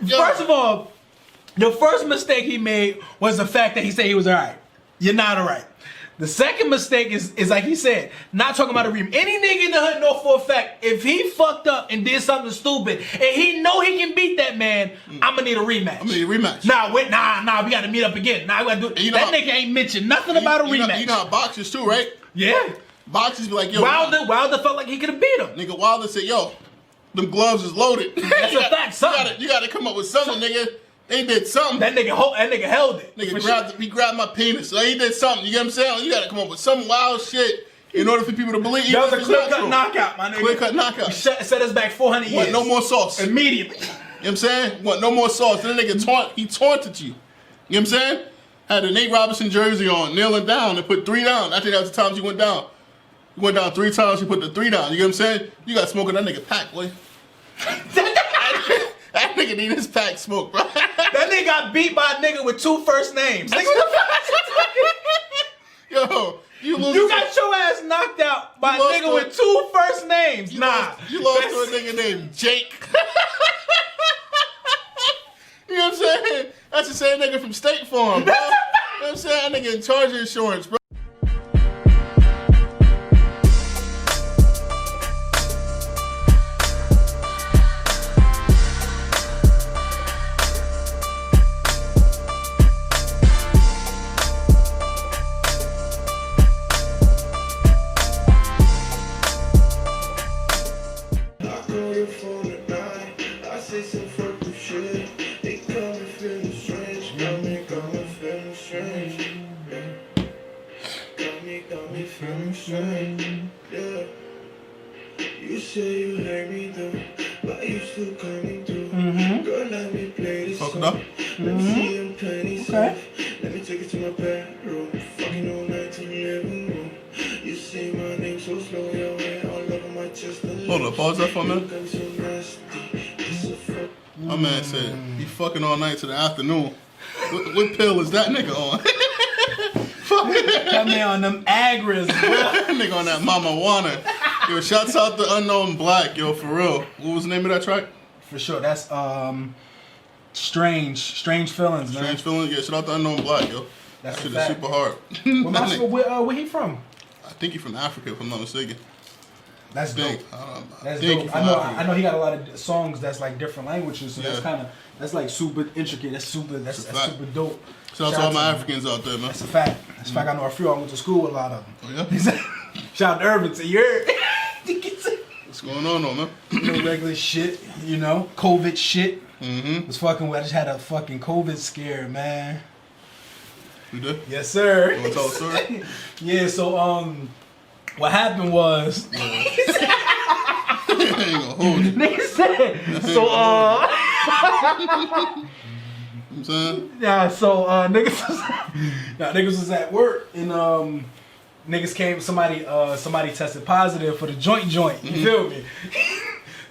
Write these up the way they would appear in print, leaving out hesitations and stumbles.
First of all, the first mistake he made was the fact that he said he was alright. You're not alright. The second mistake is like he said, not talking about a rematch. Any nigga in the hood know for a fact, if he fucked up and did something stupid, and he know he can beat that man, I'ma need a rematch. Nah, we gotta meet up again. Nah, we gotta do it. That nigga ain't mentioned nothing about a rematch. You know how boxers too, right? Yeah. Boxers be like, yo. Wilder felt like he could have beat him. Nigga, Wilder said, yo, them gloves is loaded. That's a fact. You gotta come up with something, nigga. They did something. That nigga held it. He grabbed my penis. So he did something. You get what I'm saying? You gotta come up with some wild shit in order for people to believe. That was a clear-cut knockout, my nigga. Clear-cut knockout. Set us back 400 years. Want no more sauce. Immediately. You know what I'm saying? Want no more sauce. Then nigga he taunted you. You know what I'm saying? Had a Nate Robinson jersey on, kneeling down, and put 3 down. I think that was the times he went down. He went down 3 times, he put the 3 down. You get what I'm saying? You got smoking that nigga pack, boy. That nigga need his pack smoke, bro. That nigga got beat by a nigga with 2 first names. Yo, you got your ass knocked out by a nigga with 2 first names. You lost to a nigga named Jake. You know what I'm saying? That's the same nigga from State Farm, bro. You know what I'm saying? That nigga in charge of insurance, bro. You say you hate me though, but you still coming through. Girl, let me play this song. Let me see them panties off. Let me take it to my bedroom. Fucking all night to the living room. You say my name so slow, your hair all over my chest. Hold up, pause that for a minute. My man said he fucking all night to the afternoon. What pill is that nigga on? That man on them Agras, bro. Nigga on that Mama Wanna. Yo, shouts out to Unknown Black, yo, for real. What was the name of that track? For sure, that's Strange Feelings, man. Strange Feelings, yeah, shout out to Unknown Black, yo. That shit is super hard. Where he from? I think he from Africa, if I'm not mistaken. That's dope. That's dope. I know he got a lot of songs that's like different languages, so that's like super intricate. That's super dope. Shout out to all my Africans out there, man. That's a fact. That's a fact. I know a few. I went to school with a lot of them. Oh yeah. Shout out to Irvington. You heard? What's going on, man? No regular shit, you know. COVID shit. Was fucking. I just had a fucking COVID scare, man. You did? Yes, sir. You want to tell a story? Yeah. So what happened was. Nigga said. So I'm saying? Yeah, so niggas was at work and niggas came, somebody tested positive for the joint, you feel me?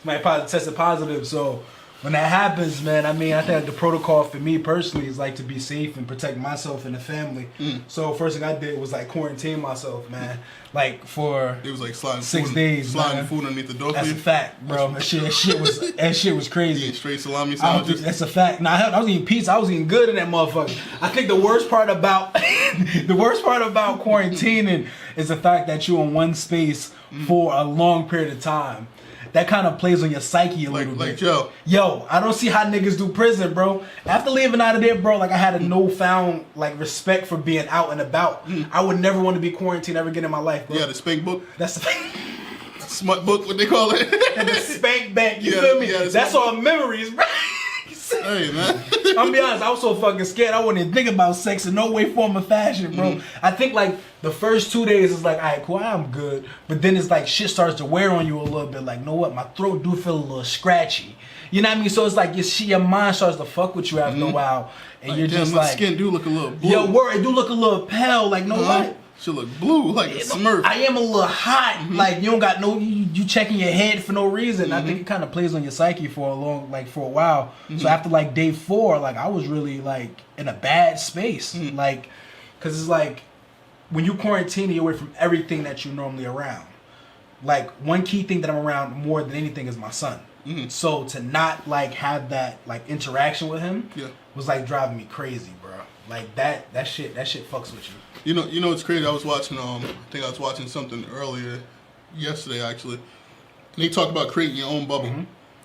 Somebody tested positive, so when that happens, man, I mean, I think the protocol for me personally is like to be safe and protect myself and the family. So first thing I did was like quarantine myself, man. Like for it was like sliding 6 days, sliding food underneath the door. That's a fact, bro. That shit was crazy. Eating straight salami sandwiches. That's a fact. Nah, I was eating pizza. I was eating good in that motherfucker. I think the worst part about quarantining is the fact that you're in one space for a long period of time. That kind of plays on your psyche a little bit. Like Yo, I don't see how niggas do prison, bro. After leaving out of there, bro, like I had a newfound like respect for being out and about. I would never want to be quarantined ever again in my life, bro. Yeah, the spank book. That's the smut book, what they call it. And the spank bank, you feel me? That's all memories, bro. Hey, man. I'm gonna be honest, I was so fucking scared I wouldn't even think about sex in no way, form, or fashion, bro. I think like the first 2 days is like, alright, cool, I'm good. But then it's like shit starts to wear on you a little bit. Like, know what? My throat do feel a little scratchy. You know what I mean? So it's like your mind starts to fuck with you after a while. And like, you're just my like, skin do look a little blue. Yo, word, it do look a little pale. Like, know what? Should look blue like a Smurf. I am a little hot. Like you don't got you checking your head for no reason. I think it kind of plays on your psyche for a while. So after like day 4, like I was really like in a bad space. Like, cause it's like when you quarantine, you're away from everything that you're normally around. Like one key thing that I'm around more than anything is my son. So to not like have that like interaction with him was like driving me crazy, bro. Like that shit fucks with you. You know it's crazy. I was watching I think I was watching something earlier yesterday actually. And they talk about creating your own bubble.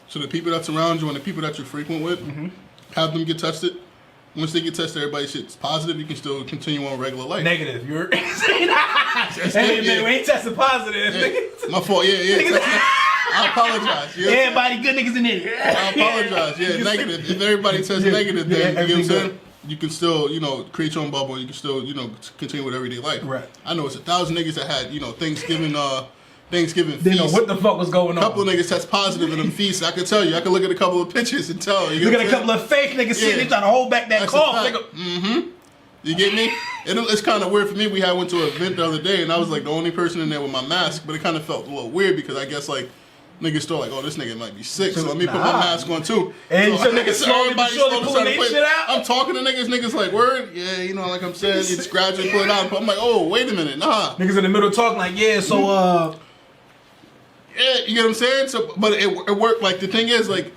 So the people that's around you and the people that you're frequent with, have them get tested. Once they get tested, everybody's shit's positive. You can still continue on regular life. Negative. You're hey, man, we ain't testing positive. Yeah. My fault. Yeah. I apologize. You know everybody good niggas in here. I apologize. Yeah, negative. If everybody tests negative, then you know what I'm saying? You can still, create your own bubble. And you can still, continue with everyday life. Right. I know it's 1,000 niggas that had, Thanksgiving feast. They know what the fuck was going on. A couple of niggas test positive in them feasts. I can tell you. I can look at a couple of pictures and tell you. Look at a couple of fake niggas sitting trying to hold back that cough. You get me? It's kind of weird for me. We went to an event the other day, and I was like the only person in there with my mask, but it kind of felt a little weird because I guess like niggas still like, oh, this nigga might be sick, so let me put my mask on too. And so niggas slowly pulling their shit out. I'm talking to niggas like, word, yeah, like I'm saying, you just gradually pull it out. I'm like, oh, wait a minute, nah. Niggas in the middle talking like, yeah, so yeah, you get what I'm saying? So, but it worked. Like the thing is, like,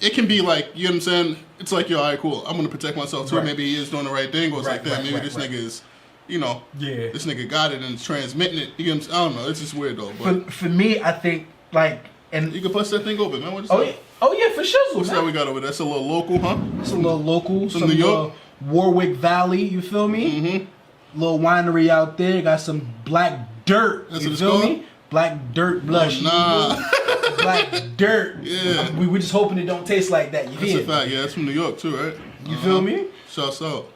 it can be like, you know what I'm saying? It's like, yo, all right, cool. I'm gonna protect myself too. Right. Maybe he is doing the right thing, or it's like that. Maybe this nigga is, this nigga got it and is transmitting it. You know what I'm saying? I don't know. It's just weird though. But for me, I think like, and you can bust that thing open, man. What's that? Oh yeah, for sure. What's that we got over there? That's a little local, huh? It's a little local. Some New York, Warwick Valley. You feel me? Little winery out there. Got some black dirt. That's you feel me? Black dirt blush. Oh, nah. Black dirt. Yeah. We just hoping it don't taste like that. That's a fact. Yeah, that's from New York too, right? You feel me? Shouts out.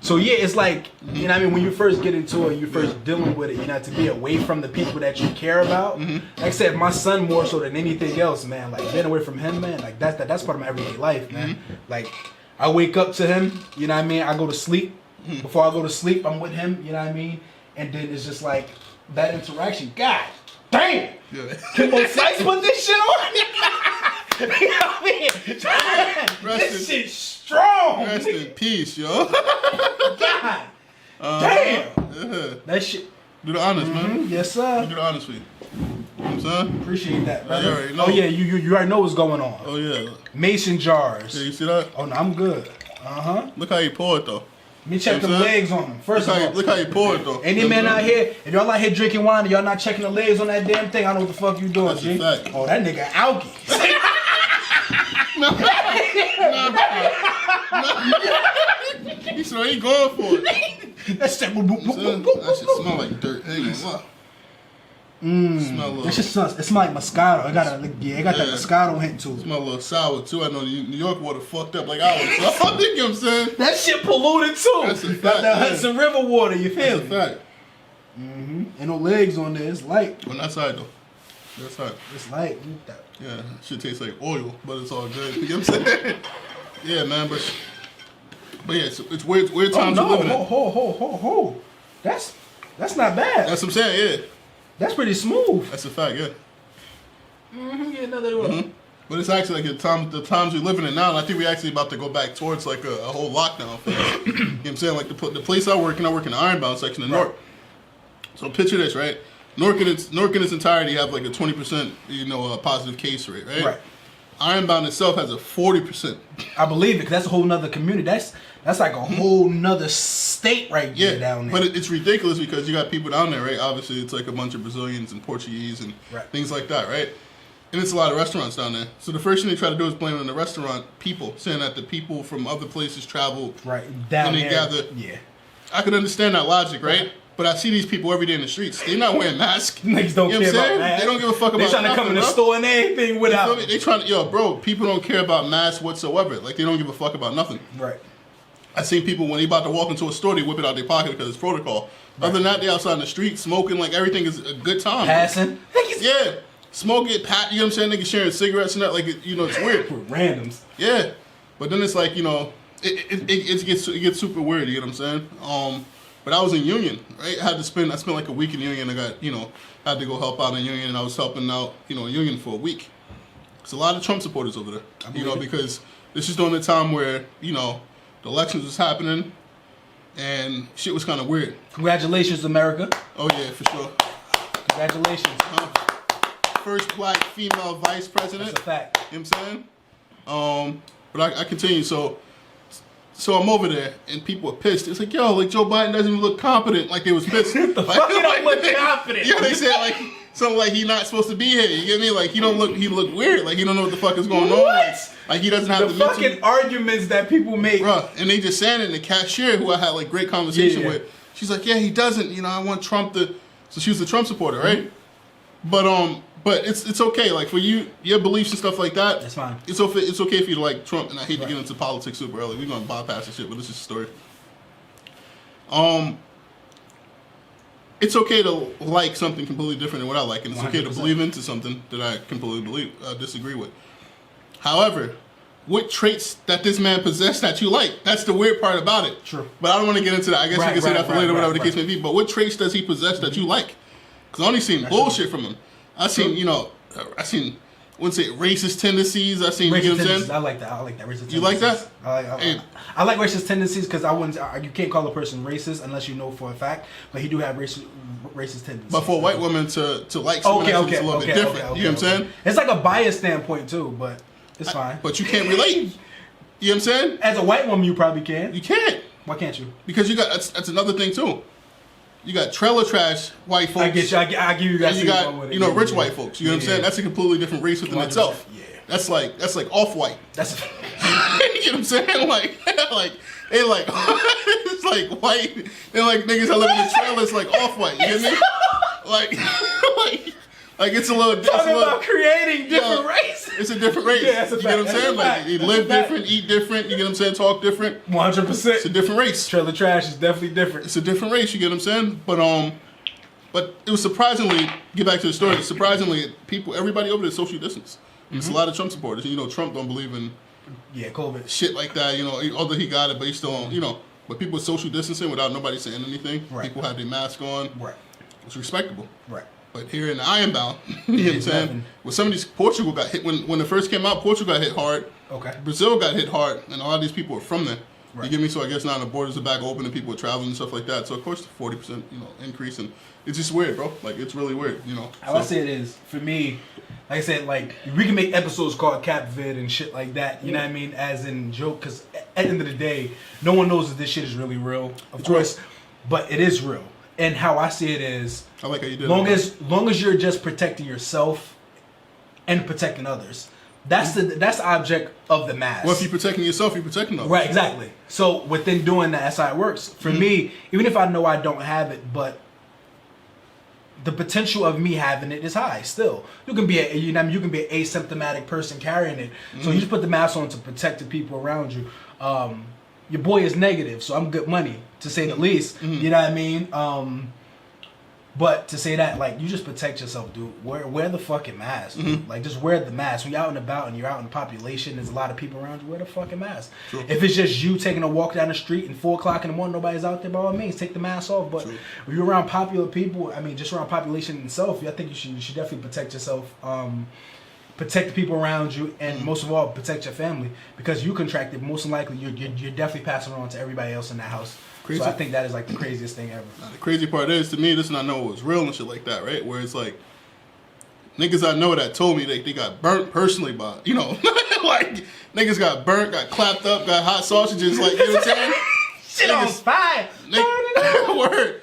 So yeah, it's like, you know what I mean, when you first get into it, you're first dealing with it, to be away from the people that you care about. Like I said, my son more so than anything else, man, like being away from him, man, like that's part of my everyday life, man. Like I wake up to him, you know what I mean, I go to sleep. Before I go to sleep, I'm with him, you know what I mean? And then it's just like that interaction. God damn! Can Osiris put this shit on? You know what I mean? This shit's strong. Rest in peace, yo. God damn. Yeah. That shit. Do the honors, man. Yes, sir. Do the honors for you. You know what I'm saying? Appreciate that, brother. You already know. Oh yeah, you already know what's going on. Oh yeah. Mason jars. Yeah, you see that? Oh no, I'm good. Look how you pour it though. Let me check the legs on them. First of all, look how you pour it though. Any man out here, if y'all out here drinking wine and y'all not checking the legs on that damn thing, I know what the fuck you doing, G. Oh, that nigga alky. He said he going for it. That shit smell like dirt. Smell that shit smells. It smells like Moscato. It got that Moscato hint to it. Smell a little sour too. I know New York water fucked up like ours. So I think you know what I'm saying. That shit polluted too. That's a fact. Got that Hudson River water. You feel me? That's a fact. Ain't no legs on there. It's light. On that side though. That's side. It's light. Yeah, shit tastes like oil, but it's all good. You know what I'm saying? Yeah, man. But yeah, it's weird times we're living in. Ho. That's not bad. That's what I'm saying. Yeah. That's pretty smooth. That's a fact, yeah. Yeah, another one. But it's actually like the times we're living in now, and I think we're actually about to go back towards like a whole lockdown phase. You know what I'm saying? Like the place I work in the Ironbound section in Newark. So picture this, right? Newark in its entirety have like a 20% positive case rate, right? Right. Ironbound itself has a 40%. I believe it, because that's a whole nother community. That's like a whole nother state right there down there. But it's ridiculous because you got people down there, right? Obviously, it's like a bunch of Brazilians and Portuguese and things like that, right? And it's a lot of restaurants down there. So the first thing they try to do is blame it on the restaurant people, saying that the people from other places travel down and they there. gather. Yeah. I could understand that logic, right? But I see these people every day in the streets. They're not wearing masks. Niggas don't care about masks. They don't give a fuck about They trying to come in the store and everything without. They trying to, people don't care about masks whatsoever. Like, they don't give a fuck about nothing. Right. I seen people, when they about to walk into a store, they whip it out their pocket because it's protocol. Right. Other than that, they outside in the street smoking, like everything is a good time. Passing. Yeah. Smoke it, you know what I'm saying? Niggas sharing cigarettes and that, like, it's weird. For randoms. Yeah. But then it's like, it gets super weird, you know what I'm saying? But I was in Union, right? I spent like a week in Union. I got, had to go help out in Union, and I was helping out, Union for a week. There's a lot of Trump supporters over there, because this is during the time where, the elections was happening, and shit was kind of weird. Congratulations, America. Oh yeah, for sure. Congratulations. first black female vice president. That's a fact. You know what I'm saying? But I continue. So I'm over there, and people are pissed. It's like, yo, like Joe Biden doesn't even look competent. Like they was pissed. The fuck he don't look confident. Yeah, they said like something like he not supposed to be here. You get me? Like he look weird. Like he don't know what the fuck is going on. Like he doesn't have the fucking arguments that people make. Bruh, and they just saying it. And the cashier, who I had like great conversation with, she's like, yeah, he doesn't. You know, I want Trump to. So she was a Trump supporter, right? But it's okay. Like for you, your beliefs and stuff like that. That's fine. It's okay for you to like Trump. And I hate to get into politics super early. We're gonna bypass this shit, but it's just a story. It's okay to like something completely different than what I like, and it's 100%. Okay to believe into something that I completely disagree with. However, what traits that this man possessed that you like? That's the weird part about it. True. But I don't want to get into that. I guess we can say that for later, whatever the case may be. But what traits does he possess that you like? Because I only seen bullshit from him. I seen, I wouldn't say racist tendencies. I seen, racist you know what I'm saying? I like that. Racist tendencies. You like that? I like racist tendencies because you can't call a person racist unless you know for a fact. But he do have racist tendencies. But for a white woman to like someone else, it's a little bit different. You know what I'm saying? It's like a bias standpoint too, but it's fine. But you can't relate. You know what I'm saying? As a white woman, you probably can. You can't. Why can't you? Because you got that's another thing too. You got trailer trash white folks. I get you. I give you guys. And you got rich white folks. You know what I'm saying? That's a completely different race within itself. Yeah. That's like off white. That's. You know what I'm saying? Like they like it's like white. They're like niggas that live in the trailer. It's like off white. You get me? Like it's a little. Talking about creating different races. It's a different race. Yeah, that's a fact. You get what I'm saying? Like they live different, eat different. You get what I'm saying? Talk different. 100%. It's a different race. Trailer trash is definitely different. It's a different race. You get what I'm saying? But it was surprisingly. Get back to the story. Surprisingly, everybody over there social distance. There's a lot of Trump supporters. And, Trump don't believe in COVID shit like that. Although he got it, but he still don't. But people social distancing without nobody saying anything. Right. People had their mask on. Right. It's respectable. Right. But here in the Ironbound, you know what I'm saying? Well, some of these, Portugal got hit, when it first came out, Portugal got hit hard. Okay. Brazil got hit hard, and a lot of these people are from there. Right. You get me? So I guess now the borders are back open and people are traveling and stuff like that. So of course the 40%, increase, and it's just weird, bro. Like it's really weird, How I say it is, for me, like I said, like we can make episodes called Cap Vid and shit like that. You know what I mean? As in joke, because at the end of the day, no one knows that this shit is really real, of course, but it is real. And how I see it is, I like how you did long as you're just protecting yourself and protecting others, that's the object of the mask. Well, if you're protecting yourself, you're protecting others. Right, exactly. So within doing that, that's how it works. For me, even if I know I don't have it, but the potential of me having it is high. Still, you can be you can be an asymptomatic person carrying it. So you just put the mask on to protect the people around you. Your boy is negative, so I'm good money, to say the least. You know what I mean? But to say that, like, you just protect yourself, dude. Wear the fucking mask. Like, just wear the mask. When you're out and about and you're out in the population, there's a lot of people around you, wear the fucking mask. True. If it's just you taking a walk down the street and 4 o'clock in the morning, nobody's out there, by all means, take the mask off. But when you're around popular people, I mean, just around population itself, I think you should definitely protect yourself. Protect the people around you, and most of all, protect your family, because you contracted. Most likely, you're definitely passing it on to everybody else in that house. Crazy. So I think that is like the craziest thing ever. Now, the crazy part is, to me, this and I know it was real and shit like that, right? Where it's like niggas I know that told me they got burnt personally by, like niggas got burnt, got clapped up, got hot sausages, like, you know what I'm saying? Shit on fire. Word.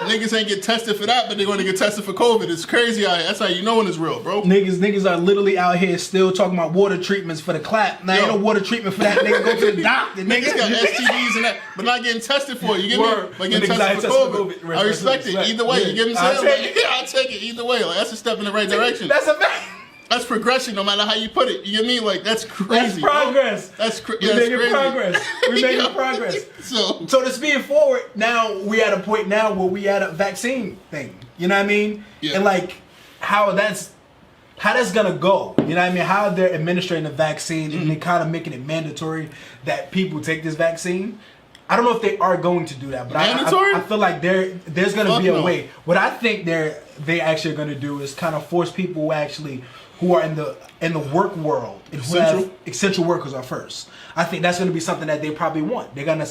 Niggas ain't get tested for that, but they're going to get tested for COVID. It's crazy. That's how you know when it's real, bro. Niggas are literally out here still talking about water treatments for the clap. Now ain't no water treatment for that. Nigga, go to the doctor. Niggas got STDs and that, but not getting tested for it. You get me? Like getting tested for COVID. I respect it. Either way, you get what I'm saying? I'll take it either way. Like, that's a step in the right direction. That's a fact. That's progression, no matter how you put it. You get me? Like, that's crazy. That's progress. That's We're making progress. We're making progress. So to speed forward, now we at a point now where we at a vaccine thing. You know what I mean? Yeah. And like how that's gonna go. You know what I mean? How they're administering the vaccine and they kind of making it mandatory that people take this vaccine. I don't know if they are going to do that, but I feel like there's going to be a way. What I think they actually are going to do is kind of force people who are in the work world and who have essential workers are first. I think that's going to be something that they probably want. They're going to.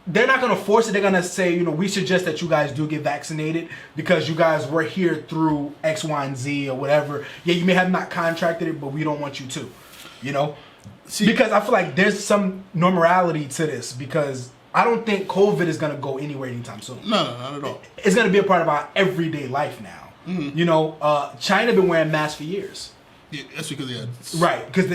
they're not gonna force it. They're gonna say, we suggest that you guys do get vaccinated because you guys were here through X, Y, and Z or whatever. Yeah, you may have not contracted it, but we don't want you to. See, because I feel like there's some normality to this because I don't think COVID is gonna go anywhere anytime soon. No, not at all. It's gonna be a part of our everyday life now. Mm-hmm. China been wearing masks for years. Yeah, that's because they had right, because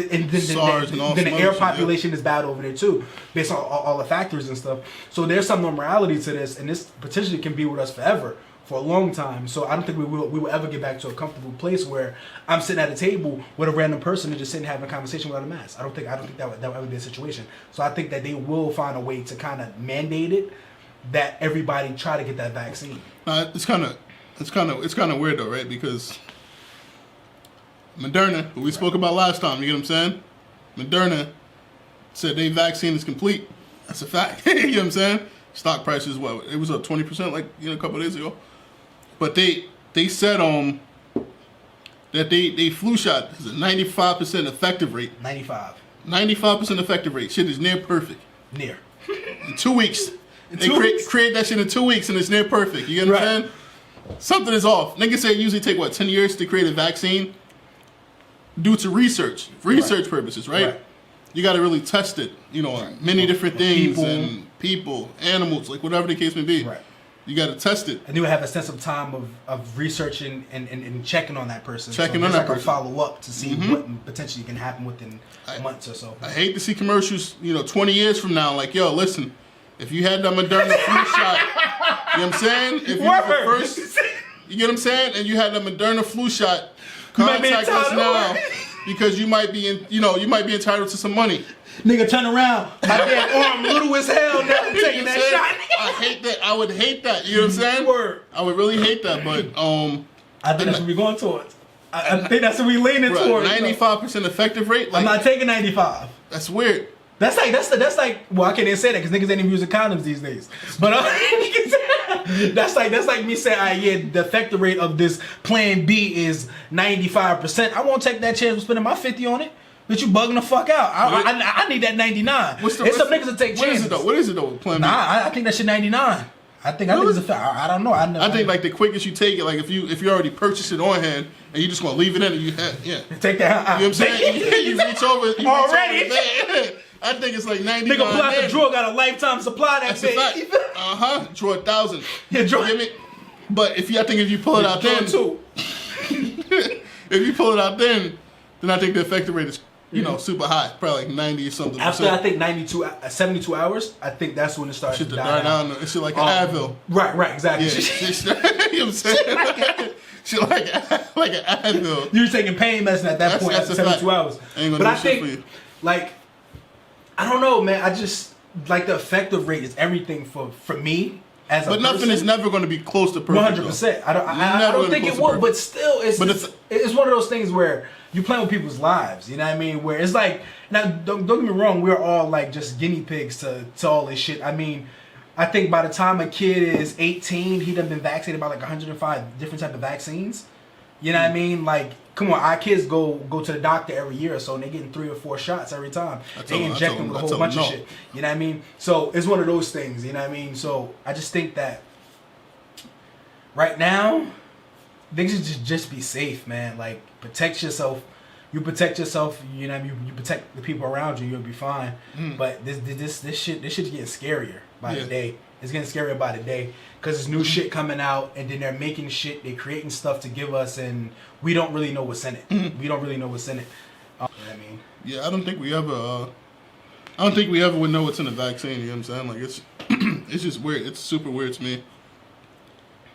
SARS and all then the air population shit, is bad over there too, based on all the factors and stuff. So there's some normality to this, and this potentially can be with us forever, for a long time. So I don't think we will ever get back to a comfortable place where I'm sitting at a table with a random person and just sitting having a conversation without a mask. I don't think that would ever be a situation. So I think that they will find a way to kind of mandate it, that everybody try to get that vaccine. It's kind of weird though, right? Because Moderna, who we spoke about last time, you get what I'm saying? Moderna said their vaccine is complete. That's a fact. You know what I'm saying? Stock prices, it was up 20% like a couple of days ago. But they said that they flu shot is a 95% effective rate. 95% effective rate. Shit is near perfect. Near. In 2 weeks. They create that shit in 2 weeks and it's near perfect. You get what I'm saying? Something is off. Niggas say it usually take 10 years to create a vaccine due to research purposes, right? You got to really test it, on many different things and people, animals, like whatever the case may be. Right. You got to test it. And you would have a sense of time of researching and checking on that person. Checking on that person. Follow up to see what potentially can happen within months or so. I hate to see commercials, 20 years from now, like, yo, listen, if you had the Moderna flu shot, you know what I'm saying? If you were the first, you get what I'm saying? And you had the Moderna flu shot, contact us now because you might be entitled to some money. Nigga, turn around. My damn arm little as hell now. I'm taking that shot. I hate that. I would hate that. You know what I'm saying? Word. I would really hate that, but I think that's what we're going towards. I think that's what we're leaning towards. 95% effective rate. I'm not taking 95. That's weird. That's like. Well, I can't even say that because niggas ain't even using condoms these days. But that's like me saying, the effective rate of this Plan B is 95%. I won't take that chance of spending my 50 on it. But you bugging the fuck out. I need that 99. There's some niggas that take chances. What is it though? Plan B? Nah, I think that shit 99. I think it's a fact. I don't know. I think like the quickest you take it, like if you already purchased it on hand and you just want to leave it in and you take that. You know what I'm saying? You reach over. Already. I think it's like 99. Nigga pull out the drawer, got a lifetime supply. That's it. Draw 1,000. Yeah, draw. But I think if you pull it out then too. If you pull it out then I think the effective rate is super high, probably like 90 or something. After I think 72 hours, I think that's when it starts to die down. It's like an Advil. Right, exactly. Yeah, you know what I'm saying? Shit like an Advil. You're taking pain medicine at that point after 72 hours. But I think, I don't know, man. I just like the effective rate is everything for me. But nothing is never going to be close to perfect. 100%. I don't think it will, but still, it's one of those things where you play with people's lives. You know what I mean? Where it's like, now don't get me wrong, we're all like just guinea pigs to all this shit. I mean, I think by the time a kid is 18, he done been vaccinated by like 105 different type of vaccines. You know what I mean? Like, come on, our kids go to the doctor every year or so, and they're getting 3 or 4 shots every time. They inject them with a whole bunch of shit. You know what I mean? So it's one of those things. You know what I mean? So I just think that right now, niggas should just be safe, man. Like, protect yourself. You protect yourself. You know what I mean? You protect the people around you. You'll be fine. But this shit's getting scarier by the day. It's getting scarier by the day because there's new shit coming out, and then they're making shit. They're creating stuff to give us, and we don't really know what's in it. We don't really know what's in it. You know what I mean? Yeah, I don't think we ever would know what's in the vaccine. You know what I'm saying? Like it's just weird. It's super weird to me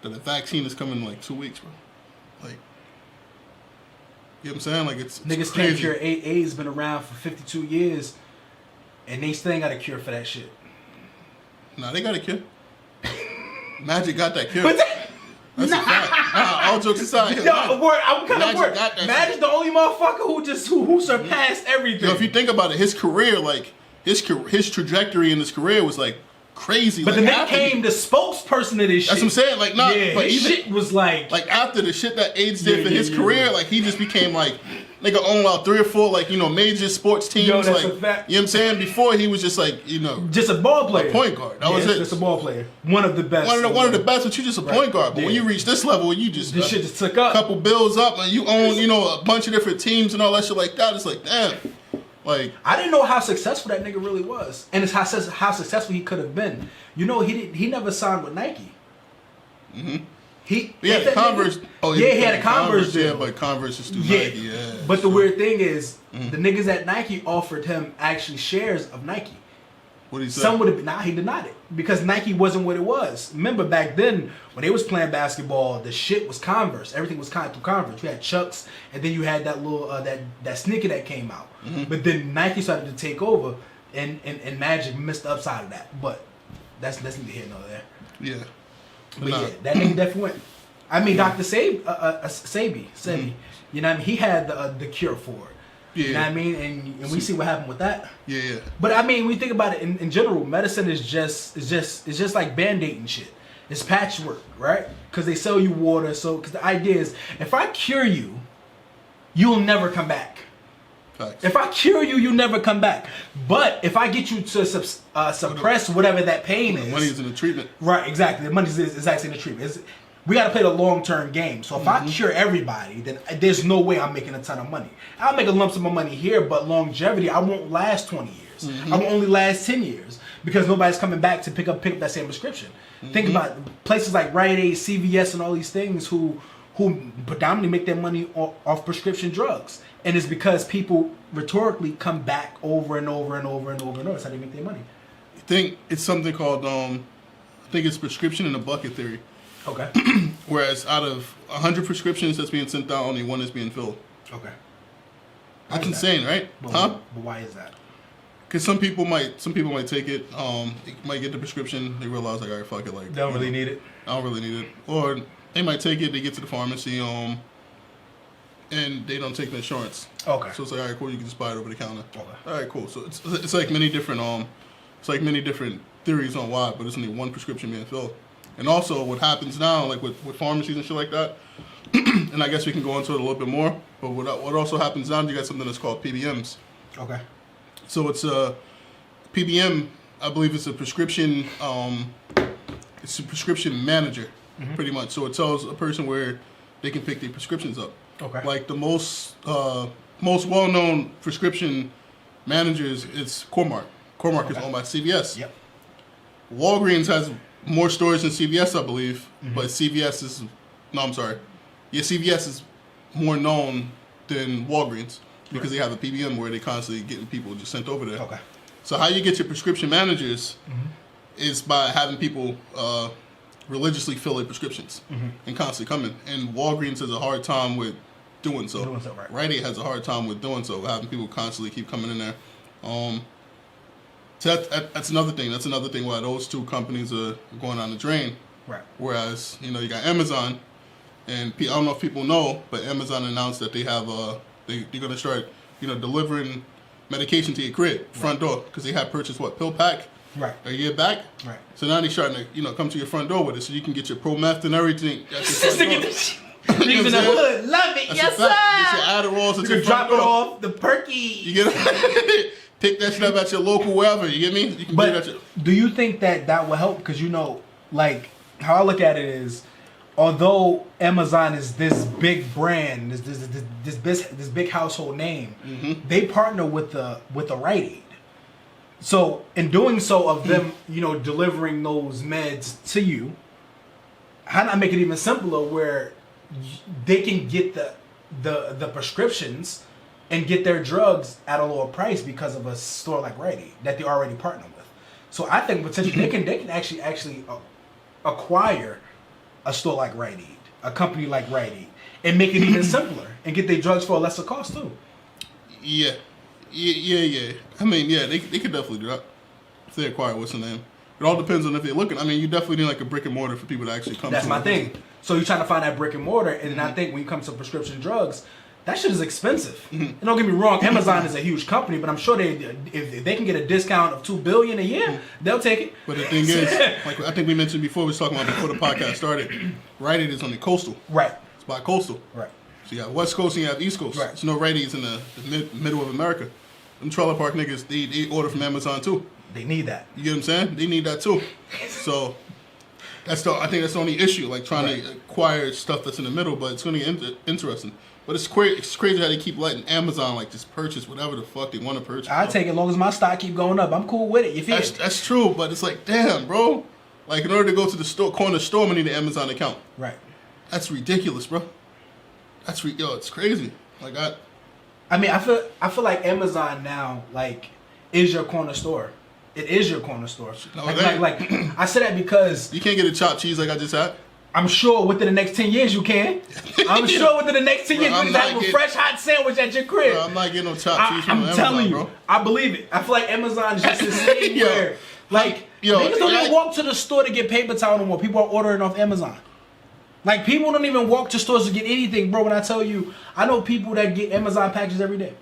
that the vaccine is coming in like 2 weeks, bro. Like, you know what I'm saying? Like it's niggas crazy. can't cure AIDS. Been around for 52 years, and they still ain't got a cure for that shit. Nah, they got a cure. Magic got that cure. That's a fact. All jokes aside. I'm kind of worried. Magic's the only motherfucker who surpassed everything. If you think about it, his career, like his trajectory in his career was like crazy. But then they came the spokesperson of this shit. That's what I'm saying. Like, but his shit was like after the shit that AIDS did for his career, like he just became like Nigga own about 3 or 4 like major sports teams. Yo, that's like, a fact. You know what I'm saying? Before he was just like just a ball player, a point guard. That was it. Just a ball player, one of the best. One of the best, but you just a point guard. But when you reach this level, you just this shit just took up. Couple bills up, and you own a bunch of different teams and all that shit like that. It's like damn. Like I didn't know how successful that nigga really was, and it's how successful he could have been. He never signed with Nike. Mm-hmm. He had a Converse. He had a Converse deal. Yeah, but Converse is through Nike. Yeah. But the weird thing is, the niggas at Nike offered him actually shares of Nike. What did he say? Some would have he denied it because Nike wasn't what it was. Remember back then when they was playing basketball, the shit was Converse. Everything was through Converse. You had Chucks, and then you had that little that sneaker that came out. Mm-hmm. But then Nike started to take over, and Magic missed the upside of that. But that's neither here nor there. Yeah. But yeah, that nigga definitely went. I mean, Dr. Sebi, you know what I mean? He had the cure for it. Yeah. You know what I mean? And we see what happened with that. Yeah. But I mean, when you think about it in general, medicine is just like Band-Aid and shit. It's patchwork, right? Because they sell you water. So, because the idea is, if I cure you, you'll never come back. Facts. If I cure you, you'll never come back. But if I get you to suppress whatever that pain is, money is in the treatment. Right, exactly. The money is actually in the treatment. We got to play the long-term game. So if I cure everybody, then there's no way I'm making a ton of money. I'll make a lump sum of money here, but longevity, I won't last 20 years. I will only last 10 years because nobody's coming back to pick up that same prescription. Think about places like Rite Aid, CVS, and all these things who predominantly make their money off prescription drugs. And it's because people rhetorically come back over and over and over and over and over. That's how they make their money. I think it's something called, I think it's prescription in a bucket theory. Okay. Whereas out of 100 prescriptions that's being sent out, only one is being filled. Okay. That's insane, right? But why is that? Because some people might take it. They might get the prescription. They realize like, all right, fuck it, like they don't really need it. I don't really need it. Or they might take it. They get to the pharmacy, and they don't take the insurance. Okay. So it's like, all right, cool. You can just buy it over the counter. Okay. All right, cool. So it's like many different theories on why, but it's only one prescription being filled. And also, what happens now, like with pharmacies and shit like that, and I guess we can go into it a little bit more. But what also happens now, you got something that's called PBMs. Okay. So it's a PBM. I believe it's a prescription. It's a prescription manager, pretty much. So it tells a person where they can pick their prescriptions up. Okay. Like the most well-known prescription managers, it's Cormark. Cormark is owned by CVS. Yep. Walgreens has more stores than CVS, I believe, but CVS is CVS is more known than Walgreens because they have a PBM where they constantly getting people just sent over there. Okay. So how you get your prescription managers is by having people religiously fill their prescriptions and constantly coming. And Walgreens has a hard time with doing so. Right. Rite Aid has a hard time with doing so, having people constantly keep coming in there. So that's another thing. That's another thing why those two companies are going down the drain. Right. Whereas, you got Amazon, and I don't know if people know, but Amazon announced that they have they're going to start, delivering medication to your crib, front door, because they had purchased pill pack, right, a year back. Right. So now they're starting to, come to your front door with it, so you can get your Prometh and everything. Niggas in the hood, love it, yes sir. Get your Adderalls at your front door. Drop it off the perky. You get it. Pick that shit up at your local wherever, you get me? You can but do you think that will help? Because like how I look at it is, although Amazon is this big brand, this big household name, they partner with the Rite Aid. So in doing so of them, delivering those meds to you, how not make it even simpler where they can get the prescriptions and get their drugs at a lower price because of a store like Rite Aid that they already partner with. So I think potentially they can actually acquire a store like Rite Aid, a company like Rite Aid, and make it even simpler and get their drugs for a lesser cost too. Yeah. I mean, they could definitely do that if they acquire what's the name. It all depends on if they're looking. I mean, you definitely need like a brick and mortar for people to actually come. That's my thing. So you're trying to find that brick and mortar, and then I think when you come to prescription drugs, that shit is expensive. And don't get me wrong, Amazon is a huge company, but I'm sure if they can get a discount of $2 billion a year, they'll take it. But the thing is, like I think we mentioned before, we was talking about before the podcast started, Rite Aid is on the coastal. Right. It's by coastal. Right. So you have West Coast and you have East Coast. Right. There's no righties in the middle of America. Them trailer park niggas, they order from Amazon too. They need that. You get what I'm saying? They need that too. So I think that's the only issue, like trying to acquire stuff that's in the middle, but it's going to get interesting. But it's crazy how they keep letting Amazon like just purchase whatever the fuck they want to purchase. I take it as long as my stock keep going up. I'm cool with it. You feel me? That's true, but it's like, damn, bro. Like in order to go to the store, corner store, I need an Amazon account. Right. That's ridiculous, bro. It's crazy. Like I mean, I feel like Amazon now like is your corner store. It is your corner store. No, like I say that because you can't get a chopped cheese like I just had. I'm sure within the next 10 years you can. I'm sure within the next 10 years you can have a fresh hot sandwich at your crib. Bro, I'm not getting no chopped cheese from I'm Amazon, telling you, bro. I believe it. I feel like Amazon is just this thing where, like, niggas don't even walk to the store to get paper towel no more. People are ordering off Amazon. Like, people don't even walk to stores to get anything, bro. When I tell you, I know people that get Amazon packages every day.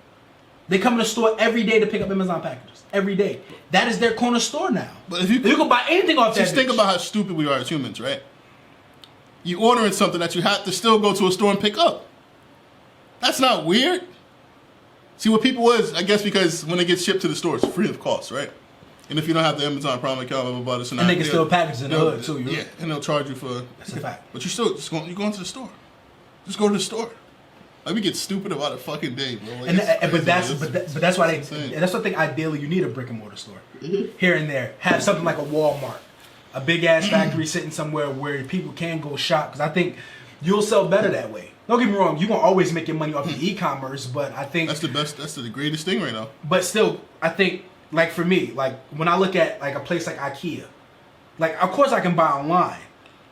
They come to the store every day to pick up Amazon packages. Every day. That is their corner store now. But if you can buy anything off that just think about how stupid we are as humans, right? You ordering something that you have to still go to a store and pick up. That's not weird. See, what people is, I guess because when it gets shipped to the store, it's free of cost, right? And if you don't have the Amazon Prime account, blah, blah, blah, and they can still package in the hood, too. Yeah, and they'll charge you for... That's a fact. But you're going to the store. Just go to the store. Like, we get stupid about a fucking day, bro. Like, but that's why that's what I think ideally you need a brick and mortar store. Here and there. Have something like a Walmart. A big ass factory sitting somewhere where people can go shop. Because I think you'll sell better that way. Don't get me wrong, you're going to always make your money off the e-commerce, but I think... That's the best, that's the greatest thing right now. But still, I think, like for me, like when I look at like a place like IKEA, like of course I can buy online,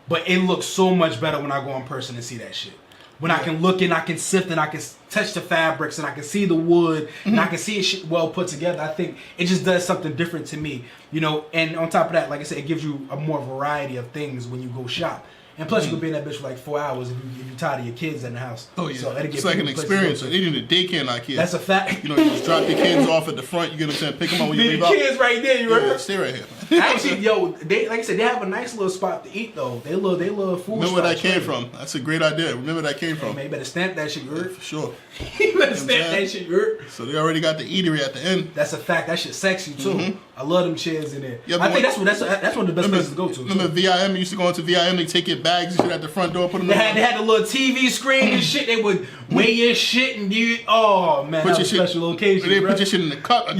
but it looks so much better when I go in person and see that shit. When I can look and I can sift and I can touch the fabrics and I can see the wood and I can see it shit well put together. I think it just does something different to me, you know. And on top of that, like I said, it gives you a more variety of things when you go shop. And plus, you could be in that bitch for like 4 hours if you're tired of your kids in the house. Oh yeah, so it's like an experience. They need a daycare in IKEA. That's a fact. You know, you just drop your kids off at the front. You get what I'm saying? Pick them up when you leave out. The kids right there. You heard? Stay right here. Actually, yo, they like I said, they have a nice little spot to eat though. They love food. Remember where that came from? That's a great idea. Remember where that came from? Hey, man, you better stamp that shit, you heard? For sure. You better stamp that shit, you heard? So they already got the eatery at the end. That's a fact. That shit sexy too. I love them chairs in there. Yeah, I think that's one of the best places to go to. Remember VIM? You used to go into VIM. They take your bags and shit at the front door. Put them. They had the little TV screen and shit. They would weigh your shit and you. Oh man, that was a special location. They put your shit in the cupboard.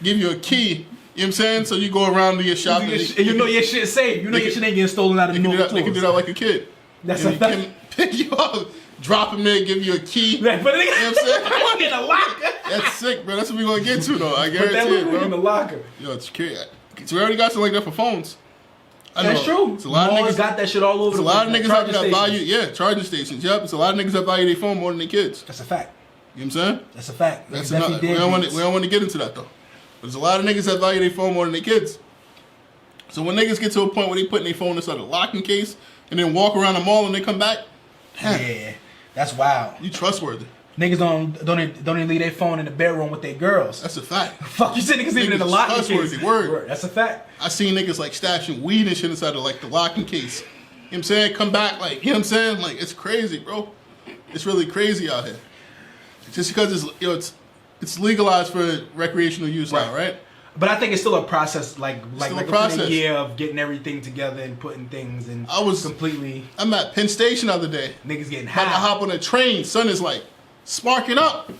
Give you a key. You know what I'm saying? So you go around to your shop. And you know your shit safe. You know your shit ain't getting stolen out of the door. They can do that like a kid. That's a fact. Pick you up, drop him there, give you a key. Right, but you know what I'm saying? I'm in a locker. That's sick, bro. That's what we're going to get to, though. I guarantee it, bro. In the locker. Yo, it's crazy. So we already got something like that for phones. That's true. It's a lot of niggas got that shit all over the place. A lot of niggas out there that value, charging stations. Yep, it's a lot of niggas that value their phone more than their kids. That's a fact. You know what I'm saying? That's a fact. That's enough. We don't want to get into that, though. But there's a lot of niggas that value their phone more than their kids. So when niggas get to a point where they put their phone inside a locking case and then walk around the mall and they come back, yeah, that's wild. You trustworthy. Niggas don't even leave their phone in the bedroom with their girls. That's a fact. Fuck, you said niggas even in the locking case. Word. That's a fact. I seen niggas like stashing weed and shit inside of like the locking case. You know what I'm saying? Come back like, you know what I'm saying? Like, it's crazy, bro. It's really crazy out here. Just because it's legalized for recreational use now, right? But I think it's still a process, like a process. A year of getting everything together and putting things and completely. I'm at Penn Station the other day. Niggas getting high. About to hop on a train. Sun is like sparking up.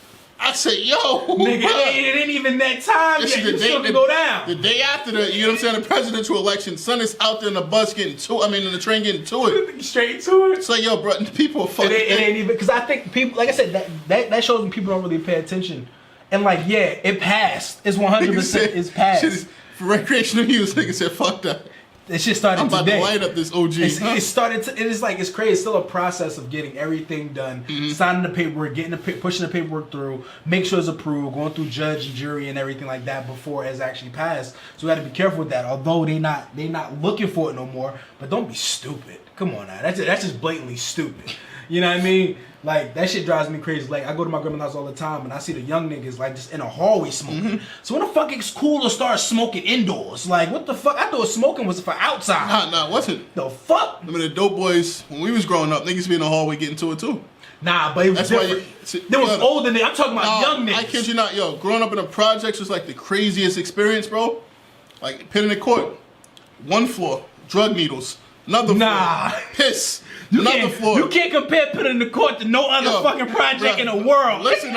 I said, yo, nigga, it ain't even that time yet. You still can go down. The day after you know what I'm saying, the presidential election, Sun is out there in the bus in the train getting to it. Straight to it. It's like, yo, bro, people are fucking. It ain't even, because I think people, like I said, that shows when people don't really pay attention. And like, yeah, it passed. It's 100%. It's passed. Shit is, for recreational use, nigga said, fuck that. This shit started today. I'm about to light up this OG. It started. It's like it's crazy. It's still a process of getting everything done, signing the paperwork, pushing the paperwork through, make sure it's approved, going through judge and jury and everything like that before it's actually passed. So we got to be careful with that. Although they not looking for it no more. But don't be stupid. Come on now. That's just blatantly stupid. You know what I mean? Like, that shit drives me crazy. Like, I go to my grandma's house all the time, and I see the young niggas, like, just in a hallway smoking. So when the fuck it's cool to start smoking indoors? Like, what the fuck? I thought smoking was for outside. Nah, it wasn't. The fuck? I mean, the dope boys, when we was growing up, niggas be in the hallway getting to it, too. Nah, but it was different. There was older niggas. I'm talking about young niggas. I kid you not, yo. Growing up in the projects was like the craziest experience, bro. Like, pit in the court. One floor, drug needles. Another floor, piss. Another floor. You can't compare pit in the court to no other fucking project in the world. Listen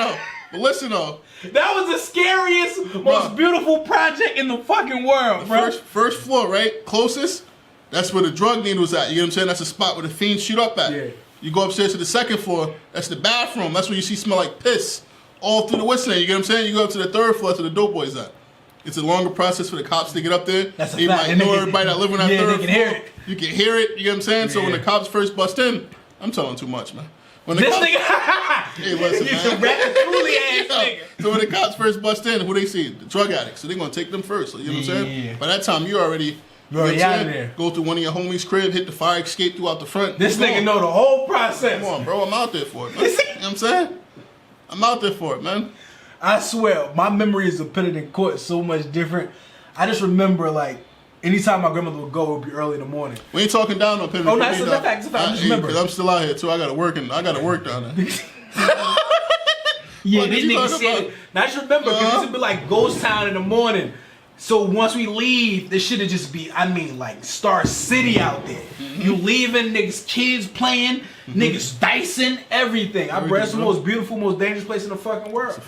though. That was the scariest, most beautiful project in the fucking world, bro. First floor, right? Closest. That's where the drug needles at. You know what I'm saying? That's the spot where the fiends shoot up at. Yeah. You go upstairs to the second floor. That's the bathroom. That's where you see smell like piss all through the whistling. You get what I'm saying? You go up to the third floor to the dope boys at. It's a longer process for the cops to get up there. That's a you fact. might know everybody that live on that third floor. Hear it. You can hear it. You get what I'm saying? Yeah. So when the cops first bust in, I'm telling too much, man. When the This cops, nigga, hey, listen, he's a man. ratatouille ass nigga. So when the cops first bust in, who they see? The drug addicts. So they're gonna take them first. So, you know what I'm saying? Yeah. By that time, you already out of there. Go through one of your homies' crib, hit the fire escape throughout the front. This nigga know the whole process. Come on, bro. I'm out there for it, man. You know what I'm saying? I'm out there for it, man. I swear, my memories of Pit in Court is so much different. I just remember, like, anytime my grandmother would go, it would be early in the morning. We ain't talking down on Pit in Court. Oh, no, it's a fact. It's a fact. I just remember. Because I'm still out here, too. I gotta work down there. Yeah, What this did you nigga talk said about? it. Now, I just remember, because this would be like ghost town in the morning. So once we leave, this shit'd just be, I mean, like Star City out there. You leaving, niggas, kids playing, niggas dicing, everything. I bro, it's the most beautiful, most dangerous place in the fucking world.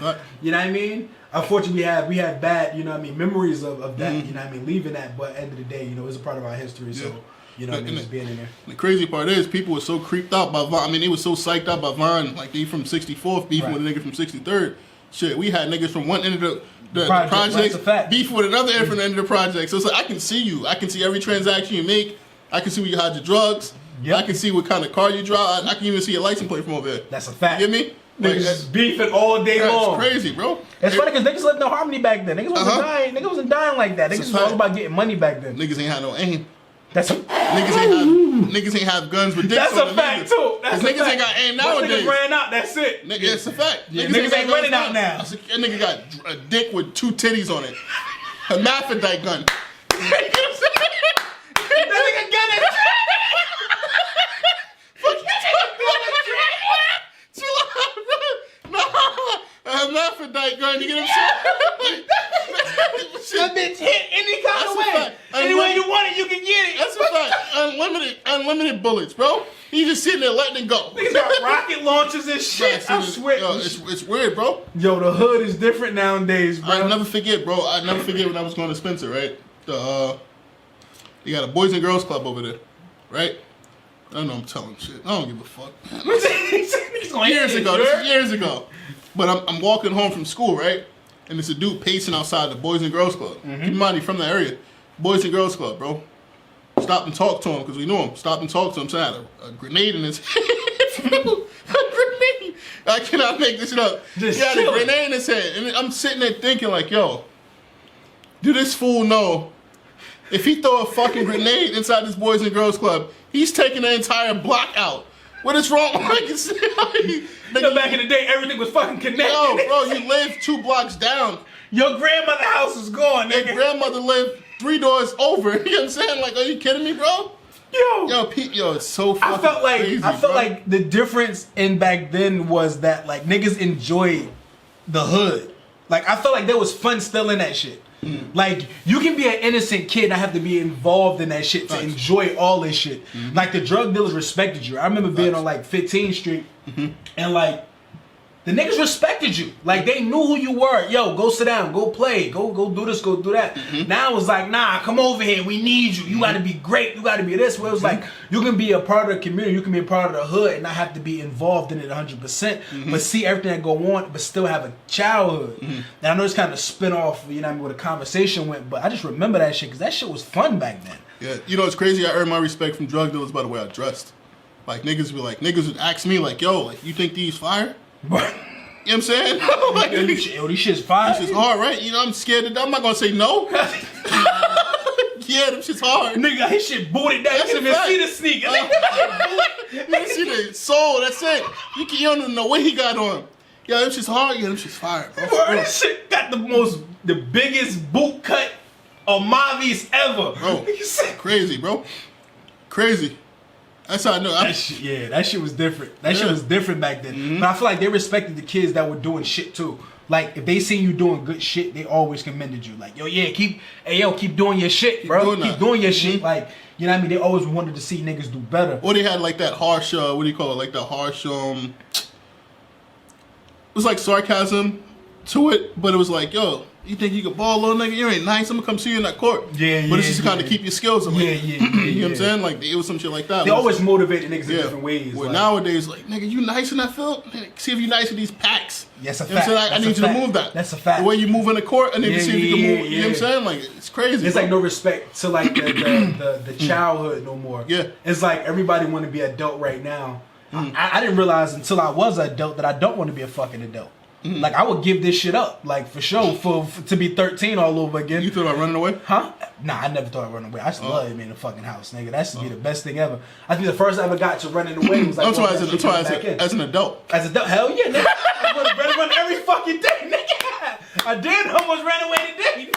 You know what I mean? Unfortunately, we had bad, you know what I mean, memories of that, you know what I mean, leaving that, but at the end of the day, you know, it's a part of our history, so, you know what I mean, just being in there. The crazy part is, people were so creeped out by Vaughn. I mean, they were so psyched out by Vaughn, like they from 64th beefing with a nigga from 63rd. Shit, we had niggas from one end of the project beef with another end from the end of the project. So it's like, I can see you. I can see every transaction you make. I can see where you hide your drugs. Yep. I can see what kind of car you drive. I can even see your license plate from over there. That's a fact. You get me? Niggas beefing all day long. That's crazy, bro. It's funny because niggas lived in harmony back then. Niggas wasn't dying. Niggas wasn't dying like that. Niggas was all about getting money back then. Niggas ain't had no aim. That's a niggas ain't have guns with dicks. That's on a fact too. That's a niggas fact. ain't got aim nowadays. Niggas ran out. That's it. Nigga, it's a fact. Yeah, niggas ain't running out now. That nigga got a dick with 2 titties on it. A hermaphrodite gun. That nigga got it. A hermaphrodite gun, you get what I'm saying? That bitch hit any kind of way. Any way you want it, you can get it. That's a fact. Unlimited bullets, bro. He just sitting there letting it go. Niggas got rocket launchers and shit. I swear. Yo, it's weird, bro. Yo, the hood is different nowadays, bro. I'll never forget, bro. I never forget when I was going to Spencer, right? You got a Boys and Girls Club over there, right? I don't know, I'm telling shit. I don't give a fuck. Years ago. But I'm walking home from school, right? And it's a dude pacing outside the Boys and Girls Club. Keep in mind, he's from the area. Boys and Girls Club, bro. Stopped and talked to him because we knew him. Stopped and talked to him. So I had a grenade in his head. A grenade. I cannot make this shit up. He had a grenade in his head. And I'm sitting there thinking like, yo, do this fool know if he throw a fucking grenade inside this Boys and Girls Club, he's taking the entire block out. What is wrong? Back in the day, everything was fucking connected. Yo, bro, you live 2 blocks down. Your grandmother's house is gone, nigga. Your grandmother lived 3 doors over. You know what I'm saying? Like, are you kidding me, bro? Yo, it's so fucking crazy, I felt like the difference in back then was that like niggas enjoyed the hood. Like I felt like there was fun still in that shit. Like you can be an innocent kid and I have to be involved in that shit to enjoy all this shit. Like the drug dealers respected you. I remember being on like 15th Street and like the niggas respected you. Like they knew who you were. Yo, go sit down, go play, go do this, go do that. Now it was like, nah, come over here. We need you. You gotta be great. You gotta be this. Where it was like you can be a part of the community, you can be a part of the hood and not have to be involved in it 100%, but see everything that go on, but still have a childhood. And I know it's kind of spin off, you know what I mean, where the conversation went, but I just remember that shit because that shit was fun back then. Yeah, you know it's crazy. I earned my respect from drug dealers by the way I dressed. Like niggas would ask me like, yo, like you think these fire? You know what I'm saying? Like, yo, these shit's fire. This shit's hard, right? You know, I'm scared to I'm not gonna say no. Yeah, them shit's hard. Nigga, his shit booted down. You didn't even see the sneaker. You didn't see the sole, that's it. You don't even know what he got on. Yo, them shit's hard. Yeah, them shit's fire, bro. This shit got the biggest boot cut of Mavi's ever. Bro, crazy, bro. Crazy. That's how I know. That shit was different. That shit was different back then. But I feel like they respected the kids that were doing shit too. Like if they seen you doing good shit, they always commended you. Like keep doing your shit, bro. Keep doing your shit. Like you know what I mean. They always wanted to see niggas do better. Or they had like that harsh. What do you call it? Like the harsh. It was like sarcasm to it, but it was like, yo, you think you can ball, little nigga? You ain't nice. I'm gonna come see you in that court. But it's just kind of keep your skills up. You know what I'm saying? Like it was some shit like that. They always motivated niggas in different ways. Well, nowadays, like nigga, you nice in that field? See if you nice in these packs. Yes, a fact. You know what I'm saying? I need you to move that. That's a fact. The way you move in the court, I need to see if you can move. You know what I'm saying? Like it's crazy. It's like no respect to like the childhood no more. Yeah. It's like everybody want to be adult right now. I didn't realize until I was an adult that I don't want to be a fucking adult. Like I would give this shit up, like for sure, for to be 13 all over again. You thought about running away? Huh? Nah, I never thought of running away. I just love being in the fucking house, nigga. That should be the best thing ever. I think the first I ever got to running away was like as an adult. As an adult, hell yeah, nigga. I was ready to run every fucking day, nigga. I did almost ran away today.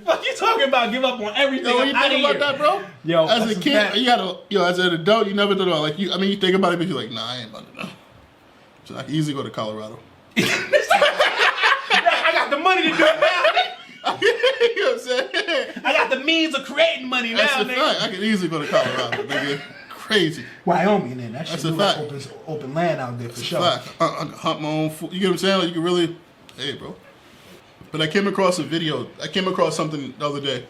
Fuck you talking about? Give up on everything. Yo, you think about that, bro? Yo, as a kid, as an adult, you never thought about like you. I mean, you think about it, but you're like, nah, I ain't about to know. So I can easily go to Colorado. I got the money to do it now. You know what I'm saying? I got the means of creating money now, nigga. nigga. I can easily go to Colorado, nigga. Crazy. Wyoming, then. That shit like open land out there for sure. I can hunt my own food. You get what I'm saying? Like, you can really, hey, bro. But I came across a video. I came across something the other day,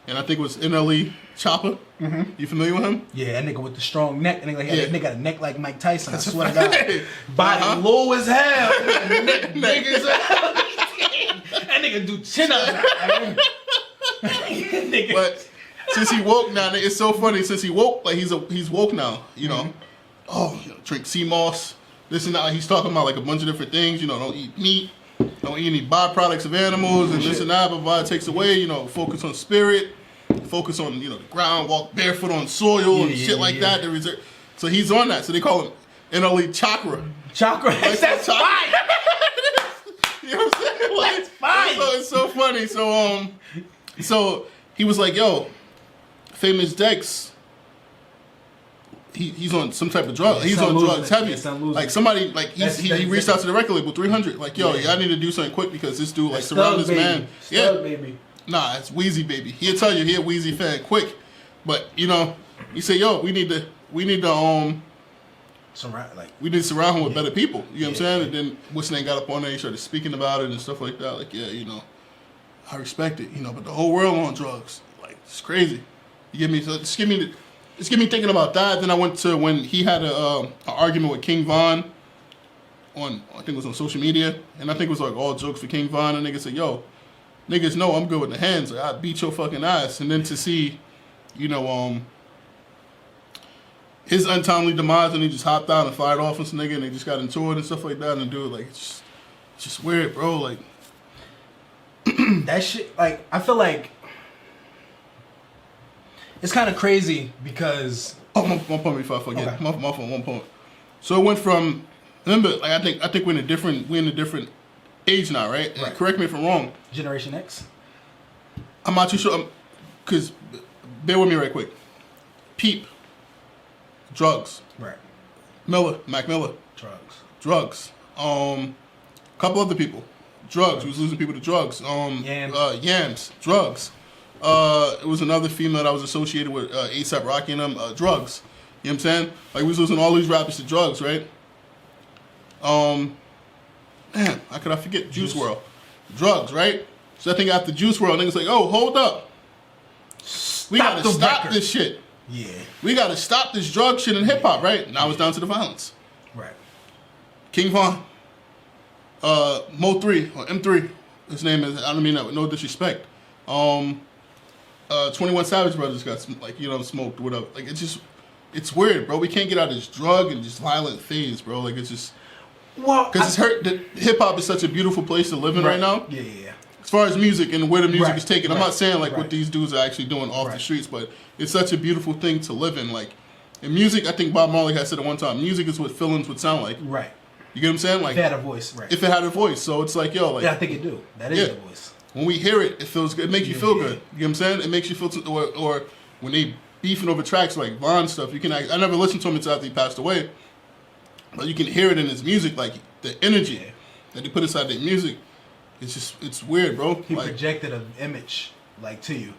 and I think it was NLE Choppa. You familiar with him? Yeah, that nigga with the strong neck. That nigga got a neck like Mike Tyson. I swear to God. Body low as hell. Neck as hell. That nigga do chin-ups. But since he woke now, it's so funny. Since he woke, like he's woke now. You know, drink sea moss. This and that. He's talking about like a bunch of different things. You know, don't eat meat. Don't eat any byproducts of animals and this and that. But it takes away. You know, focus on spirit. Focus on the ground. Walk barefoot on soil and shit like that. So he's on that. So they call him NLE Chakra. Chakra. Like, that's fine. You know what I'm saying? Like, that's fine. So it's so funny. So he was like, yo, Famous Dex, he's on some type of drug. Yeah, he's on drugs heavy. Like somebody, like he reached out to the record label, 300. Like, yo, I need to do something quick because this dude like surrounded this man. Baby. Nah, it's Weezy baby. He'll tell you he a Weezy fan quick. But he said, yo, we need to surround him with better people. You know what I'm saying? And then what's name got up on there, he started speaking about it and stuff like that. Like, I respect it, but the whole world on drugs. Like, it's crazy. You get me? So just get me thinking about that. Then I went to when he had an argument with King Von I think it was on social media, and I think it was like all jokes for King Von, and niggas said, yo, niggas know I'm good with the hands. Like, I beat your fucking ass. And then to see, his untimely demise, and he just hopped out and fired off on some nigga, and they just got into it and stuff like that, and dude, like, it's just weird, bro. Like, that shit, like, I feel like it's kind of crazy because one point before I forget. Okay. My phone, 1 point. So it went from, remember, like, I think we're in a different age now, right? Right. Correct me if I'm wrong. Generation X. I'm not too sure, because bear with me right quick. Peep. Drugs. Right. Mac Miller. Drugs. Couple other people. Drugs. We was losing people to drugs. Yams. Drugs. It was another female that I was associated with, A$AP Rocky and them. Drugs. You know what I'm saying? Like, we was losing all these rappers to drugs, right? Man, how could I forget? Juice WRLD. Drugs, right? So I think after Juice WRLD, niggas like, oh, hold up. We gotta stop this shit. Yeah. We gotta stop this drug shit in hip hop, right? Now it's down to the violence. Right. King Von, Mo3 or M3, his name is. I don't mean that with no disrespect. 21 Savage Brothers got smoked, whatever. Like, it's weird, bro. We can't get out of this drug and just violent phase, bro. Like, it's just because it's hurt. Hip hop is such a beautiful place to live in right now. Yeah. As far as music and where the music is taken, I'm not saying like what these dudes are actually doing off the streets, but it's such a beautiful thing to live in. Like, in music, I think Bob Marley had said at one time, music is what feelings would sound like. Right. You get what I'm saying? Like, if it had a voice, right. If it had a voice. So it's like, yo, like. Yeah, I think it do. That is the voice. When we hear it, it feels good. It makes you feel good. You know what I'm saying? It makes you feel, or when they beefing over tracks like Von stuff. You can I never listened to him until after he passed away, but you can hear it in his music, like the energy that he put inside that music. It's weird, bro. He projected an image like to you.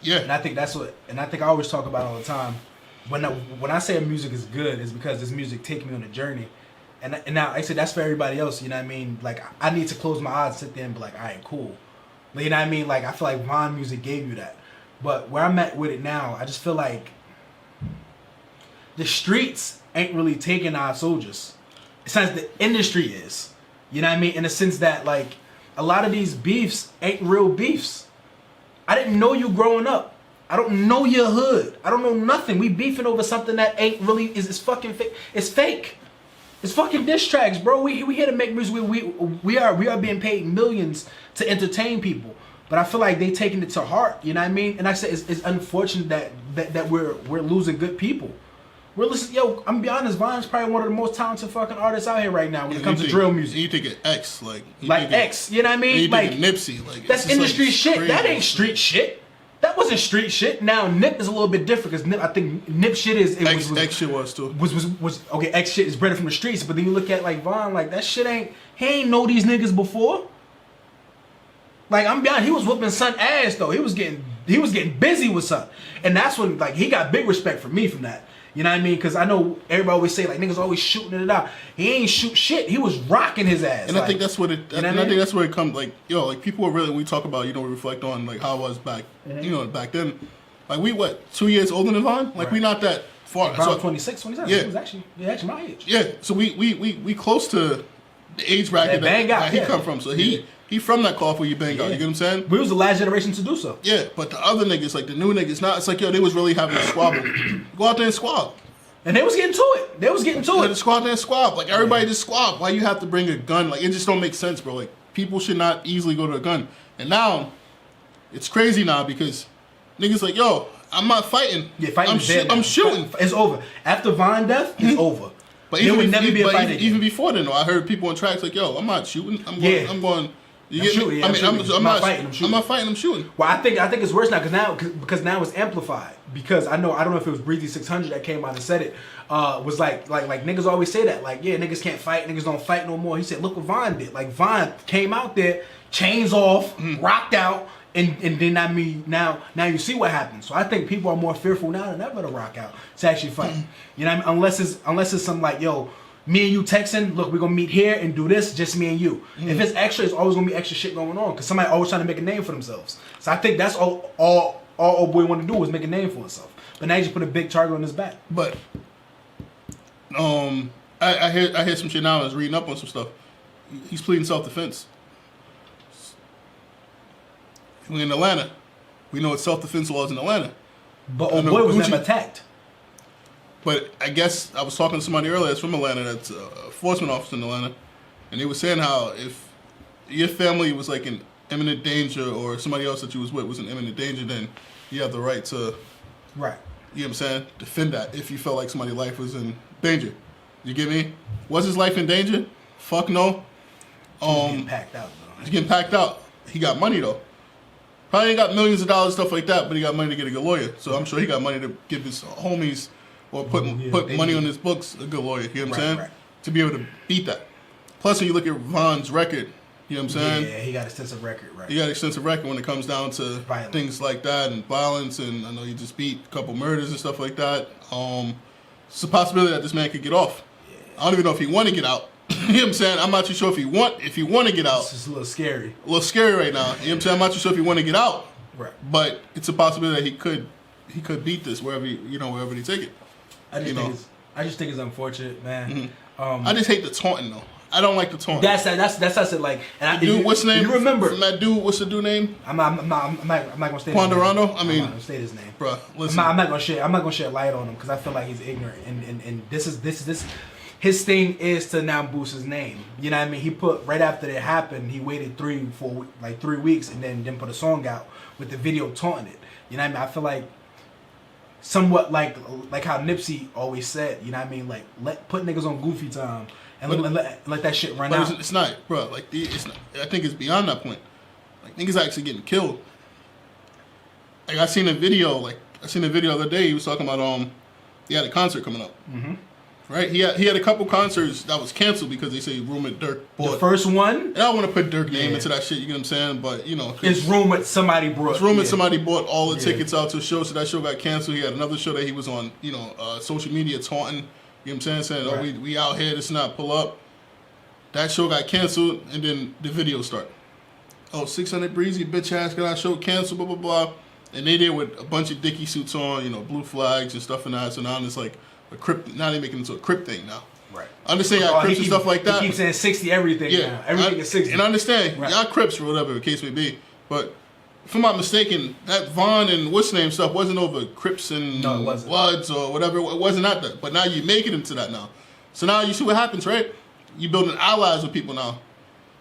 Yeah. And I think that's what, and I think I always talk about all the time. When I say music is good, it's because this music takes me on a journey. And now I say that's for everybody else, you know what I mean? Like I need to close my eyes, sit there and be like, all right, cool. You know what I mean? Like I feel like Von music gave you that. But where I'm at with it now, I just feel like the streets ain't really taking our soldiers. It sounds the industry is. You know what I mean? In the sense that like a lot of these beefs ain't real beefs. I didn't know you growing up. I don't know your hood. I don't know nothing. We beefing over something that ain't really is fucking fake. It's fake. It's fucking diss tracks, bro. We here to make music. We are being paid millions to entertain people. But I feel like they taking it to heart. You know what I mean? And I said it's unfortunate that we're losing good people. We're listening. Yo, I'm gonna be honest. Von's probably one of the most talented fucking artists out here right now when it comes to drill music. You think of X, like X. You know what I mean? You like think of Nipsey, like that's industry like shit. crazy. That ain't street shit. That wasn't street shit. Now Nip is a little bit different because Nip, I think Nip shit is X shit was too. Was okay. X shit is bred from the streets, but then you look at like Von, like that shit ain't. He ain't know these niggas before. Like I'm be honest, he was whooping Son ass though. He was getting busy with Son, and that's when like he got big respect from me from that. You know what I mean? Because I know everybody always say like niggas always shooting it out. He ain't shoot shit. He was rocking his ass. And like, I think that's what it. You know and I think that's where it comes. Like like people are really. We talk about we reflect on like how I was back. Back then. Like we 2 years older than Von. Like we not that far. Von 26, 27. Yeah. He was actually my age. Yeah. So we close to the age bracket that he come from. So he from that cloth where you bang out. You get what I'm saying? We was the last generation to do so. Yeah. But the other niggas, like the new niggas, now it's like they was really having a squabble. Go out there and squab. And they was getting to it. They was getting to it. Squab and squab. Like everybody just squab. Why you have to bring a gun? Like it just don't make sense, bro. Like people should not easily go to a gun. And now it's crazy now because niggas like, yo, I'm not fighting. Yeah, fighting. I'm shooting. It's over. After Von death, it's over. But there would never be a fight even before then, though, I heard people on tracks like, yo, I'm not shooting. I'm going. You get me? I'm not fighting. I'm not fighting. I'm shooting. Well, I think it's worse now because now it's amplified. Because I don't know if it was Breezy 600 that came out and said it. Was like niggas always say that niggas can't fight, niggas don't fight no more. He said look what Von did. Like Von came out there, chains off, rocked out, and then I mean now you see what happened. So I think people are more fearful now than ever to rock out to actually fight. You know what I mean? Unless it's some like yo. Me and you texting, look, we're gonna meet here and do this, just me and you. If it's extra, it's always gonna be extra shit going on because somebody always trying to make a name for themselves. So I think that's all old boy want to do is make a name for himself. But now he just put a big target on his back. But I hear some shit now. I was reading up on some stuff. He's pleading self-defense. We're in Atlanta. We know what self-defense laws in Atlanta. But old boy was never attacked. But I guess I was talking to somebody earlier that's from Atlanta, that's a enforcement officer in Atlanta, and they were saying how if your family was like in imminent danger or somebody else that you was with was in imminent danger, then you have the right to, right? You know what I'm saying? Defend that if you felt like somebody's life was in danger. You get me? Was his life in danger? Fuck no. He's getting packed out though. He's getting packed out. He got money though. Probably ain't got millions of dollars stuff like that, but he got money to get a good lawyer. So I'm sure he got money to give his homies. Or put money on his books, a good lawyer, you know what I'm saying? Right. To be able to beat that. Plus, when you look at Von's record, you know what I'm saying? Yeah, he got an extensive record, right? He got an extensive record when it comes down to things like that and violence, and I know he just beat a couple murders and stuff like that. It's a possibility that this man could get off. Yeah. I don't even know if he want to get out. You know what I'm saying? I'm not too sure if he want to get out. It's just a little scary. A little scary right now. You know what I'm saying? I'm not too sure if he want to get out. Right. But it's a possibility that he could beat this wherever he take it. I just think it's unfortunate, man. I just hate the taunting though. I don't like the taunting. That's it. Like, and dude, what's the name? You remember from that dude? What's the dude name? I'm not gonna say Ponderano. I mean, I'm not gonna say his name, bro. Listen, I'm not gonna shed light on him because I feel like he's ignorant, and this is his thing is to now boost his name. You know what I mean? He put right after it happened, he waited 3 weeks and then put a song out with the video taunting it. You know what I mean? I feel like. Somewhat like how Nipsey always said, you know what I mean? Like put niggas on goofy time and let that shit run out. It's not, bro. Like it's not, I think it's beyond that point. Like niggas actually getting killed. Like I seen a video, like seen a video the other day. He was talking about he had a concert coming up. Mm-hmm. Right? He had a couple concerts that was canceled because they say rumored Dirk bought. The first one? And I don't want to put Dirk name into that shit, you know what I'm saying? But, you know. It's rumored somebody somebody bought all the tickets out to a show, so that show got canceled. He had another show that he was on, you know, social media taunting, you know what I'm saying? Saying, right. oh, we out here, this not pull up. That show got canceled, and then the video started. Oh, 600 Breezy, bitch ass, got our show canceled, blah, blah, blah. And they did with a bunch of Dickie suits on, you know, blue flags and stuff and that. So now it's like a Crip, now they making it into a Crip thing now. Right. I understand y'all Crips and stuff like that. He keeps saying 60 everything now. Everything is 60. And I understand, right. y'all Crips or whatever the case may be. But if I'm not mistaken, that Vaughn and what's name stuff wasn't over Crips and Bloods or whatever. It wasn't at that. But now you make it into that now. So now you see what happens, right? You building allies with people now.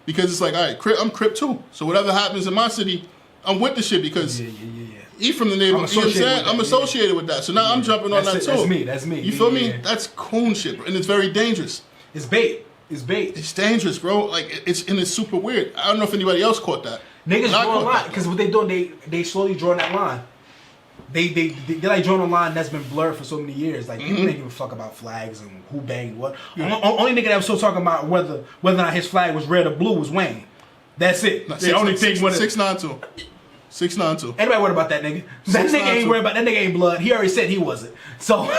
Because it's like, all right, I'm Crip too. So whatever happens in my city, I'm with the shit because he from the neighborhood. You know what I'm saying? I'm associated with that. So now I'm jumping on that too. That's me. You feel me? That's coon shit, bro. And it's very dangerous. It's bait. It's dangerous, bro. Like it's super weird. I don't know if anybody else caught that. Niggas draw a line because what they doing, they slowly drawing that line. They like drawing a line that's been blurred for so many years. Like people didn't give a fuck about flags and who banged what. Only nigga that was still talking about whether or not his flag was red or blue was Wayne. That's it. The only thing was 692. 692. Anybody worried about that nigga? That nigga ain't worried about that. Nigga ain't blood. He already said he wasn't. So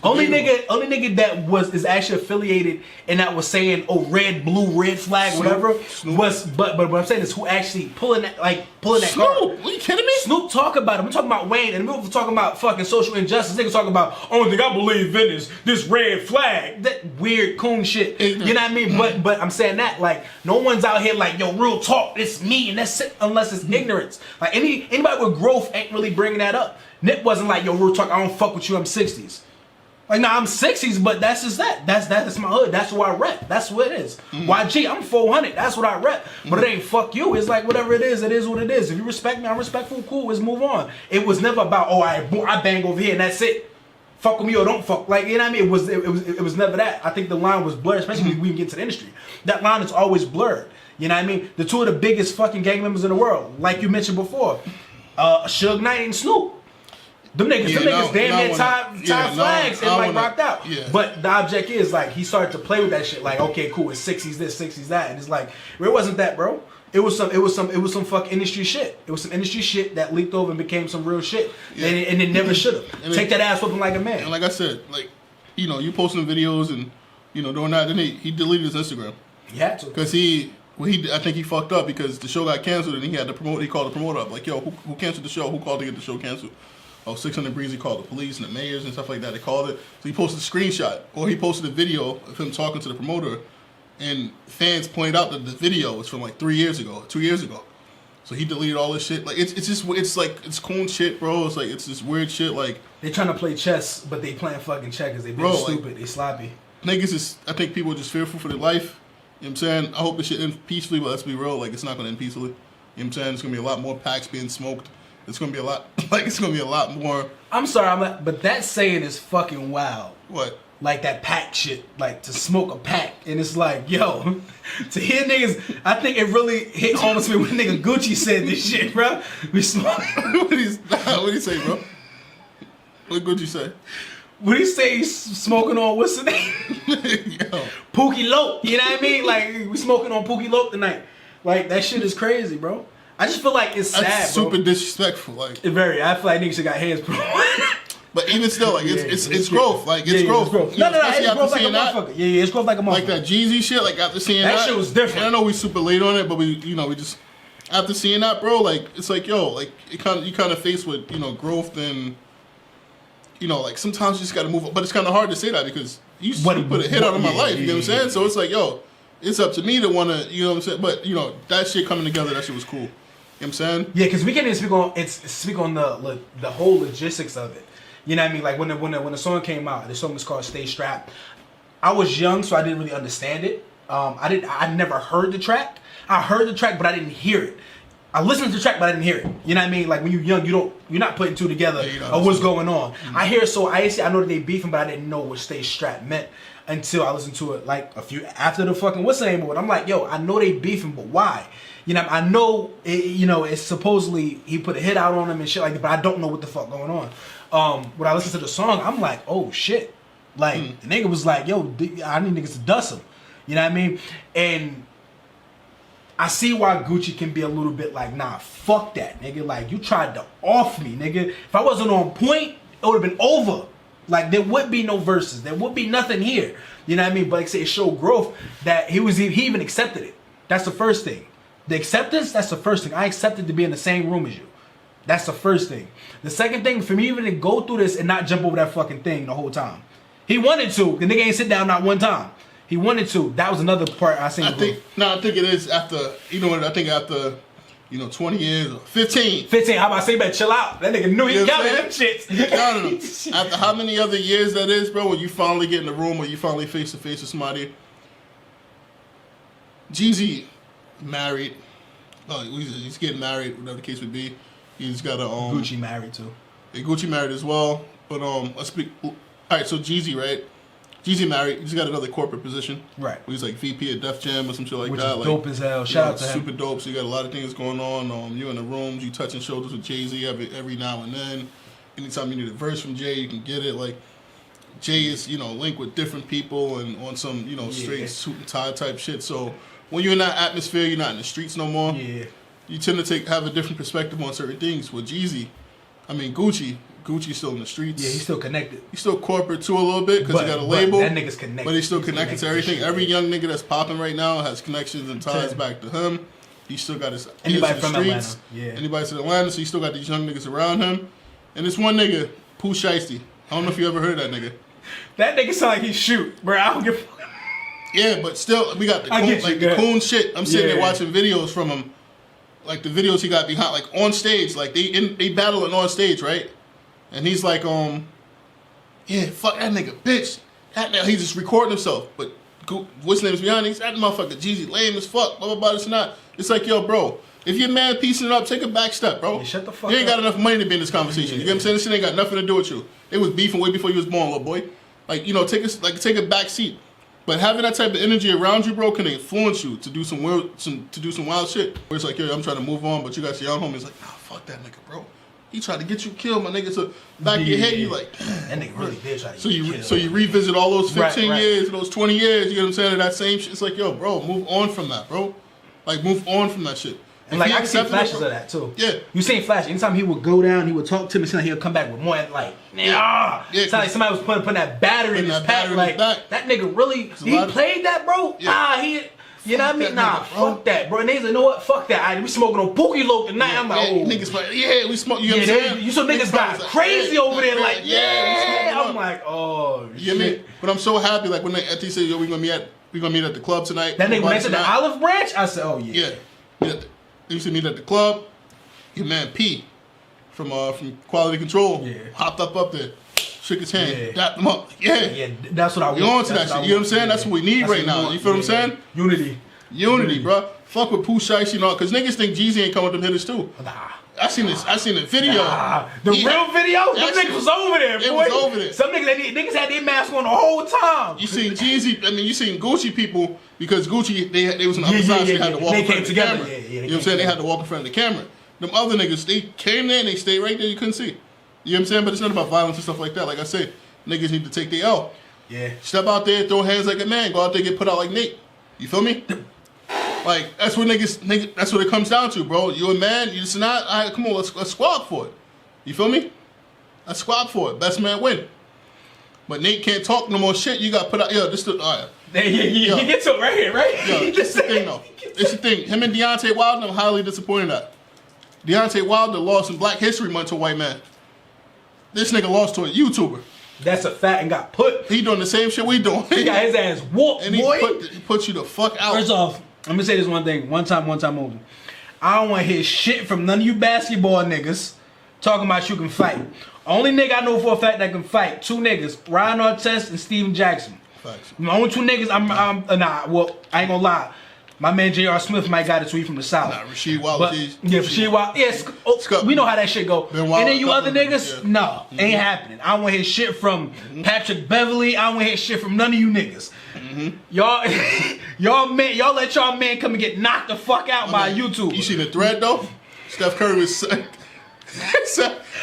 only nigga that is actually affiliated and that was saying red, blue, red flag, whatever was. But what I'm saying is who actually pulling that card. Snoop, are you kidding me? Snoop talk about it. I'm talking about Wayne, and we're talking about fucking social injustice. Niggas talking about only thing I believe in is this red flag. That weird coon shit. You know what I mean? But I'm saying that like no one's out here like yo real talk. It's me and that's it. Unless it's ignorance. Like anybody with growth ain't really bringing that up. Nip wasn't like yo real talk. I don't fuck with you. I'm 60s. Like nah, I'm 60s, but that's just that. That's my hood. That's who I rep. That's what it is. YG, I'm 400. That's what I rep. But it ain't fuck you. It's like whatever it is what it is. If you respect me, I'm respectful. Cool. Let's move on. It was never about I bang over here and that's it. Fuck with me or don't fuck. Like you know what I mean? It was never that. I think the line was blurred, especially when we get to the industry. That line is always blurred. You know what I mean? The two of the biggest fucking gang members in the world, like you mentioned before, Suge Knight and Snoop. Them niggas damn near tied flags and like rocked out. Yeah. But the object is like he started to play with that shit. Like okay, cool, it's 60s this, 60s that, and it's like it wasn't that, bro. It was some fucking industry shit. It was some industry shit that leaked over and became some real shit, and it never should have. Take that ass whooping like a man. And like I said, like you know, you posting videos and you know doing that. Then he deleted his Instagram. He had to because I think he fucked up because the show got canceled and he had to promote. He called the promoter up like, yo, who canceled the show? Who called to get the show canceled? Oh, 600 Breezy called the police and the mayors and stuff like that. They called it. So he posted a screenshot or he posted a video of him talking to the promoter, and fans pointed out that the video was from like 2 years ago. So he deleted all this shit. Like it's coon shit, bro. It's like it's this weird shit. Like they trying to play chess, but they playing fucking checkers. They being stupid. They sloppy. Niggas is. I think people are just fearful for their life. You know what I'm saying? I hope this shit ends peacefully, but let's be real. Like it's not gonna end peacefully. You know what I'm saying? There's gonna be a lot more packs being smoked. It's gonna be a lot more. I'm sorry, but that saying is fucking wild. What? Like that pack shit, like to smoke a pack, and it's like, yo, to hear niggas, I think it really hit home to me when nigga Gucci said this shit, bro. We smoke. What did he say, bro? What Gucci say? What he say? He's smoking on what's the name? Yo. Pookie Loke. You know what I mean? Like we smoking on Pookie Loke tonight. Like that shit is crazy, bro. I just feel like it's sad, That's super disrespectful. Like I feel like niggas should got hands, bro. But even still, like it's growth. Like it's growth. No, it's growth like a motherfucker. Yeah, it's growth like a motherfucker. Like that Jeezy shit. Like after seeing that shit was different. And I know we super late on it, but we just after seeing that, bro. Like it's like yo, like you kind of faced with growth and like sometimes you just got to move. But it's kind of hard to say that because you put a hit out of my life. You know what I'm saying? So it's like yo, it's up to me to want to. You know what I'm saying? But that shit coming together, that shit was cool. You know what I'm saying? Yeah, because we can't even speak on the whole logistics of it. You know what I mean? Like when the song came out, the song was called "Stay Strapped." I was young, so I didn't really understand it. I never heard the track. I heard the track, but I didn't hear it. I listened to the track, but I didn't hear it. You know what I mean? Like when you're young, you're not putting two together of what's going on. Mm-hmm. I hear I know that they beefing, but I didn't know what "Stay Strapped" meant until I listened to it like a few after the fucking what's the name of it. I'm like, yo, I know they beefing, but why? You know, I know, it's supposedly he put a hit out on him and shit like that, but I don't know what the fuck going on. When I listen to the song, I'm like, oh shit. Like, the nigga was like, yo, I need niggas to dust him. You know what I mean? And I see why Gucci can be a little bit like, nah, fuck that, nigga. Like, you tried to off me, nigga. If I wasn't on point, it would have been over. Like, there would be no verses. There would be nothing here. You know what I mean? But like I say, it showed growth that he even accepted it. That's the first thing. The acceptance, that's the first thing. I accepted to be in the same room as you. That's the first thing. The second thing, for me even to go through this and not jump over that fucking thing the whole time. He wanted to. The nigga ain't sit down not one time. He wanted to. That was another part I seen. I think it is after, you know what, I think after, 20 years or 15. 15, how about I say, better chill out. That nigga knew he counted them shits. He counted them. After how many other years that is, bro, when you finally get in the room or you finally face to face with somebody. Jeezy married. Oh, he's getting married, whatever the case would be. He's got a Gucci married too. Yeah, Gucci married as well. But let's speak. All right, so Jeezy, right? Jeezy married. He's got another corporate position. Right. He's like VP at Def Jam or some shit like Which that. Is like, dope as hell. Shout out to him. Super dope. So you got a lot of things going on. You in the rooms. You touching shoulders with Jay-Z every now and then. Anytime you need a verse from Jay, you can get it. Like Jay is linked with different people and on some straight suit and tie type shit. So when you're in that atmosphere, you're not in the streets no more. Yeah. You tend to have a different perspective on certain things. With Jeezy, Gucci's still in the streets. Yeah, he's still connected. He's still corporate too a little bit because he got a label. That nigga's connected. But he's still connected to everything. Every young nigga that's popping right now has connections and ties back to him. He still got his anybody from streets. Atlanta. Yeah. Anybody from Atlanta, so he still got these young niggas around him. And this one nigga, Pooh Shiesty. I don't know if you ever heard that nigga. That nigga sound like he shoot, bro. I don't give a fuck. Yeah, but still, we got the coon shit. I'm sitting there watching videos from him. Like the videos he got behind, like on stage, like they battling on stage, right? And he's like, yeah, fuck that nigga, bitch. He's just recording himself. But what's his name is behind him? He's that motherfucker, Jeezy, lame as fuck, blah, blah, blah, this and that. It's like, yo, bro, if you're man piecing it up, take a back step, bro. Yeah, shut the fuck You ain't up. got enough money to be in this conversation. You get what I'm saying? This shit ain't got nothing to do with you. It was beefing way before you was born, little boy. Like, take a back seat. But having that type of energy around you, bro, can influence you to do some wild shit. Where it's like, yo, I'm trying to move on, but you got your young homies like, nah, fuck that nigga, bro. He tried to get you killed, my nigga. So back in your head, you like, that nigga really did try to get you killed. So you revisit all those 15 years, those 20 years, you get what I'm saying? That same shit. It's like, yo, bro, move on from that, bro. Like, move on from that shit. And like, I can see flashes of that, too. Yeah. You seen flash. Anytime he would go down, he would talk to me, and he'll come back with more, like, yeah. It's like somebody was putting that battery in his pack. Like, that nigga really, he played that, bro? Yeah. You know what I mean? Nah, fuck that, bro. And they like, you know what? Fuck that. We smoking on Pookie Loke tonight. I'm like, oh. Niggas like, yeah, we smoke. You know what I'm saying? You saw niggas got crazy over there, like, yeah. I'm like, oh, you know what I mean? But I'm so happy, like, when they said, yo, we gonna meet at the club tonight. That nigga, when they said the Olive Branch, I said, oh, yeah. Yeah. They used to meet at the club. Your man P from Quality Control hopped up there, shook his hand, dapped him up. Yeah, that's what I want. We on to that shit. You know what I'm saying? That's what we need right now. You feel what I'm saying? Unity, bro. Fuck with Pooh Shiesty and all, cause niggas think Jeezy ain't coming with them hitters too. Nah. I seen the video. The real video? Them niggas was over there, boy. It was over there. Some niggas had their mask on the whole time. You seen Jeezy, you seen Gucci people, because Gucci, they was on the other side, so they had to walk in front of the camera. You know what I'm saying? They had to walk in front of the camera. Them other niggas, they came there and they stayed right there, you couldn't see. You know what I'm saying? But it's not about violence and stuff like that. Like I said, niggas need to take their L. Yeah. Step out there, throw hands like a man, go out there, get put out like Nate. You feel me? Like, that's what that's what it comes down to, bro. You a man, you just not, all right, come on, let's squad for it. You feel me? Let's squad for it. Best man win. But Nate can't talk no more shit. You got put out, all right. You get to it right here, right? Yo, this the thing, though. It's the thing. Him and Deontay Wilder, I'm highly disappointed at. Deontay Wilder lost in Black History Month to a white man. This nigga lost to a YouTuber. That's a fact, and got put. He doing the same shit we doing. He got his ass whooped, and he put you the fuck out. First off, I'm gonna say this one thing. One time only. I don't want to hear shit from none of you basketball niggas talking about you can fight. Only nigga I know for a fact that can fight, two niggas, Ryan Artest and Steven Jackson. Facts. The only two niggas I ain't gonna lie. My man J.R. Smith might got a tweet from the South. Nah, Rasheed Wallace. Yeah, Rasheed Wallace. Yes, we know how that shit go. And then you other niggas, no, ain't happening. I don't want to hear shit from Patrick Beverly. I don't want to hear shit from none of you niggas. Y'all Y'all let y'all man come and get knocked the fuck out by YouTube. You see the thread though? Steph Curry was. I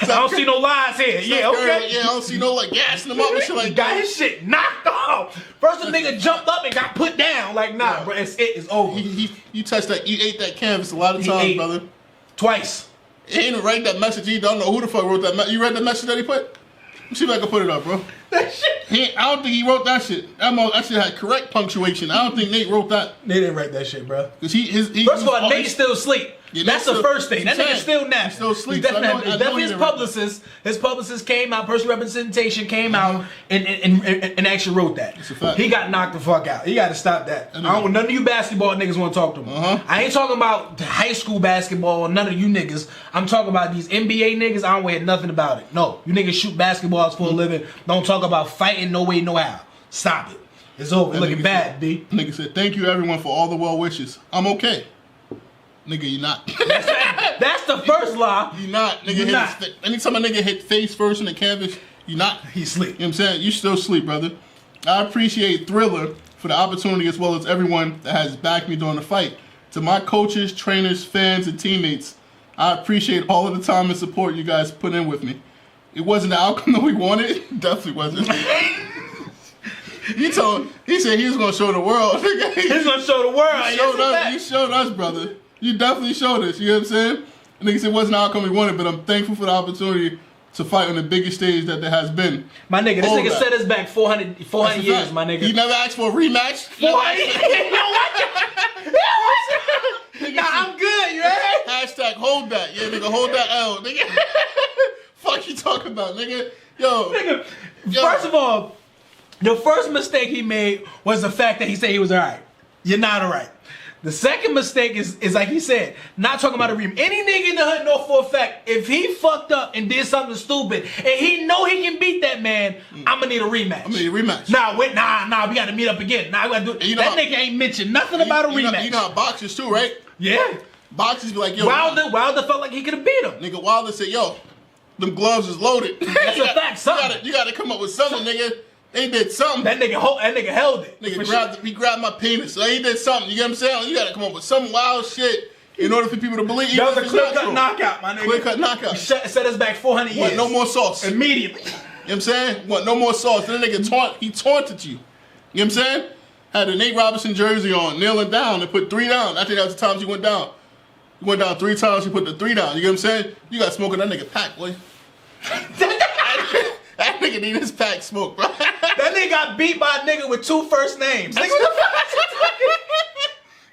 don't see no lies here. Yeah, okay. Yeah, I don't see no like gassing him up and shit like got that. his shit knocked off. First the nigga jumped up and got put down. Like, nah, bro, it's over. You touched that, you ate that canvas a lot of times, brother. Twice. He didn't write that message. He don't know who the fuck wrote that. You read the message that he put? Let me see if I can put it up, bro. That shit. I don't think he wrote that shit. That shit had correct punctuation. I don't think Nate wrote that. They didn't write that shit, bro. Cause First of all, Nate's still asleep. Yeah, that's the first thing. That nigga's still napping. He's still asleep. He's definitely his publicist. His publicist came out. Personal representation came out and actually wrote that. It's a fact. He got knocked the fuck out. He got to stop that. I don't want none of you basketball niggas want to talk to him. I ain't talking about high school basketball or none of you niggas. I'm talking about these NBA niggas. I don't want to hear nothing about it. No, you niggas shoot basketballs for a living. Don't talk about fighting no way, no how. Stop it. It's over. It's looking bad, B. Nigga said, thank you everyone for all the well wishes. I'm okay. Nigga, you not. That's the first lie. You not. Nigga, you not. Anytime a nigga hit face first in the canvas, you not. He sleep. You know what I'm saying? You still sleep, brother. I appreciate Thriller for the opportunity as well as everyone that has backed me during the fight. To my coaches, trainers, fans, and teammates, I appreciate all of the time and support you guys put in with me. It wasn't the outcome that we wanted. Definitely wasn't. He said he was gonna show the world. He's gonna show the world. You showed us, brother. You definitely showed us. You know what I'm saying? Nigga said it wasn't the outcome we wanted, but I'm thankful for the opportunity to fight on the biggest stage that there has been. My nigga, this nigga set us back 400 years, my nigga. He never asked for a rematch. 400 years. Nah, I'm good, you right? Hashtag hold that. Yeah, nigga, hold that L, nigga. Fuck you talking about, nigga? Yo. Nigga, first of all, the first mistake he made was the fact that he said he was alright. You're not alright. The second mistake is like he said, not talking about a rematch. Any nigga in the hood know for a fact, if he fucked up and did something stupid, and he know he can beat that man, I'm gonna need a rematch. I'm gonna need a rematch. Nah, we gotta meet up again. Nah, we gotta do that. Nigga ain't mentioned nothing about a rematch. You know how boxers too, right? Yeah. Boxers be like, yo. Wilder felt like he could have beat him. Nigga, Wilder said, yo, them gloves is loaded. That's a fact, son. You gotta come up with something, nigga. They did something. That nigga held it. He grabbed my penis. So he did something. You get what I'm saying? You gotta come up with some wild shit in order for people to believe you. That was a clear-cut knockout, my nigga. Clear-cut knockout. Set us back 400 years. Want no more sauce. Immediately. You know what I'm saying? Want no more sauce. Then the nigga he taunted you. You know what I'm saying? Had a Nate Robinson jersey on, kneeling down and put 3 down. I think that was the times he went down. He went down 3 times, he put the 3 down. You get what I'm saying? You got smoking that nigga pack, boy. That nigga need his pack smoke, bro. That nigga got beat by a nigga with 2 first names. Nigga,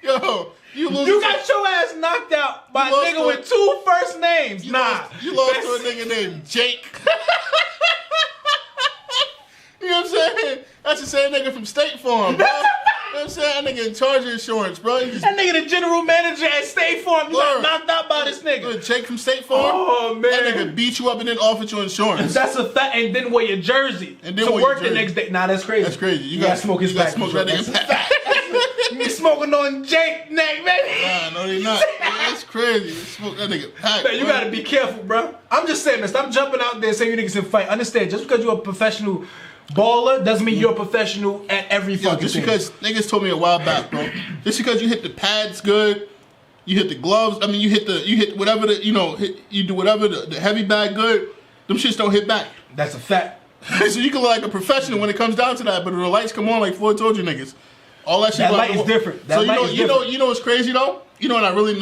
yo, you got your ass knocked out by a nigga with 2 first names. You lost to a nigga named Jake. You know what I'm saying? That's the same nigga from State Farm, bro. You know what I'm saying? That nigga in charge of insurance, bro. That nigga the general manager at State Farm. You got knocked out by this nigga. Jake from State Farm? Oh, man. That nigga beat you up and then offered you insurance. That's a fact. And then wear your jersey to work the next day. Nah, that's crazy. That's crazy. You gotta smoke his back. Smoke that nigga back. You smoking on Jake neck, baby. Nah, no, they not. That's crazy. You smoke that nigga pack. Man, you gotta be careful, bro. I'm just saying, man. Stop jumping out there saying you niggas can fight. Understand, just because you're a professional baller doesn't mean you're a professional at every fucking just thing. Because niggas told me a while back, bro. Just because you hit the pads good, you hit the gloves. I mean, you hit whatever you do whatever the heavy bag good. Them shits don't hit back. That's a fact. So you can look like a professional when it comes down to that, but when the lights come on, like Floyd told you niggas, all that shit. That light is different. So you know what's crazy though? You know when I really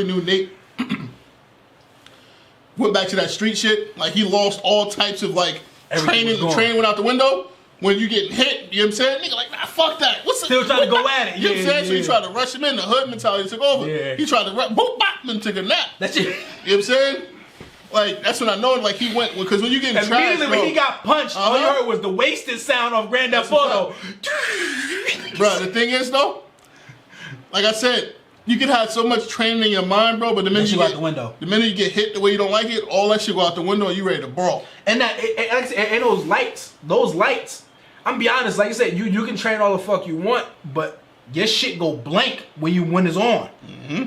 knew Nate went back to that street shit. Like he lost all types of like. Training went out the window. When you getting hit, you know what I'm saying? Nigga like, nah, fuck that. Still trying to go at it. You know what I'm saying? So you tried to rush him in, the hood mentality took over. Yeah. He tried to boop bop and took a nap. That's it. You know what I'm saying? Like, that's when I know like he went, because when you getting trashed, immediately when he got punched, all you heard was the wasted sound of Grand Theft Auto. Bro, the thing is though, like I said, you can have so much training in your mind, bro, but the minute the minute you get hit the way you don't like it, all that shit go out the window and you ready to brawl. And those lights, I'm be honest, like you said, you can train all the fuck you want, but your shit go blank when it's on.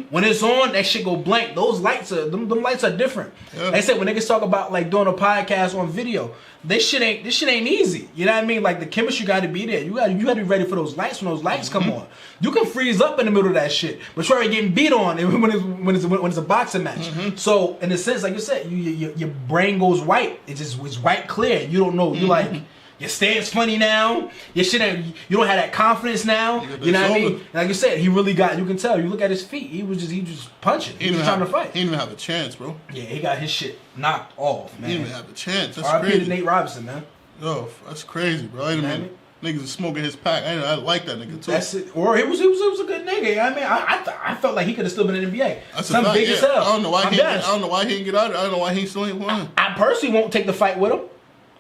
When it's on, that shit go blank. Those lights are them lights are different. Yeah. Like I said, when niggas talk about like doing a podcast on video, this shit ain't easy. You know what I mean? Like the chemistry got to be there. You got to be ready for those lights when those lights come on. You can freeze up in the middle of that shit, but you're already getting beat on when it's a boxing match. So in a sense, like you said, your brain goes white. It's white clear. You don't know. You like. Your stance funny now. Your shit ain't, you don't have that confidence now. You know what I mean? Like you said, he really got. You can tell. You look at his feet. He just punching. He was trying to fight. He didn't even have a chance, bro. Yeah, he got his shit knocked off, man. He didn't even have a chance. That's R.I.P. crazy. to Nate Robinson, man. Yo, that's crazy, bro. Niggas is smoking his pack. I like that nigga too. That's it. Or he was a good nigga. I mean, I felt like he could have still been in the NBA. That's Some big as hell. I don't know why he didn't get out of it. I don't know why he still ain't won. I personally won't take the fight with him.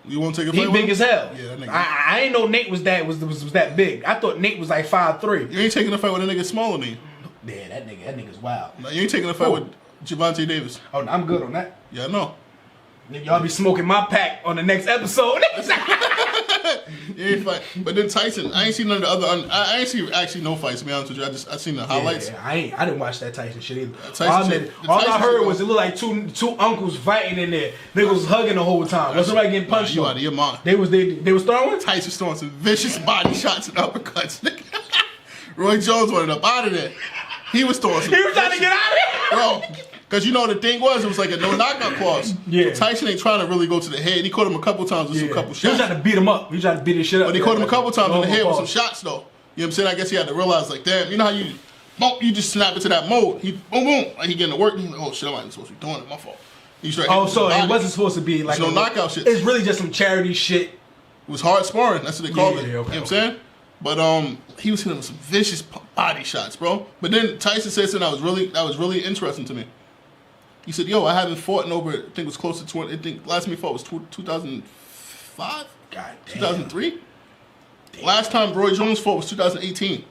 You won't take a fight He with him? big as hell. Yeah, that nigga. I ain't know Nate was that big. I thought Nate was like 5'3". You ain't taking a fight with a nigga smaller than you. Yeah, that nigga's wild. No, you ain't taking a fight with Javante Davis. Oh, I'm good on that. Yeah, I know. Y'all be smoking my pack on the next episode. You ain't fight. But then Tyson, I ain't seen none of the other. I ain't seen actually no fights, to be honest with you. I seen the highlights. Yeah, I didn't watch that Tyson shit either. All I heard was it looked like two uncles fighting in there. They was hugging the whole time. Was somebody getting punched? You out of your mind. They was throwing? Tyson was throwing some vicious body shots and uppercuts. Roy Jones wanted up out of there. He was throwing some. He was trying to get out of there, bro. Because you know the thing was, it was like a no knockout clause. Yeah. So Tyson ain't trying to really go to the head. He caught him a couple times with some couple shots. He was trying to beat him up. He was trying to beat his shit up. But he caught him a couple times in the head with some shots though. You know what I'm saying? I guess he had to realize like, damn, you know how you just snap into that mode. He boom boom, like he getting to work. And he's like, oh shit, I wasn't supposed to be doing it. My fault. So it wasn't supposed to be like no knockout shit. It's really just some charity shit. It was hard sparring. That's what they call it. Okay, you know what I'm saying? But he was hitting with some vicious body shots, bro. But then Tyson said something that was really interesting to me. He said, yo, I haven't fought in over, I think it was close to 20, I think last time he fought was 2005? God damn. 2003? Damn. Last time Roy Jones fought was 2018.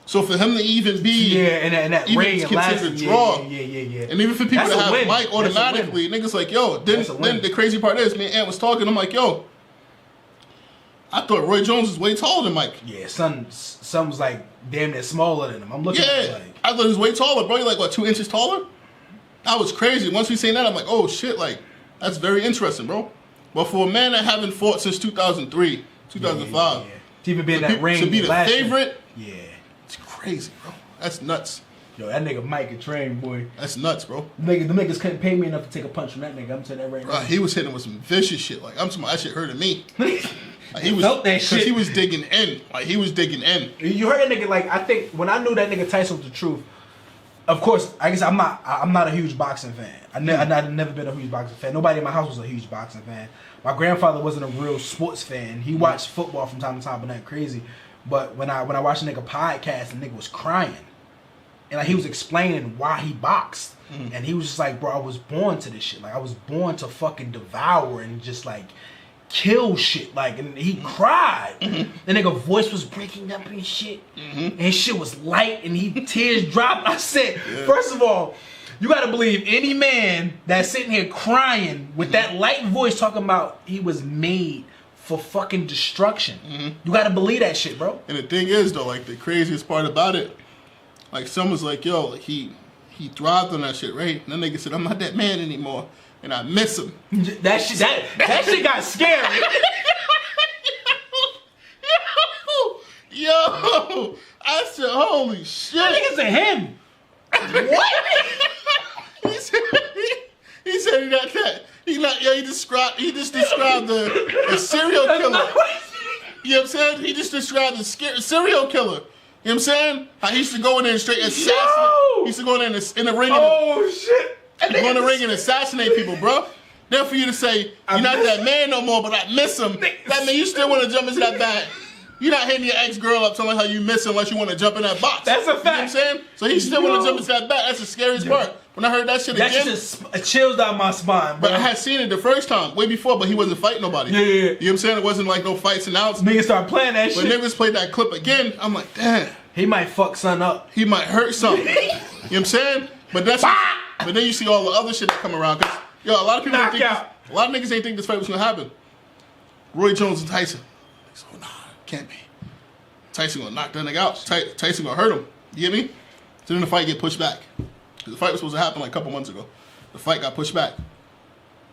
So for him to even be... Yeah, and that ring considered draw. Yeah. And even for people to have Mike automatically, niggas like, yo, then the crazy part is, me and Ant was talking, I'm like, yo, I thought Roy Jones was way taller than Mike. Yeah, son was like damn near smaller than him. I'm looking at it like... I thought he was way taller, bro. You're like, what, 2 inches taller? That was crazy. Once we seen that, I'm like, oh shit, like, that's very interesting, bro. But for a man that haven't fought since 2003, 2005, to even be in that ring, to be the favorite, yeah, it's crazy, bro. That's nuts. Yo, that nigga Mike can train, boy. That's nuts, bro. The niggas couldn't pay me enough to take a punch from that nigga. I'm telling that right now. He was hitting with some vicious shit. Like, I'm talking about that shit hurting me. Like, he was, felt that shit. Because he was digging in. Like, he was digging in. You heard that nigga, like, I think, when I knew that nigga Tyson was the truth, of course, I guess I'm not a huge boxing fan. I've never been a huge boxing fan. Nobody in my house was a huge boxing fan. My grandfather wasn't a real sports fan. He watched football from time to time, but not crazy. But when I watched a nigga podcast, the nigga was crying. And like he was explaining why he boxed. And he was just like, bro, I was born to this shit. Like I was born to fucking devour and just like kill shit. Like, and he cried. The nigga voice was breaking up and shit. And his shit was light and tears dropped. I said, first of all, you gotta believe any man that's sitting here crying with that light voice talking about he was made for fucking destruction. You gotta believe that shit, bro. And the thing is though, like the craziest part about it, like someone's like, yo, like he thrived on that shit, right? And then nigga said, I'm not that man anymore. And I miss him. That shit got scary. Yo, I said, holy shit. That nigga said him. What? he said he got that. He just described the serial killer. You know what I'm saying? He just described the serial killer. You know what I'm saying? How he used to go in there and straight assassinate. He used to go in there in the ring. Oh shit. Go in the ring and assassinate people, bro. Then for you to say, you're not that man no more, but I miss him. That means you still want to jump into that bag. You're not hitting your ex-girl up telling her you miss her unless you want to jump in that box. That's a fact. You know what I'm saying? So he still want to jump into that bag. That's the scariest part. When I heard that shit again. That just chills down my spine, bro. But I had seen it the first time, way before, but he wasn't fighting nobody. Yeah. You know what I'm saying? It wasn't like no fights announced. Niggas start playing that shit. When niggas played that clip again, I'm like, damn. He might fuck son up. He might hurt something. You know what I'm saying? But but then you see all the other shit that come around. Cause yo, a lot of people a lot of niggas ain't think this fight was gonna happen. Roy Jones and Tyson. So nah, can't be. Tyson gonna knock that nigga out. Tyson gonna hurt him. You get me? So then the fight get pushed back. The fight was supposed to happen like a couple months ago. The fight got pushed back.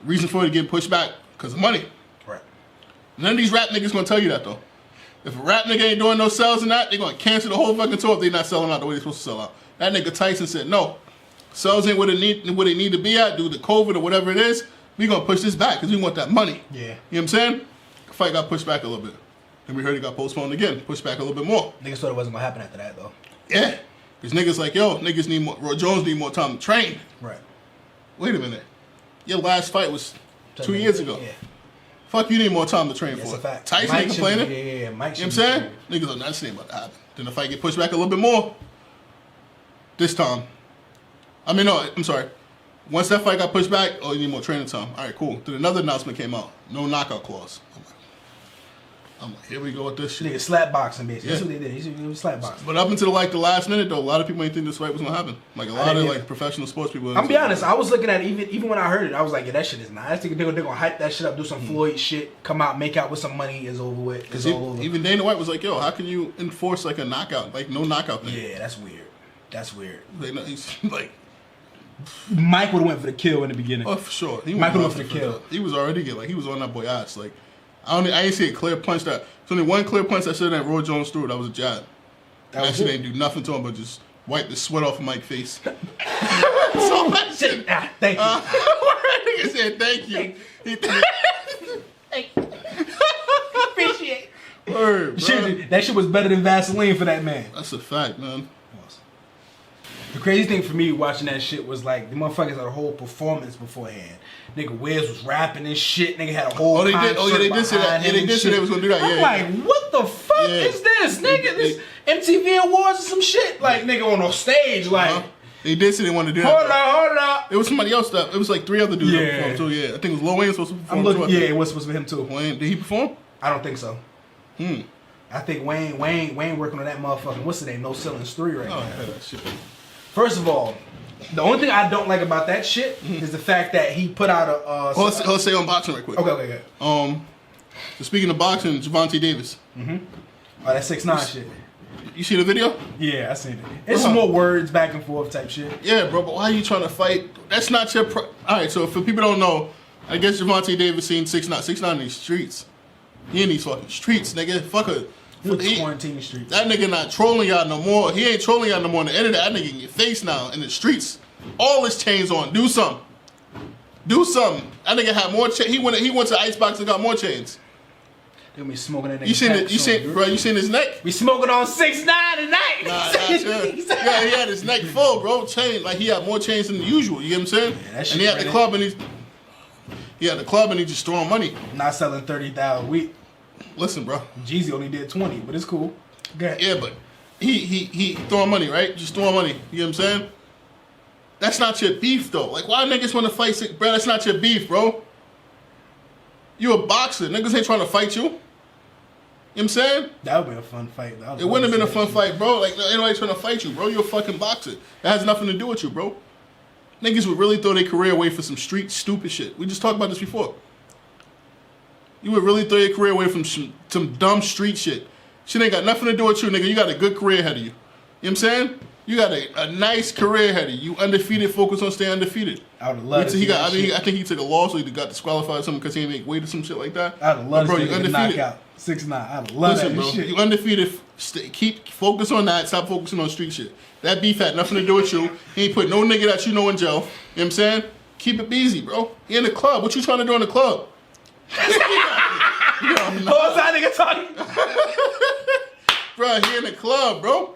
Reason for it to get pushed back, because of money. Right. None of these rap niggas gonna tell you that though. If a rap nigga ain't doing no sales and that, they gonna cancel the whole fucking tour if they not selling out the way they supposed to sell out. That nigga Tyson said, no. Sales ain't where they need to be at due to COVID or whatever it is. We gonna push this back because we want that money. Yeah. You know what I'm saying? The fight got pushed back a little bit. And we heard it got postponed again, pushed back a little bit more. Niggas thought it wasn't gonna happen after that though. Yeah. Because niggas like, yo, niggas need more, Roy Jones need more time to train. Right. Wait a minute. Your last fight was 2 years ago. Yeah. Fuck, you need more time to train for That's a it. fact. Tyson ain't complaining. Yeah, Mike. You know what I'm saying? Niggas are not saying about to happen. Then the fight get pushed back a little bit more. This time. I mean, no, I'm sorry. Once that fight got pushed back, oh, you need more training time. All right, cool. Then another announcement came out. No knockout clause. I'm like, here we go with this shit. Nigga slap boxing, basically. Yeah. That's what they did. He was slap boxing. But up until like the last minute, though, a lot of people ain't think this fight was gonna happen. Like a lot of like professional sports people. I'm be honest. I was looking at it, even when I heard it, I was like, yeah, that shit is nice. They're gonna hype that shit up, do some Floyd shit, come out, make out with some money, is over with. It's all over. Even Dana White was like, yo, how can you enforce like a knockout, like no knockout thing? Yeah, that's weird. That's weird. He's like, Mike would have went for the kill in the beginning. oh, for sure. Mike went for the kill. He was already getting, like, he was on that boy ass. Like, I ain't see a clear punch that. There's only one clear punch that said that Roy Jones threw. That was a jab. That shit ain't do nothing to him but just wipe the sweat off of Mike's face. So that shit. Thank you. Nigga said thank you. Appreciate it. Word, bro. That shit was better than Vaseline for that man. That's a fact, man. The crazy thing for me watching that shit was like the motherfuckers had a whole performance beforehand. Nigga Wiz was rapping and shit. Nigga had a whole Oh, they did. Oh, yeah, they did say that. Yeah, they did say they was gonna do that. I'm Yeah, like, what the fuck is this, nigga? This MTV Awards or some shit. Like, nigga on a stage, like. They did say they wanted to do Hold that. on, hold on. It was somebody else that. It was like 3 other dudes that performed too. Yeah, I think it was Lil Wayne supposed to perform too. Yeah, it was supposed to be him too. Wayne, did he perform? I don't think so. I think Wayne working on that motherfucking what's the name? No Ceilings 3 right now. Yeah, that shit. First of all, the only thing I don't like about that shit is the fact that he put out a. Let's say on boxing right quick. Okay. So speaking of boxing, Javante Davis. Oh, that 6ix9ine shit. You see the video? Yeah, I seen it. It's some more words back and forth type shit. Yeah, bro. But why are you trying to fight? That's not your. All right. So for people don't know, I guess Javante Davis seen 6ix9ine. 6ix9ine in these streets. He in these fucking streets, nigga. Fuck her. Quarantine streets. That nigga not trolling y'all no more. He ain't trolling y'all no more on the internet. That nigga in your face now in the streets. All his chains on. Do something. Do something. That nigga had more chains. He went to the icebox and got more chains. They gonna be smoking that nigga. You seen his neck? We smoking on 6ix9ine tonight. Yeah, he had his neck full, bro. Chain, like he had more chains than usual. You get what I'm saying? Yeah, and he had the club and he just throwing money. Not selling 30,000 a week. Listen, bro. Jeezy only did 20, but it's cool. Yeah, but he throwing money, right? Just throwing money. You know what I'm saying? That's not your beef, though. Like, why niggas want to fight sick, bro? That's not your beef, bro. You a boxer. Niggas ain't trying to fight you. You know what I'm saying? That would be a fun fight. It wouldn't have been a fun fight, bro. Like, anybody's trying to fight you, bro. You're a fucking boxer. That has nothing to do with you, bro. Niggas would really throw their career away for some street stupid shit. We just talked about this before. You would really throw your career away from some dumb street shit. Shit ain't got nothing to do with you, nigga. You got a good career ahead of you. You know what I'm saying? You got a nice career ahead of you. You undefeated, focus on staying undefeated. I would love to see that shit. I think he took a loss, so he got disqualified or something because he didn't make weight or some shit like that. I would love to see you undefeated. Knockout 6ix9ine. I would love that bro, shit. You undefeated. Keep focus on that. Stop focusing on street shit. That beef had nothing to do with you. He ain't put no nigga that you know in jail. You know what I'm saying? Keep it easy, bro. He in the club. What you trying to do in the club? What's that nigga talking? Bro, he in the club, bro.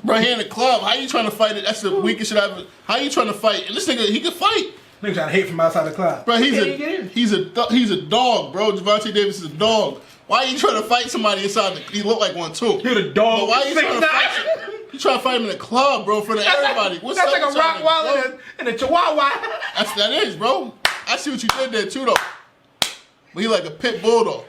Bro, he in the club. How you trying to fight it? That's the weakest shit I've ever. How you trying to fight? And this nigga, he can fight. Nigga trying to hate from outside the club. Bro, he's a dog, bro. Javante Davis is a dog. Why are you trying to fight somebody inside? He look like one too. You're the dog. But why are you trying to fight him? You trying to fight him in the club, bro, for everybody. What's that's up like a Rottweiler and a Chihuahua. That is, bro. I see what you did there too, though. But he like a pit bull, though.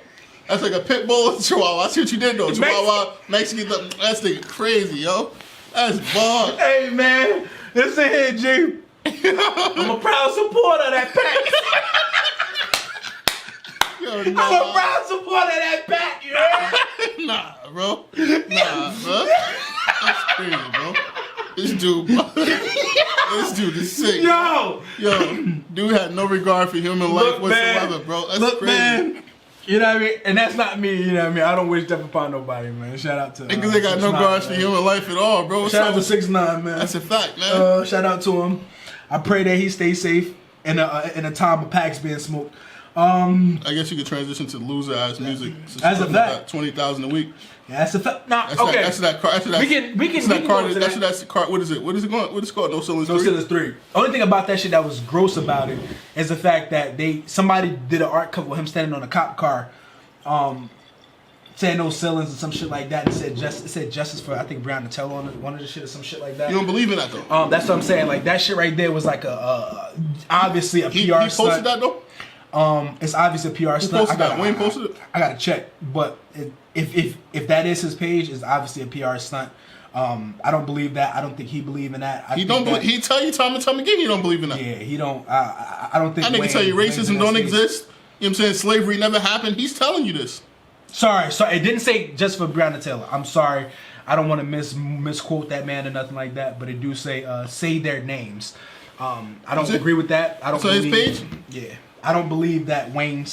That's like a pit bull and Chihuahua. I see what you did, though. Chihuahua, Mexican, that's nigga crazy, yo. That's bug. Hey, man. Listen here, G. I'm a proud supporter of that pack. Yo, I'm a Brown supporter that back, you heard? Nah, bro. That's crazy, bro. This dude is sick. Yo, dude had no regard for human life whatsoever, bro. That's crazy. Man. You know what I mean? And that's not me, you know what I mean? I don't wish death upon nobody, man. Shout out to Niggas ain't got no regard for human life at all, bro. Shout out to 6ix9ine, man. That's a fact, man. Shout out to him. I pray that he stays safe in a time of packs being smoked. I guess you could transition to loser ass music. As a fact, 20,000 a week. Yeah, that's a fact. Nah, That's okay. What is it called? No Ceilings 3. No Ceilings 3. Only thing about that shit that was gross about it is the fact that somebody did an art cover with him standing on a cop car, saying no ceilings and some shit like that. And it said justice for, I think, Breonna Taylor on one of the shit or some shit like that. You don't believe in that though? That's what I'm saying. Like that shit right there was like obviously a PR stunt. He posted that though? It's obviously a PR stunt. Posted that? Wayne posted it? I gotta check, but if that is his page, it's obviously a PR stunt. I don't believe that. I don't think he believe in that. He tell you time and time again he don't believe in that. Yeah, he don't. I don't think. I nigga tell you racism don't exist. You know what I'm saying? Slavery never happened. He's telling you this. Sorry. It didn't say just for Breonna Taylor. I'm sorry. I don't want to misquote that man or nothing like that, but it do say their names. I don't agree with that. I don't. So his page? Yeah. I don't believe that Wayne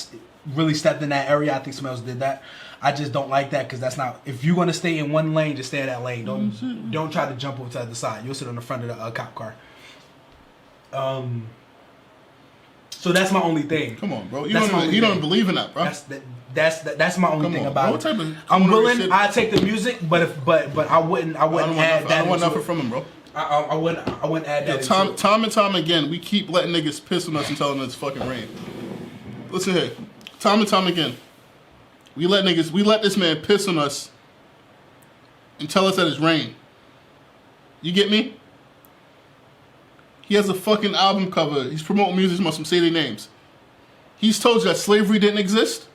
really stepped in that area. I think someone else did that. I just don't like that because that's not. If you're gonna stay in one lane, just stay in that lane. Don't try to jump over to the other side. You'll sit on the front of the cop car. So that's my only thing. Come on, bro. You don't believe in that, bro. That's my only thing about it. I'm willing. I take the music, but I wouldn't add that. I don't want nothing from him, bro. I wouldn't add that. Time and time again, we keep letting niggas piss on us and telling us it's fucking rain. Listen here, time and time again, we let this man piss on us and tell us that it's rain. You get me? He has a fucking album cover. He's promoting music. He must say their names. He's told you that slavery didn't exist.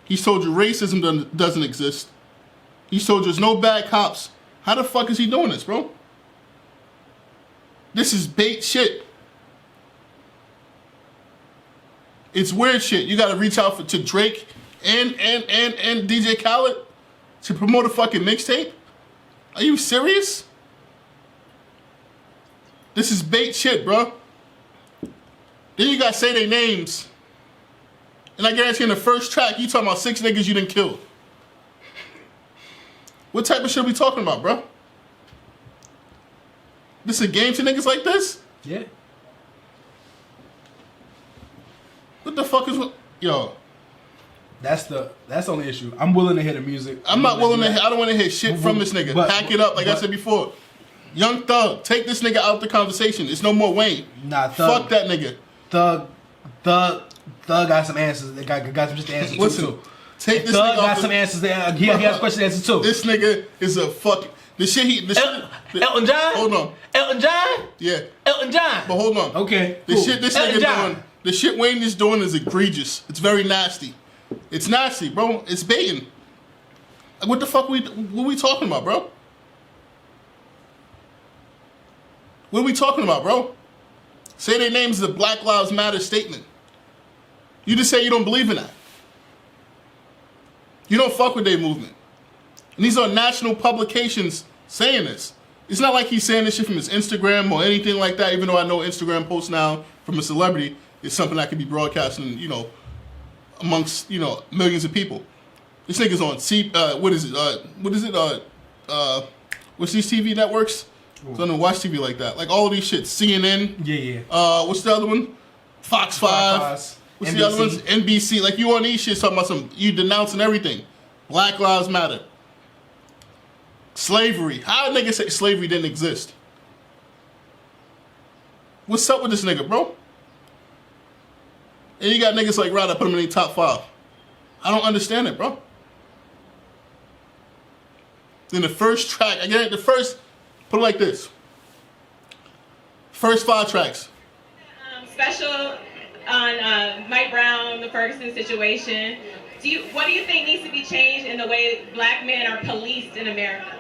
He's told you racism doesn't exist. He's told you there's no bad cops. How the fuck is he doing this, bro? This is bait shit. It's weird shit. You gotta reach out to Drake and DJ Khaled to promote a fucking mixtape? Are you serious? This is bait shit, bro. Then you gotta say their names. And I guarantee in the first track, you talking about 6 niggas you done killed. What type of shit are we talking about, bro? This a game to niggas like this? Yeah. What the fuck is what? Yo. That's the only issue. I'm willing to hear the music. I don't want to hear shit from this nigga. Pack it up, like I said before. Young Thug, take this nigga out the conversation. It's no more Wayne. Nah, Thug. Fuck that nigga. Thug got some answers. They got some just answers. Listen, too. Take this Thug nigga got some answers there. He has question answers too. This nigga is a fucking. Elton John? Hold on. Elton John? Yeah. Elton John. But hold on. Okay. The shit this nigga doing, the shit Wayne is doing is egregious. It's very nasty. It's nasty, bro. It's baiting. What the fuck what we talking about, bro? What are we talking about, bro? Say their names is a Black Lives Matter statement. You just say you don't believe in that. You don't fuck with their movement. And these are national publications saying this. It's not like he's saying this shit from his Instagram or anything like that, even though I know Instagram posts now from a celebrity is something that can be broadcasting, amongst, millions of people. This nigga's on what's these TV networks? So I don't watch TV like that. Like all of these shit. CNN. Yeah. What's the other one? Fox 5. What's NBC. The other ones? NBC. Like you on these shit talking about you denouncing everything. Black Lives Matter. Slavery. How a nigga say slavery didn't exist? What's up with this nigga, bro? And you got niggas like Rod that put him in the top 5. I don't understand it, bro. Then the first track, put it like this. First 5 tracks. Special on Mike Brown, the Ferguson situation. What do you think needs to be changed in the way black men are policed in America?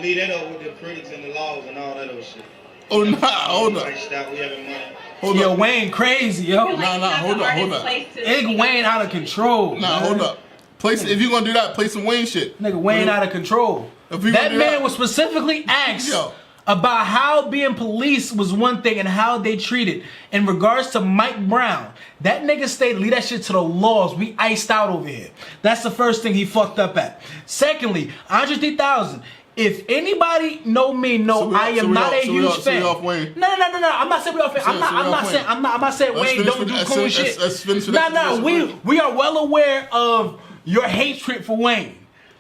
Leave that up with the critics and the laws and all that other shit. Oh, nah, hold on. Stop, we having money. Hold Yo, up. Wayne crazy, yo. Like, Nah, hold up. Nigga Wayne out of control. Nah, man. hold up. If you gonna do that, play some Wayne shit. Nigga Wayne out of control. If we That gonna do man that- was specifically asked Yo. about how being police was one thing and how they treated in regards to Mike Brown. That nigga stated, leave that shit to the laws. We iced out over here. That's the first thing he fucked up at. Secondly, Andre 3000. If anybody know me, I am not a huge fan. So we off Wayne. No. I'm not saying we off Wayne. I'm not saying Wayne don't do cool shit. Let's finish with No. We are well aware of your hatred for Wayne.